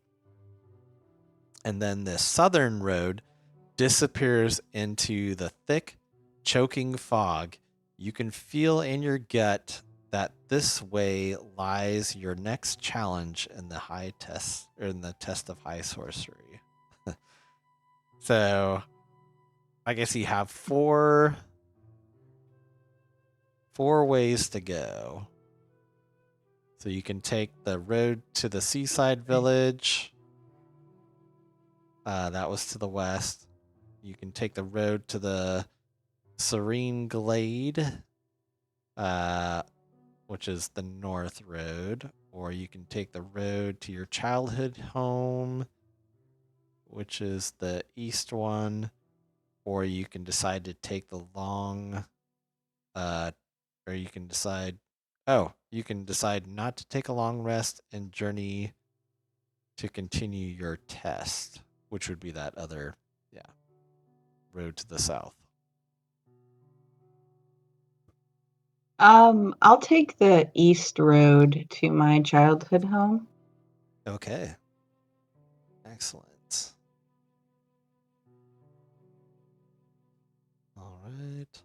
And then the southern road disappears into the thick, choking fog. You can feel in your gut that this way lies your next challenge in the test of high sorcery. So, I guess you have four ways to go. So you can take the road to the seaside village. That was to the west. You can take the road to the serene glade, which is the north road, or you can take the road to your childhood home, which is the east one, or you can decide to take the long, or you can decide, you can decide not to take a long rest and journey to continue your test, which would be that other, road to the south. I'll take the east road to my childhood home. Okay. Excellent. All right.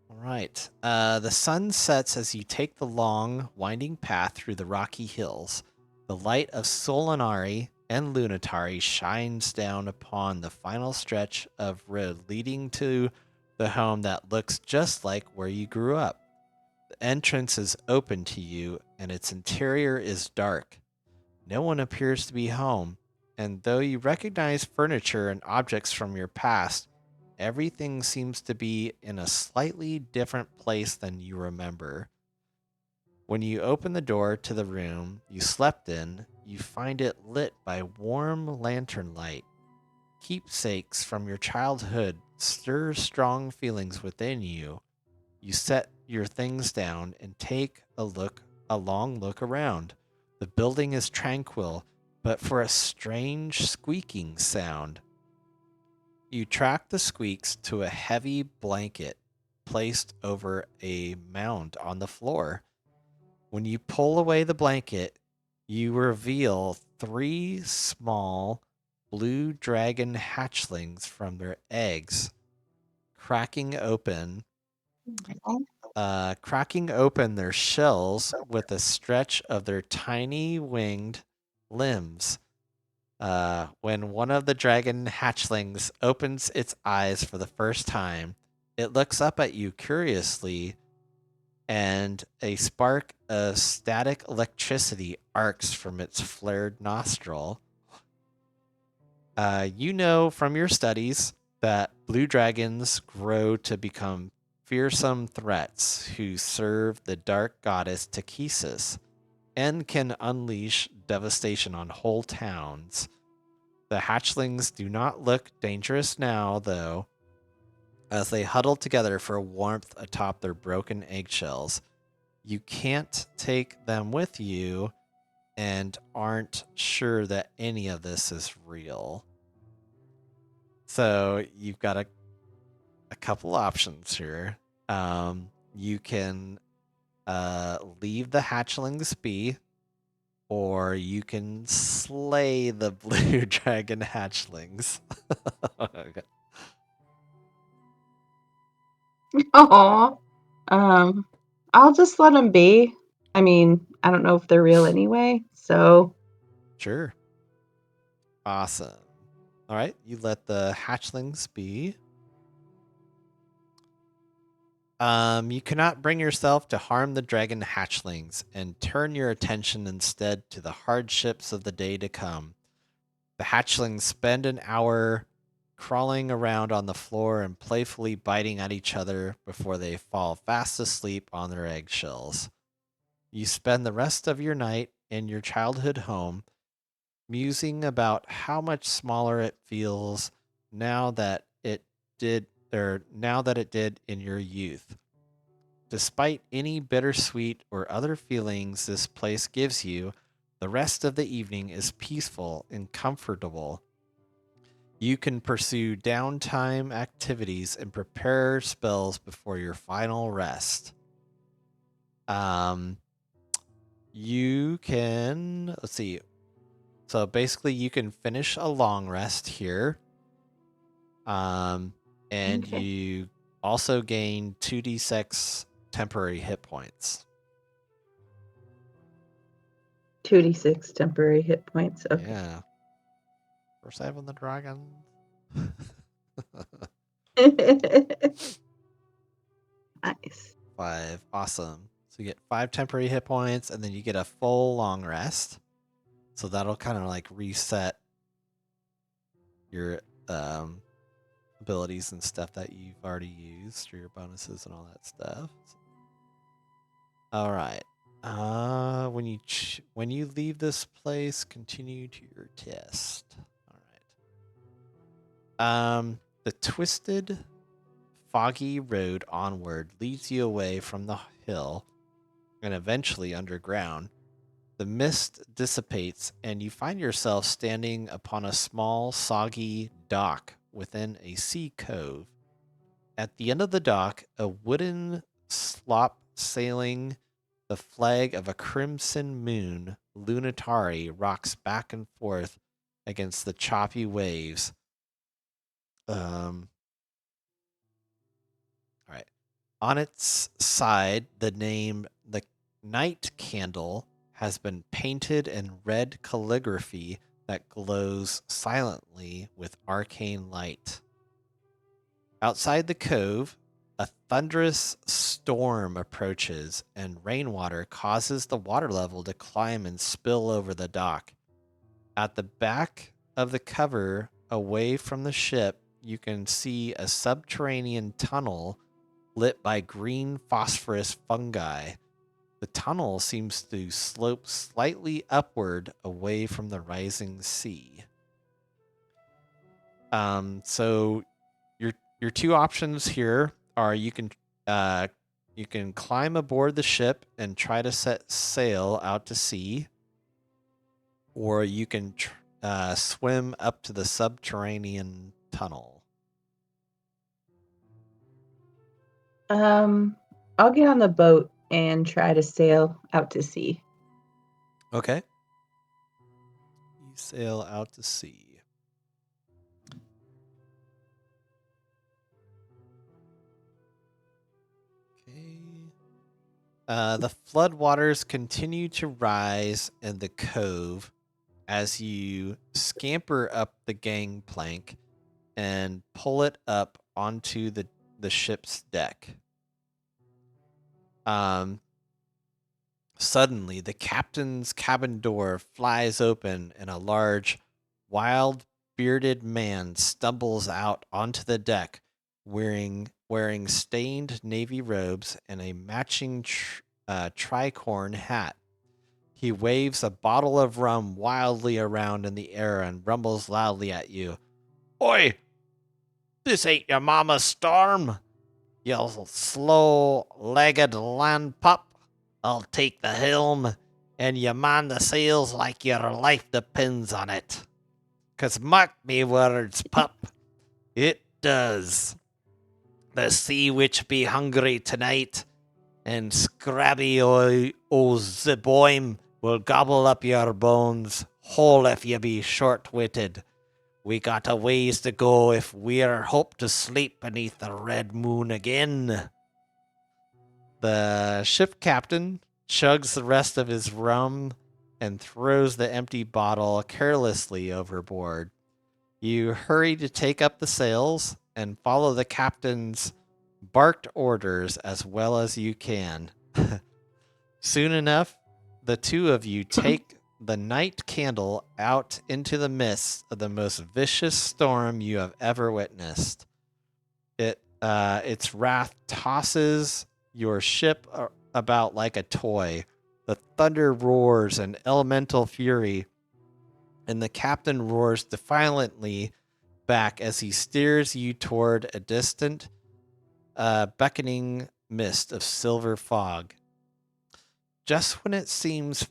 All right. The sun sets as you take the long, winding path through the rocky hills. The light of Solinari and Lunatari shines down upon the final stretch of road leading to the home that looks just like where you grew up. The entrance is open to you, and its interior is dark. No one appears to be home, and though you recognize furniture and objects from your past, everything seems to be in a slightly different place than you remember. When you open the door to the room you slept in, you find it lit by warm lantern light. Keepsakes from your childhood stir strong feelings within you. You set your things down and take a long look around. The building is tranquil, but for a strange squeaking sound. You track the squeaks to a heavy blanket placed over a mound on the floor. When you pull away the blanket, you reveal 3 small blue dragon hatchlings from their eggs, cracking open their shells with a stretch of their tiny winged limbs. When one of the dragon hatchlings opens its eyes for the first time, it looks up at you curiously, and a spark of static electricity arcs from its flared nostril. You know from your studies that blue dragons grow to become fearsome threats who serve the dark goddess Takesis and can unleash devastation on whole towns. The hatchlings do not look dangerous now, though, as they huddle together for warmth atop their broken eggshells. You can't take them with you and aren't sure that any of this is real. So you've got a couple options here. You can leave the hatchlings be, or you can slay the blue dragon hatchlings. Aw. I'll just let them be. I mean, I don't know if they're real anyway, so Sure. Awesome. All right, you let the hatchlings be. You cannot bring yourself to harm the dragon hatchlings and turn your attention instead to the hardships of the day to come. The hatchlings spend an hour crawling around on the floor and playfully biting at each other before they fall fast asleep on their eggshells. You spend the rest of your night in your childhood home, musing about how much smaller it feels now that it did in your youth. Despite any bittersweet or other feelings this place gives you, the rest of the evening is peaceful and comfortable. You can pursue downtime activities and prepare spells before your final rest. You can, let's see. So basically you can finish a long rest here. And Okay. you also gain 2d6 temporary hit points. 2d6 temporary hit points. Okay. Yeah. For saving the dragon. Nice. 5. Awesome. So you get 5 temporary hit points, and then you get a full long rest. So that'll kind of like reset your abilities and stuff that you've already used, or your bonuses and all that stuff. All right. When you leave this place, continue to your test. All right. The twisted, foggy road onward leads you away from the hill and eventually underground. The mist dissipates, and you find yourself standing upon a small, soggy dock within a sea cove. At the end of the dock, a wooden slop sailing the flag of a crimson moon, Lunatari, rocks back and forth against the choppy waves. All right. On its side, the name The Night Candle has been painted in red calligraphy that glows silently with arcane light. Outside the cove, a thunderous storm approaches, and rainwater causes the water level to climb and spill over the dock. At the back of the cover, away from the ship, you can see a subterranean tunnel lit by green phosphorus fungi. The tunnel seems to slope slightly upward away from the rising sea. So your 2 options here are you can climb aboard the ship and try to set sail out to sea, or you can swim up to the subterranean tunnel. I'll get on the boat and try to sail out to sea. Okay. You sail out to sea. Okay. The floodwaters continue to rise in the cove as you scamper up the gangplank and pull it up onto the ship's deck. Suddenly, the captain's cabin door flies open and a large, wild, bearded man stumbles out onto the deck wearing stained navy robes and a matching tricorn hat. He waves a bottle of rum wildly around in the air and rumbles loudly at you. Oi! This ain't your mama's storm, you slow-legged land pup. I'll take the helm, and you man the sails like your life depends on it. 'Cause mark me words, pup, it does. The sea witch be hungry tonight, and Scrabby o Zeboim will gobble up your bones whole if you be short-witted. We got a ways to go if we're hope to sleep beneath the red moon again. The ship captain chugs the rest of his rum and throws the empty bottle carelessly overboard. You hurry to take up the sails and follow the captain's barked orders as well as you can. Soon enough, the two of you take the night candle out into the midst of the most vicious storm you have ever witnessed. Its wrath tosses your ship about like a toy. The thunder roars in elemental fury, and the captain roars defiantly back as he steers you toward a distant, beckoning mist of silver fog. Just when it seems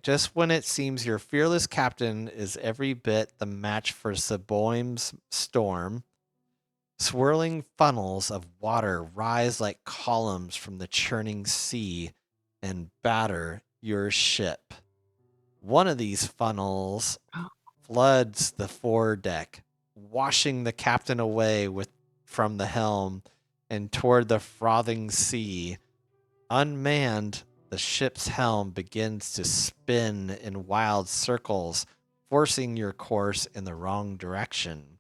just when it seems your fearless captain is every bit the match for Seboim's storm, swirling funnels of water rise like columns from the churning sea and batter your ship. One of these funnels floods the foredeck, washing the captain away from the helm and toward the frothing sea. Unmanned, the ship's helm begins to spin in wild circles, forcing your course in the wrong direction.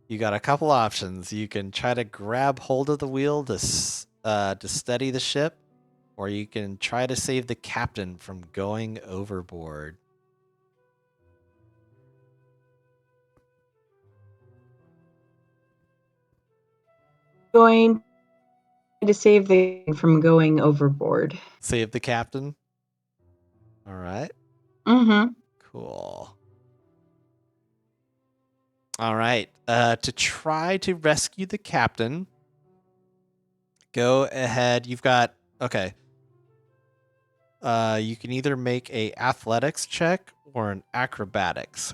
You got a couple options. You can try to grab hold of the wheel to steady the ship, or you can try to save the captain from going overboard. Going to save the from going overboard. Save the captain? All right. Mm-hmm. Cool. All right. To try to rescue the captain, go ahead. You've got... Okay. You can either make a athletics check or an acrobatics.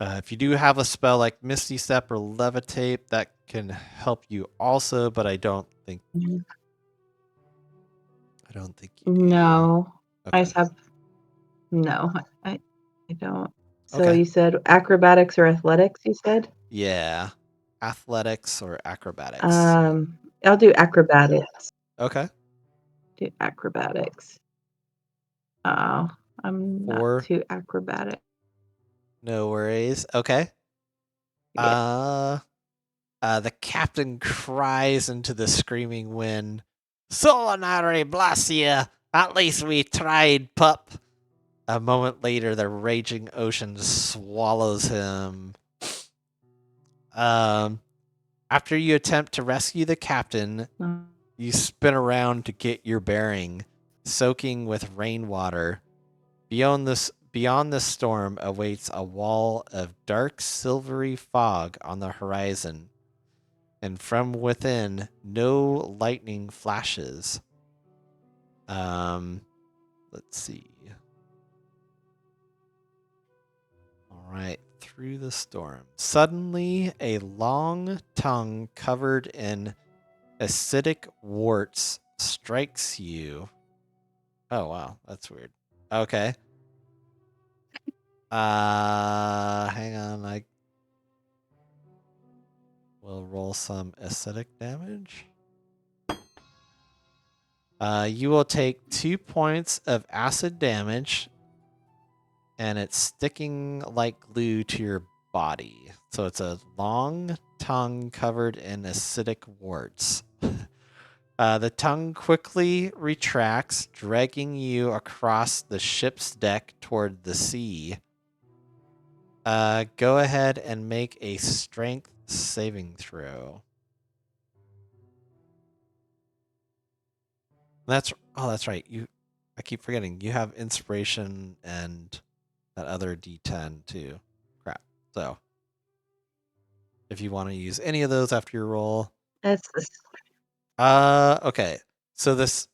If you do have a spell like Misty Step or Levitate, that can help you also, but I don't think you do. No. Okay. I just have no. I don't. So Okay. you said acrobatics or athletics, you said? Yeah. Athletics or acrobatics. I'll do acrobatics. Okay. Do acrobatics. Oh, I'm 4. not too acrobatic. No worries. Okay. Yeah. The captain cries into the screaming wind, Solinari Blasia! At least we tried, pup! A moment later, the raging ocean swallows him. After you attempt to rescue the captain, you spin around to get your bearing, soaking with rainwater. Beyond the storm awaits a wall of dark silvery fog on the horizon, and from within, no lightning flashes. Let's see. All right, through the storm. Suddenly, a long tongue covered in acidic warts strikes you. Oh, wow. That's weird. Okay. Hang on. I will roll some acidic damage. You will take 2 points of acid damage, and it's sticking like glue to your body. So it's a long tongue covered in acidic warts. The tongue quickly retracts, dragging you across the ship's deck toward the sea. Go ahead and make a strength saving throw. That's right. I keep forgetting. You have inspiration and that other D10 too. Crap. So if you want to use any of those after your roll. That's Okay. So this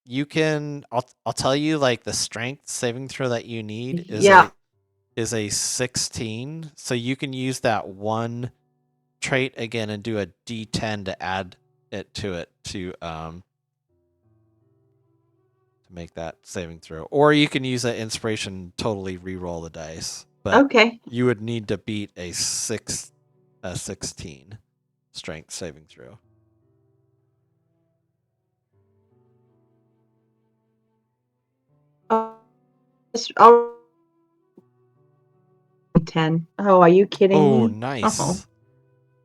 you can I'll tell you like the strength saving throw that you need is a 16. So you can use that one trait again and do a D10 to add it to make that saving throw. Or you can use that inspiration totally re-roll the dice. But okay. you would need to beat a 16 strength saving throw. I'll 10. Oh, are you kidding Oh, me? nice. Oh.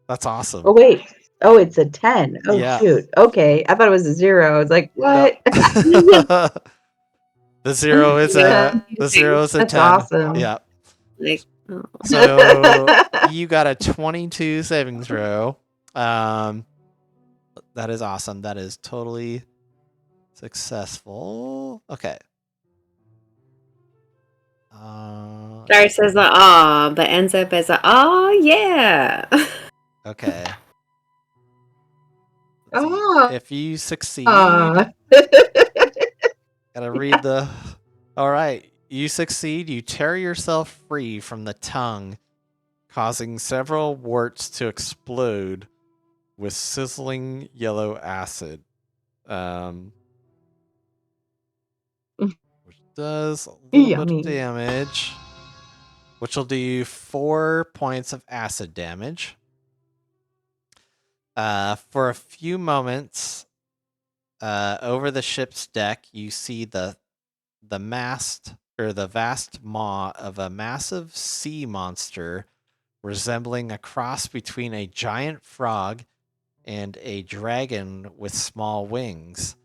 That's awesome. Oh, wait. Oh, it's a 10. Oh, Yeah. shoot. Okay. I thought it was a 0. I was like, what? No. The 0 is a That's 10. awesome. Yeah. Like, oh. So you got a 22 saving throw. That is awesome. That is totally successful. Okay. Starts as a ah, but ends up as a oh yeah. Okay. Oh. If you succeed, Aw. gotta read the. All right. You succeed. You tear yourself free from the tongue, causing several warts to explode with sizzling yellow acid. Which does a little bit Yummy. of damage. Which will do you 4 points of acid damage. For a few moments, over the ship's deck, you see the mast or the vast maw of a massive sea monster resembling a cross between a giant frog and a dragon with small wings.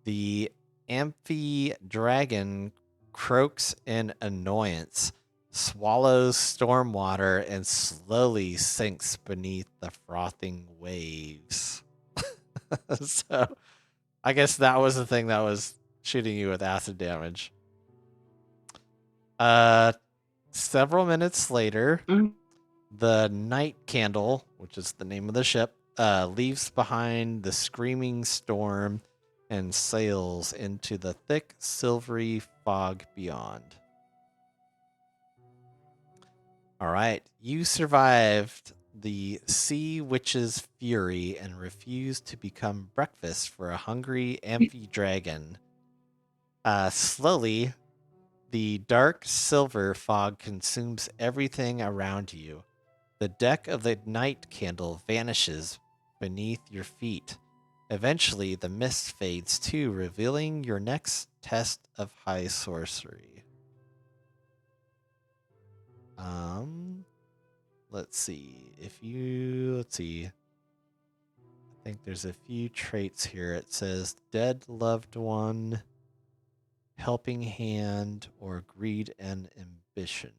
The amphi-dragon croaks in annoyance, swallows stormwater, and slowly sinks beneath the frothing waves. So, I guess that was the thing that was shooting you with acid damage. Several minutes later, the Night Candle, which is the name of the ship, leaves behind the screaming storm and sails into the thick, silvery fog beyond. All right, you survived the Sea Witch's fury and refused to become breakfast for a hungry amphi-dragon. Slowly, the dark silver fog consumes everything around you. The deck of the Night Candle vanishes beneath your feet. Eventually, the mist fades too, revealing your next test of high sorcery. Let's see. I think there's a few traits here. It says dead loved one, helping hand, or greed and ambition.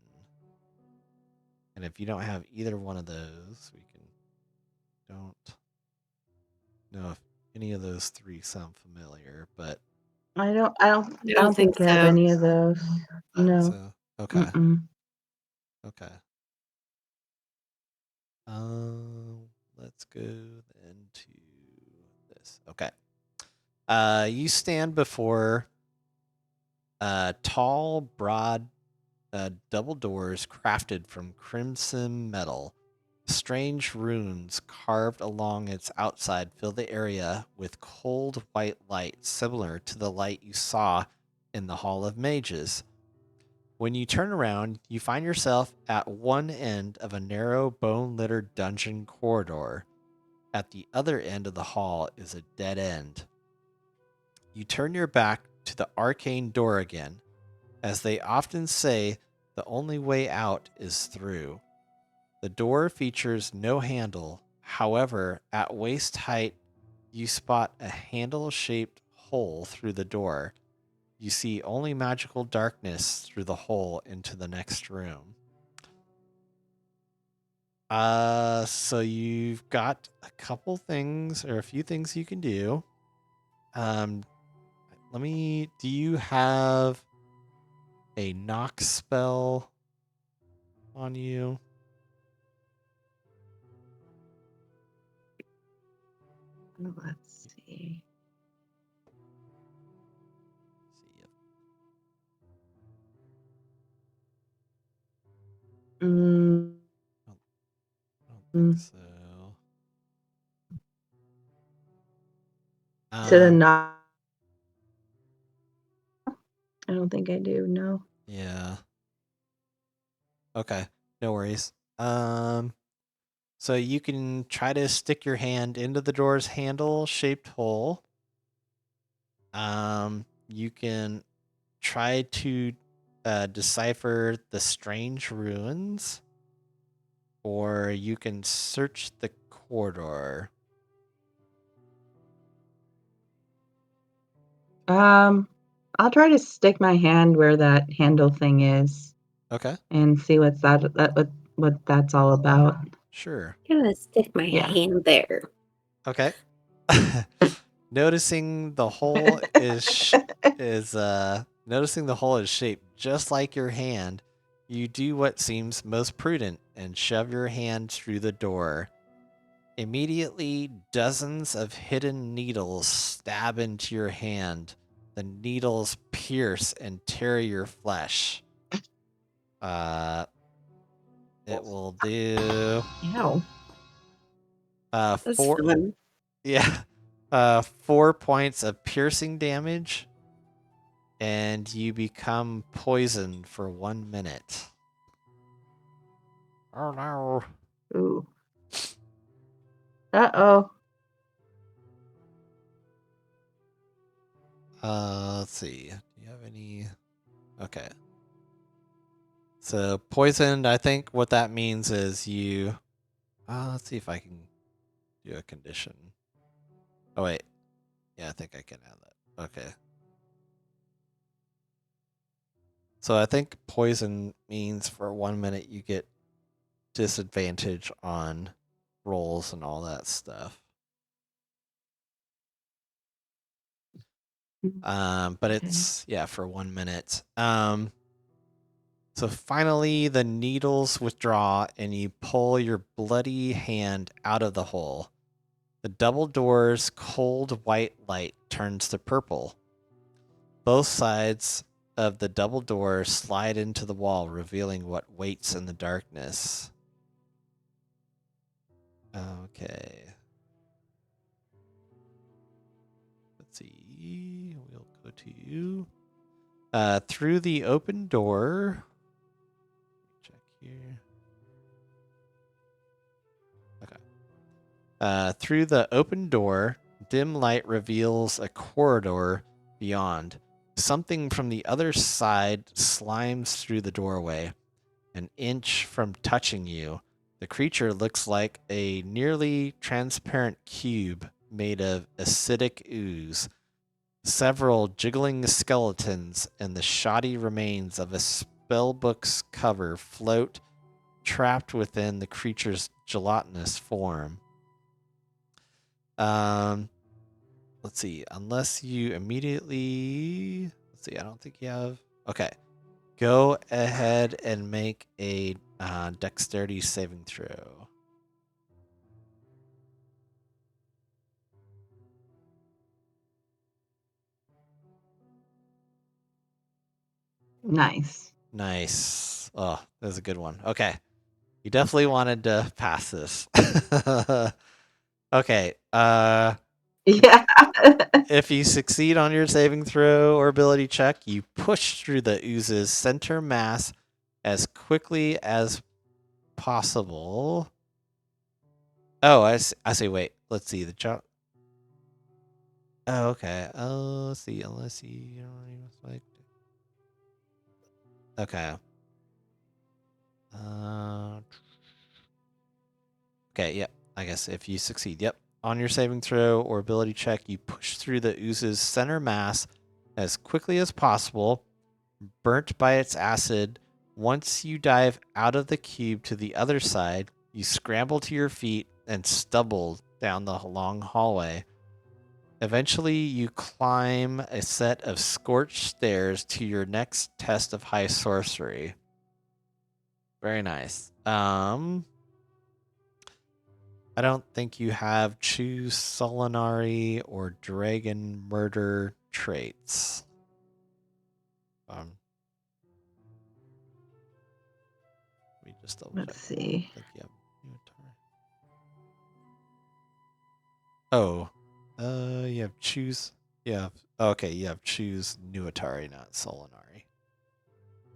And if you don't have either one of those, don't know if any of those three sound familiar, but I don't think I have so. any of those. No. so okay. Mm-mm. Okay. Let's go then to this. Okay. You stand before a tall, broad double doors crafted from crimson metal. Strange runes carved along its outside fill the area with cold white light similar to the light you saw in the Hall of Mages. When you turn around, you find yourself at one end of a narrow, bone-littered dungeon corridor. At the other end of the hall is a dead end. You turn your back to the arcane door again. As they often say, the only way out is through. The door features no handle. However, at waist height, you spot a handle-shaped hole through the door. You see only magical darkness through the hole into the next room. So you've got a couple things or a few things you can do. Do you have a knock spell on you? Let's see. Mm, I don't think so. to the not. I don't think I do. No. Yeah. Okay. No worries. So you can try to stick your hand into the door's handle-shaped hole. You can try to decipher the strange ruins, or you can search the corridor. I'll try to stick my hand where that handle thing is Okay. and see what that's all about. Sure. I'm gonna stick my Yeah. hand there. Okay. Noticing the hole is shaped just like your hand, you do what seems most prudent and shove your hand through the door. Immediately, dozens of hidden needles stab into your hand. The needles pierce and tear your flesh. It will do Ow. That's four. fun. Yeah. 4 points of piercing damage, and you become poisoned for 1 minute. Oh no. Ooh. Uh-oh. Let's see. Do you have any? Okay. So poisoned, I think what that means is you. Let's see if I can do a condition. Oh wait. Yeah, I think I can add that. Okay. So I think poison means for 1 minute you get disadvantage on rolls and all that stuff. But Okay. it's for 1 minute. So finally the needles withdraw and you pull your bloody hand out of the hole. The double door's cold white light turns to purple. Both sides of the double door slide into the wall, revealing what waits in the darkness. Okay. Let's see. We'll go to you. Through the open door. Check here. Okay. Through the open door, dim light reveals a corridor beyond. Something from the other side slimes through the doorway. An inch from touching you, the creature looks like a nearly transparent cube made of acidic ooze. Several jiggling skeletons and the shoddy remains of a spellbook's cover float, trapped within the creature's gelatinous form. Let's see. Unless you immediately... Let's see. I don't think you have... Okay. Go ahead and make a dexterity saving throw. Nice. Nice. Oh, that was a good one. Okay. You definitely wanted to pass this. Okay. Yeah. If you succeed on your saving throw or ability check, you push through the ooze's center mass as quickly as possible. Oh, I see. Wait, let's see the jump. Oh, okay. Oh, let's see. Unless you like. Okay. Okay. Yep. I guess if you succeed, yep. On your saving throw or ability check, you push through the ooze's center mass as quickly as possible, burnt by its acid. Once you dive out of the cube to the other side, you scramble to your feet and stumble down the long hallway. Eventually, you climb a set of scorched stairs to your next test of high sorcery. Very nice. I don't think you have choose Solinari or Dragon Murder traits. Let me just double check. Let's see. I think you have Nuatari. Oh, you have choose. Yeah. Okay, you have choose Nuatari, not Solinari.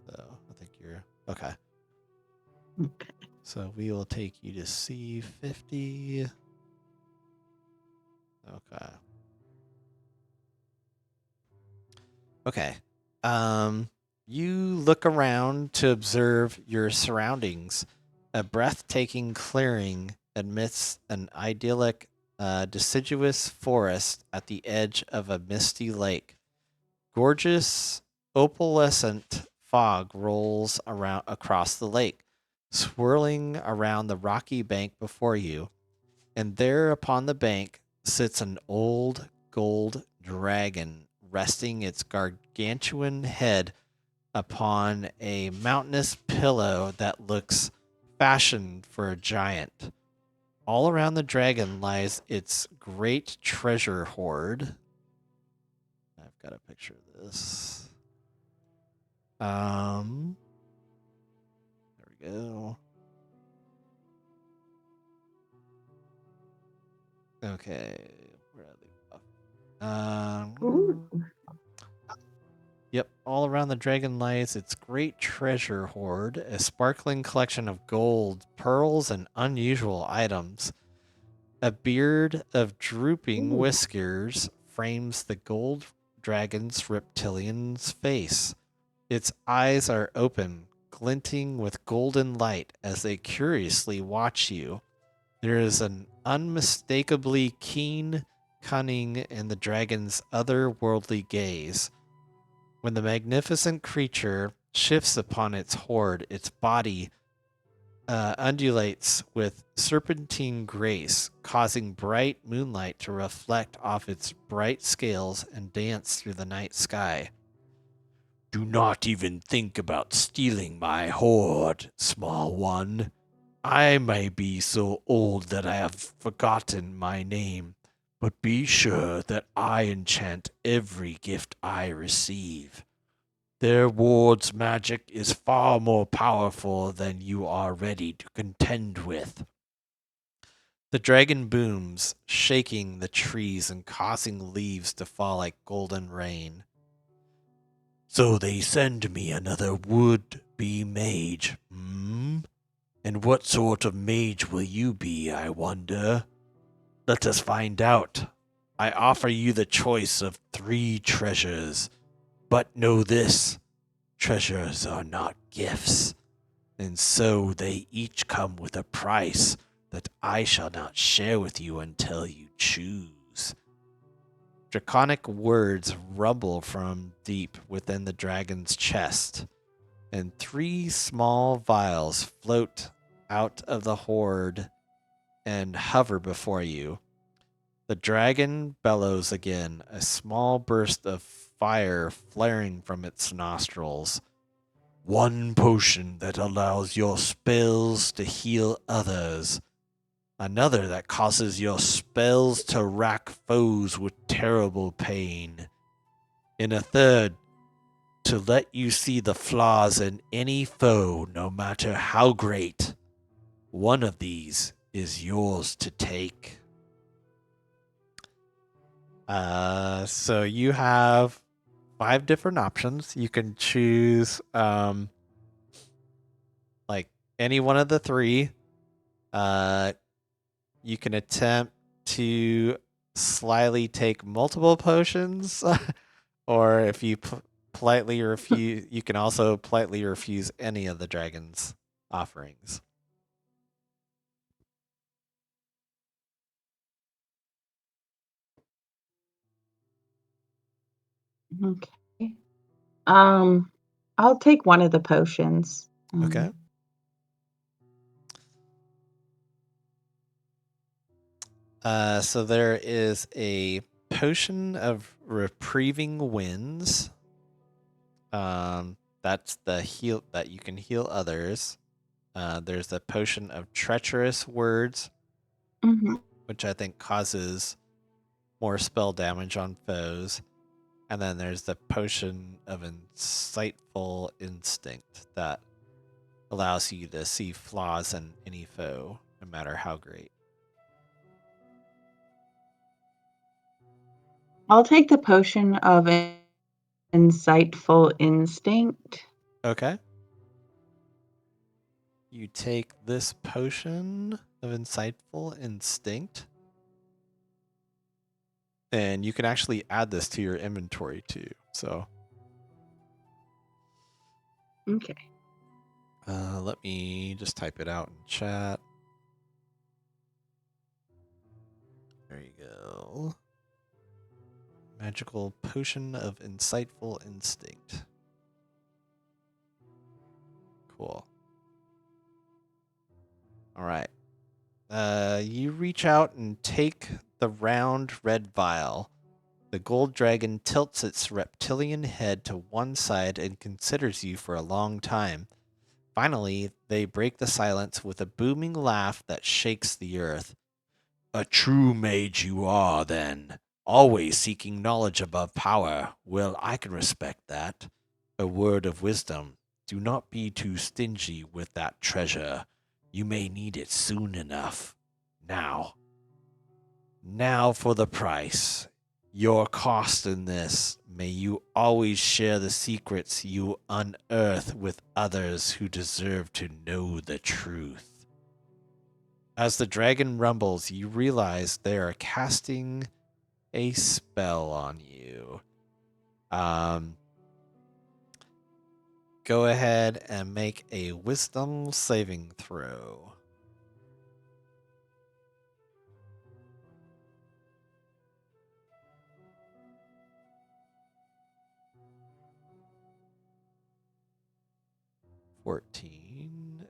So I think you're okay. Okay. So we will take you to C50. Okay. Okay. You look around to observe your surroundings. A breathtaking clearing amidst an idyllic, deciduous forest at the edge of a misty lake. Gorgeous, opalescent fog rolls around across the lake, swirling around the rocky bank before you. And there upon the bank sits an old gold dragon, resting its gargantuan head upon a mountainous pillow that looks fashioned for a giant. All around the dragon lies its great treasure hoard. I've got a picture of this. There we go. Okay, where are they? Ooh. Yep, all around the dragon lies its great treasure hoard, a sparkling collection of gold, pearls, and unusual items. A beard of drooping Ooh. whiskers frames the gold dragon's reptilian's face. Its eyes are open, glinting with golden light as they curiously watch you. There is an unmistakably keen cunning in the dragon's otherworldly gaze. When the magnificent creature shifts upon its hoard, its body undulates with serpentine grace, causing bright moonlight to reflect off its bright scales and dance through the night sky. Do not even think about stealing my hoard, small one. I may be so old that I have forgotten my name, but be sure that I enchant every gift I receive. Their ward's magic is far more powerful than you are ready to contend with. The dragon booms, shaking the trees and causing leaves to fall like golden rain. So they send me another would-be mage, hmm? And what sort of mage will you be, I wonder? Let us find out. I offer you the choice of 3 treasures. But know this, treasures are not gifts, and so they each come with a price that I shall not share with you until you choose. Draconic words rumble from deep within the dragon's chest, and 3 small vials float out of the hoard and hover before you. The dragon bellows again, a small burst of fire flaring from its nostrils. 1 potion that allows your spells to heal others. Another that causes your spells to rack foes with terrible pain. And a third to let you see the flaws in any foe, no matter how great. One of these is yours to take. So you have 5 different options. You can choose like any one of the 3. You can attempt to slyly take multiple potions, or if you politely refuse, you can also politely refuse any of the dragon's offerings. Okay. I'll take one of the potions. Okay. So there is a potion of reprieving winds. That's the heal that you can heal others. There's a potion of treacherous words, Mhm. which I think causes more spell damage on foes. And then there's the potion of insightful instinct that allows you to see flaws in any foe, no matter how great. I'll take the potion of insightful instinct. Okay. You take this potion of insightful instinct, and you can actually add this to your inventory too. So Okay. let me just type it out in chat. There you go. Magical potion of insightful instinct. Cool. All right. You reach out and take the round red vial. The gold dragon tilts its reptilian head to one side and considers you for a long time. Finally, they break the silence with a booming laugh that shakes the earth. A true mage you are, then. Always seeking knowledge above power. Well, I can respect that. A word of wisdom. Do not be too stingy with that treasure. You may need it soon enough. Now for the price. Your cost in this. May you always share the secrets you unearth with others who deserve to know the truth. As the dragon rumbles, you realize they are casting a spell on you. Go ahead and make a wisdom saving throw.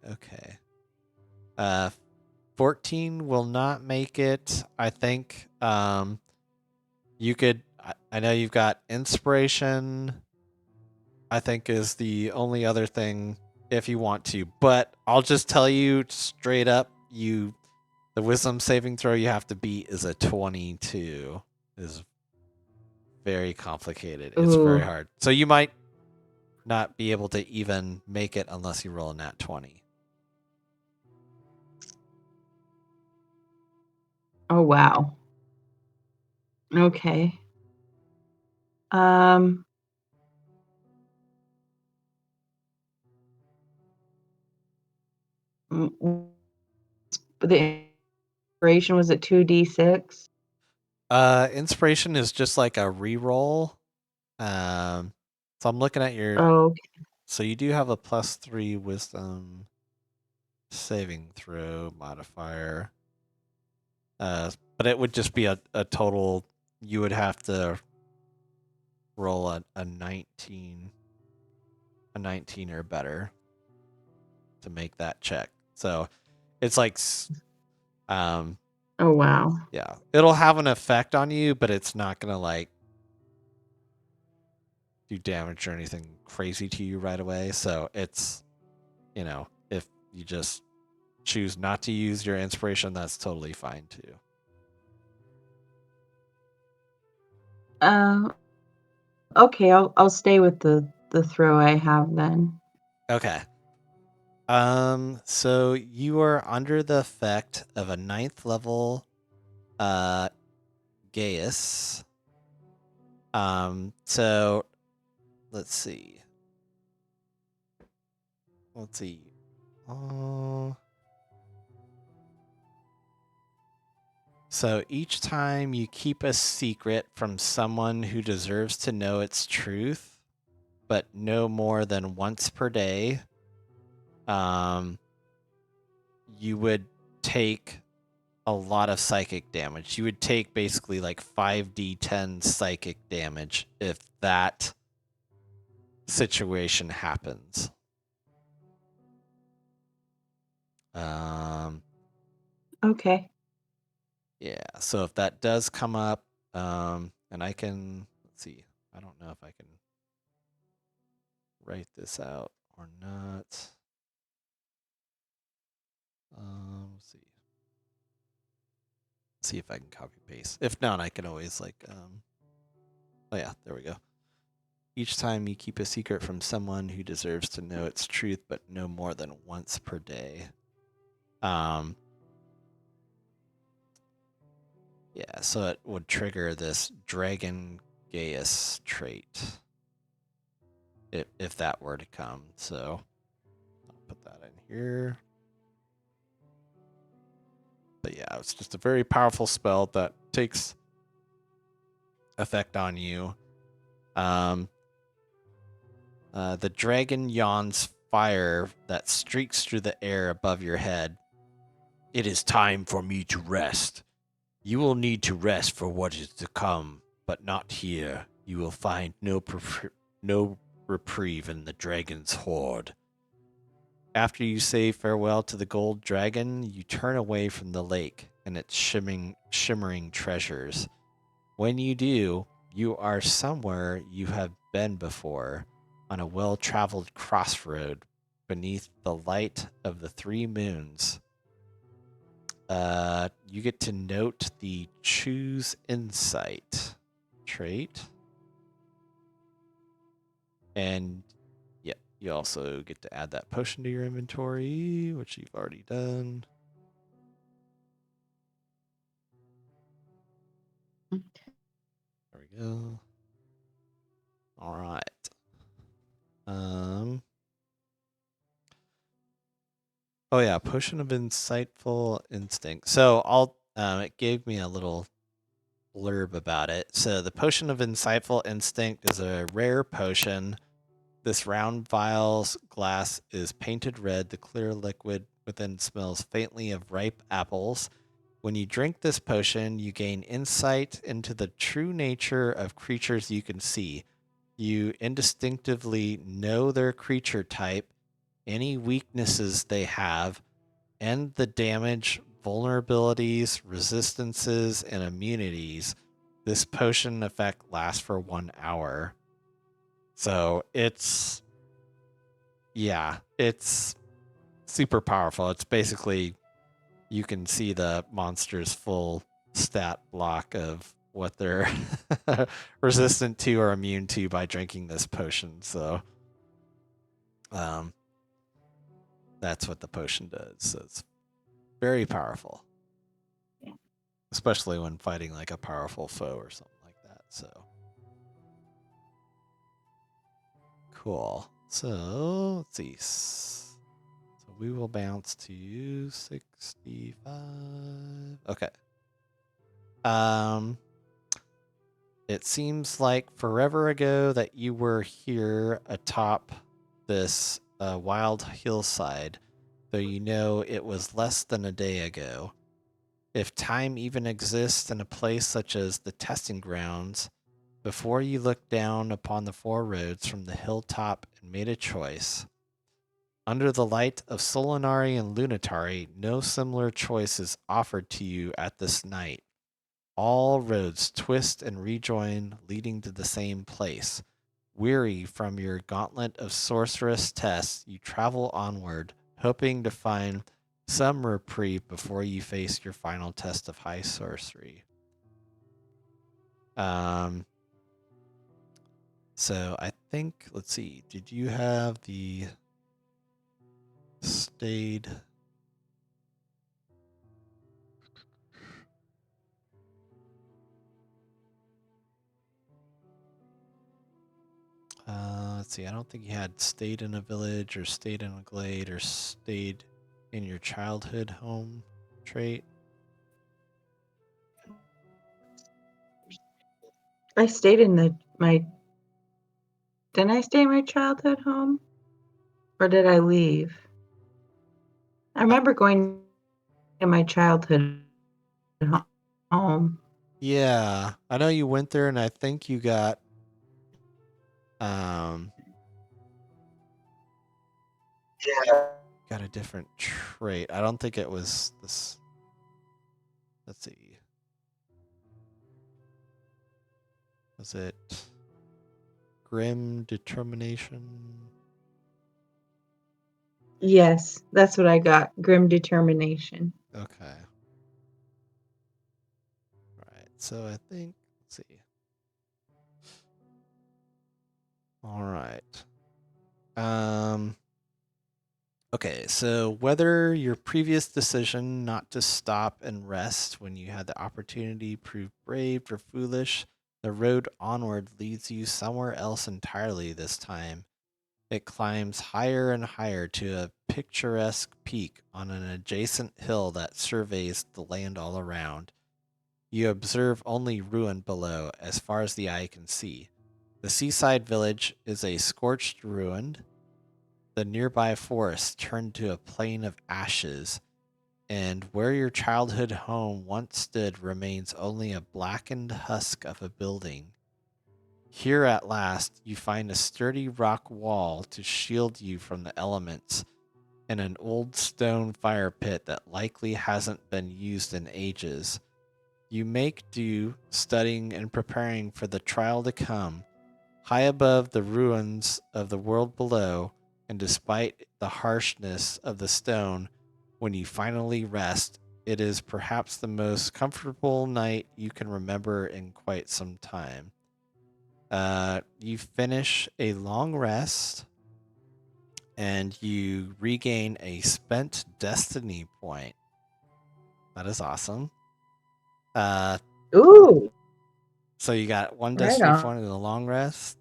Okay. 14 will not make it. I think you could. I know you've got inspiration. I think is the only other thing if you want to, but I'll just tell you straight up. The wisdom saving throw you have to beat is a 22. Is very complicated. It's very Ooh. hard. So you might not be able to even make it unless you roll a nat 20. Oh wow. Okay. Um. The inspiration was at 2d6. Inspiration is just like a reroll. So I'm looking at your. Oh. So you do have a +3 wisdom saving throw modifier. But it would just be a total. You would have to roll a 19 or better to make that check. So it's like Oh wow. yeah, it'll have an effect on you, but it's not gonna like do damage or anything crazy to you right away. So it's, if you just choose not to use your inspiration, that's totally fine too. Okay, I'll stay with the the throw I have then. Okay. So you are under the effect of a 9th level Gaius. So let's see. So each time you keep a secret from someone who deserves to know its truth, but no more than once per day, you would take a lot of psychic damage. You would take basically like 5d10 psychic damage if that situation happens. Okay. Yeah, so if that does come up, and I can, let's see, I don't know if I can write this out or not. Let's see. See if I can copy paste. If not, I can always like, oh yeah, there we go. Each time you keep a secret from someone who deserves to know its truth, but no more than once per day. Yeah, so it would trigger this Dragon Gaius trait if that were to come. So I'll put that in here. But yeah, it's just a very powerful spell that takes effect on you. The dragon yawns fire that streaks through the air above your head. It is time for me to rest. You will need to rest for what is to come, but not here. You will find no reprieve in the dragon's horde. After you say farewell to the gold dragon, you turn away from the lake and its shimmering treasures. When you do, you are somewhere you have been before, on a well-traveled crossroad beneath the light of the 3 moons. You get to note the Choose Insight trait. And yeah, you also get to add that potion to your inventory, which you've already done. There we go. All right. Oh yeah, potion of insightful instinct. So it gave me a little blurb about it. So the potion of insightful instinct is a rare potion. This round vial's glass is painted red. The clear liquid within smells faintly of ripe apples. When you drink this potion, you gain insight into the true nature of creatures you can see. You instinctively know their creature type, any weaknesses they have, and the damage, vulnerabilities, resistances, and immunities. This potion effect lasts for 1 hour. So it's super powerful. It's basically, you can see the monster's full stat block of what they're resistant to or immune to by drinking this potion. So that's what the potion does. So it's very powerful. Yeah. Especially when fighting like a powerful foe or something like that. So cool. So let's see. So we will bounce to 65. Okay. It seems like forever ago that you were here atop this wild hillside, though you know it was less than a day ago. If time even exists in a place such as the testing grounds, before you looked down upon the 4 roads from the hilltop and made a choice, under the light of Solinari and Lunatari, no similar choice is offered to you at this night. All roads twist and rejoin, leading to the same place. Weary from your gauntlet of sorceress tests, you travel onward, hoping to find some reprieve before you face your final test of high sorcery. So I think, let's see, did you have the stayed? Let's see, I don't think you had stayed in a village or stayed in a glade or stayed in your childhood home trait. I stayed in my. Didn't I stay in my childhood home, or did I leave? I remember going to my childhood home. Yeah, I know you went there, and I think you got got a different trait. I don't think it was this. Let's see. Was it grim determination? Yes, that's what I got. Grim determination. Okay. Right. So I think, let's see. All right. Okay, so whether your previous decision not to stop and rest when you had the opportunity proved brave or foolish, the road onward leads you somewhere else entirely this time. It climbs higher and higher to a picturesque peak on an adjacent hill that surveys the land all around. You observe only ruin below, as far as the eye can see. The seaside village is a scorched ruin. The nearby forest turned to a plain of ashes, and where your childhood home once stood remains only a blackened husk of a building. Here at last, you find a sturdy rock wall to shield you from the elements, and an old stone fire pit that likely hasn't been used in ages. You make do, studying and preparing for the trial to come. High above the ruins of the world below, and despite the harshness of the stone, when you finally rest, it is perhaps the most comfortable night you can remember in quite some time. You finish a long rest, and you regain a spent destiny point. That is awesome. Ooh, So you got one right destiny on. point in a long rest.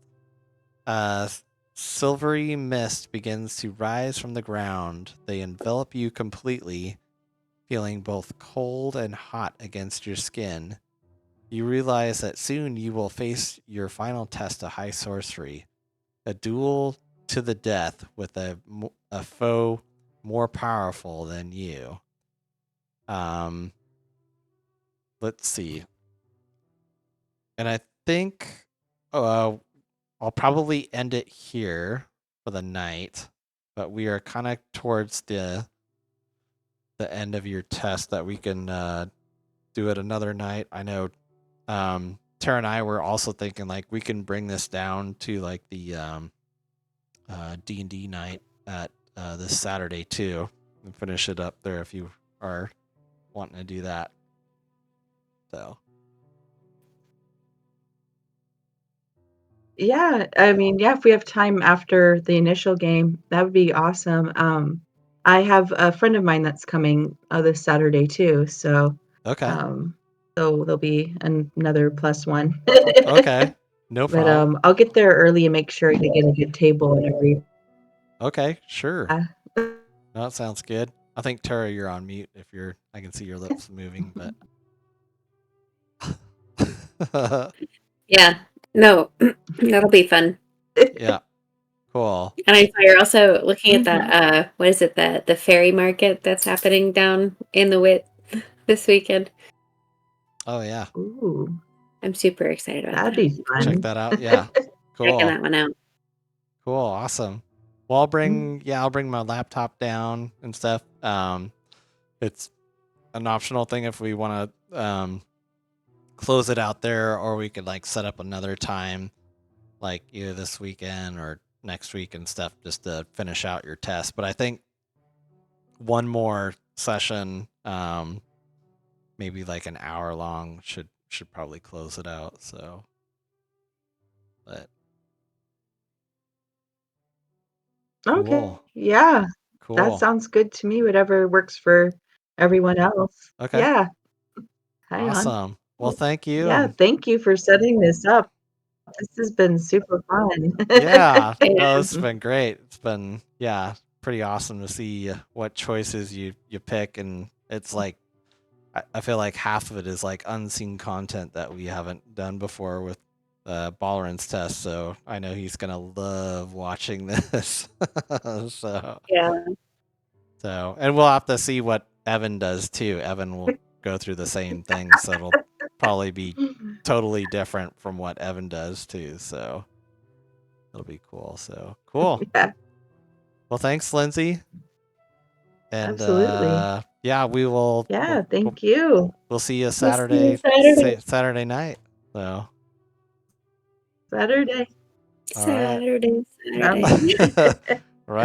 Uh, Silvery mist begins to rise from the ground. They envelop you completely, feeling both cold and hot against your skin. You realize that soon you will face your final test of high sorcery, a duel to the death with a foe more powerful than you. Um, let's see. And I think I'll probably end it here for the night, but we are kind of towards the end of your test that we can do it another night. I know Tara and I were also thinking like we can bring this down to like the D&D night at this Saturday too, and finish it up there if you are wanting to do that. So Yeah, I mean, yeah, if we have time after the initial game, that would be awesome. I have a friend of mine that's coming this Saturday too, so okay, so there'll be another plus one. okay, no But problem. I'll get there early and make sure to get a good table and everything. Okay, sure. Uh, No, that sounds good. I think Tara, you're on mute. If you're, I can see your lips moving, but Yeah. No, that'll be fun. yeah, cool. And I saw you're also looking at Mhm. that, what is it, the fairy market that's happening down in the Wit this weekend. Oh yeah, Ooh, I'm super excited about that'd that. be check fun. that out. Yeah, Checking cool, that one out. cool, awesome. Well, Mm. I'll bring my laptop down and stuff. It's an optional thing if we want to close it out there, or we could like set up another time, like either this weekend or next week and stuff, just to finish out your test. But I think one more session, maybe like an hour long, should probably close it out. So, but Okay. Cool. Yeah, that Cool. sounds good to me. Whatever works for everyone else. Okay. Yeah. Hang on. Awesome. Well, thank you. Yeah, And thank you for setting this up. This has been super fun. yeah, no, Yeah. it's been great. It's been pretty awesome to see what choices you pick, and it's like I feel like half of it is like unseen content that we haven't done before with Balran's test. So I know he's gonna love watching this. Yeah. So, and we'll have to see what Evan does too. Evan will go through the same thing, so it'll probably be totally different from what Evan does too. So it'll be cool. So cool. Yeah, Well, thanks, Lindsay. And absolutely. yeah, we will. Yeah, thank you. We'll see you We'll see you Saturday. Saturday. Saturday night. So Saturday. all right. Saturday. Bye. Right.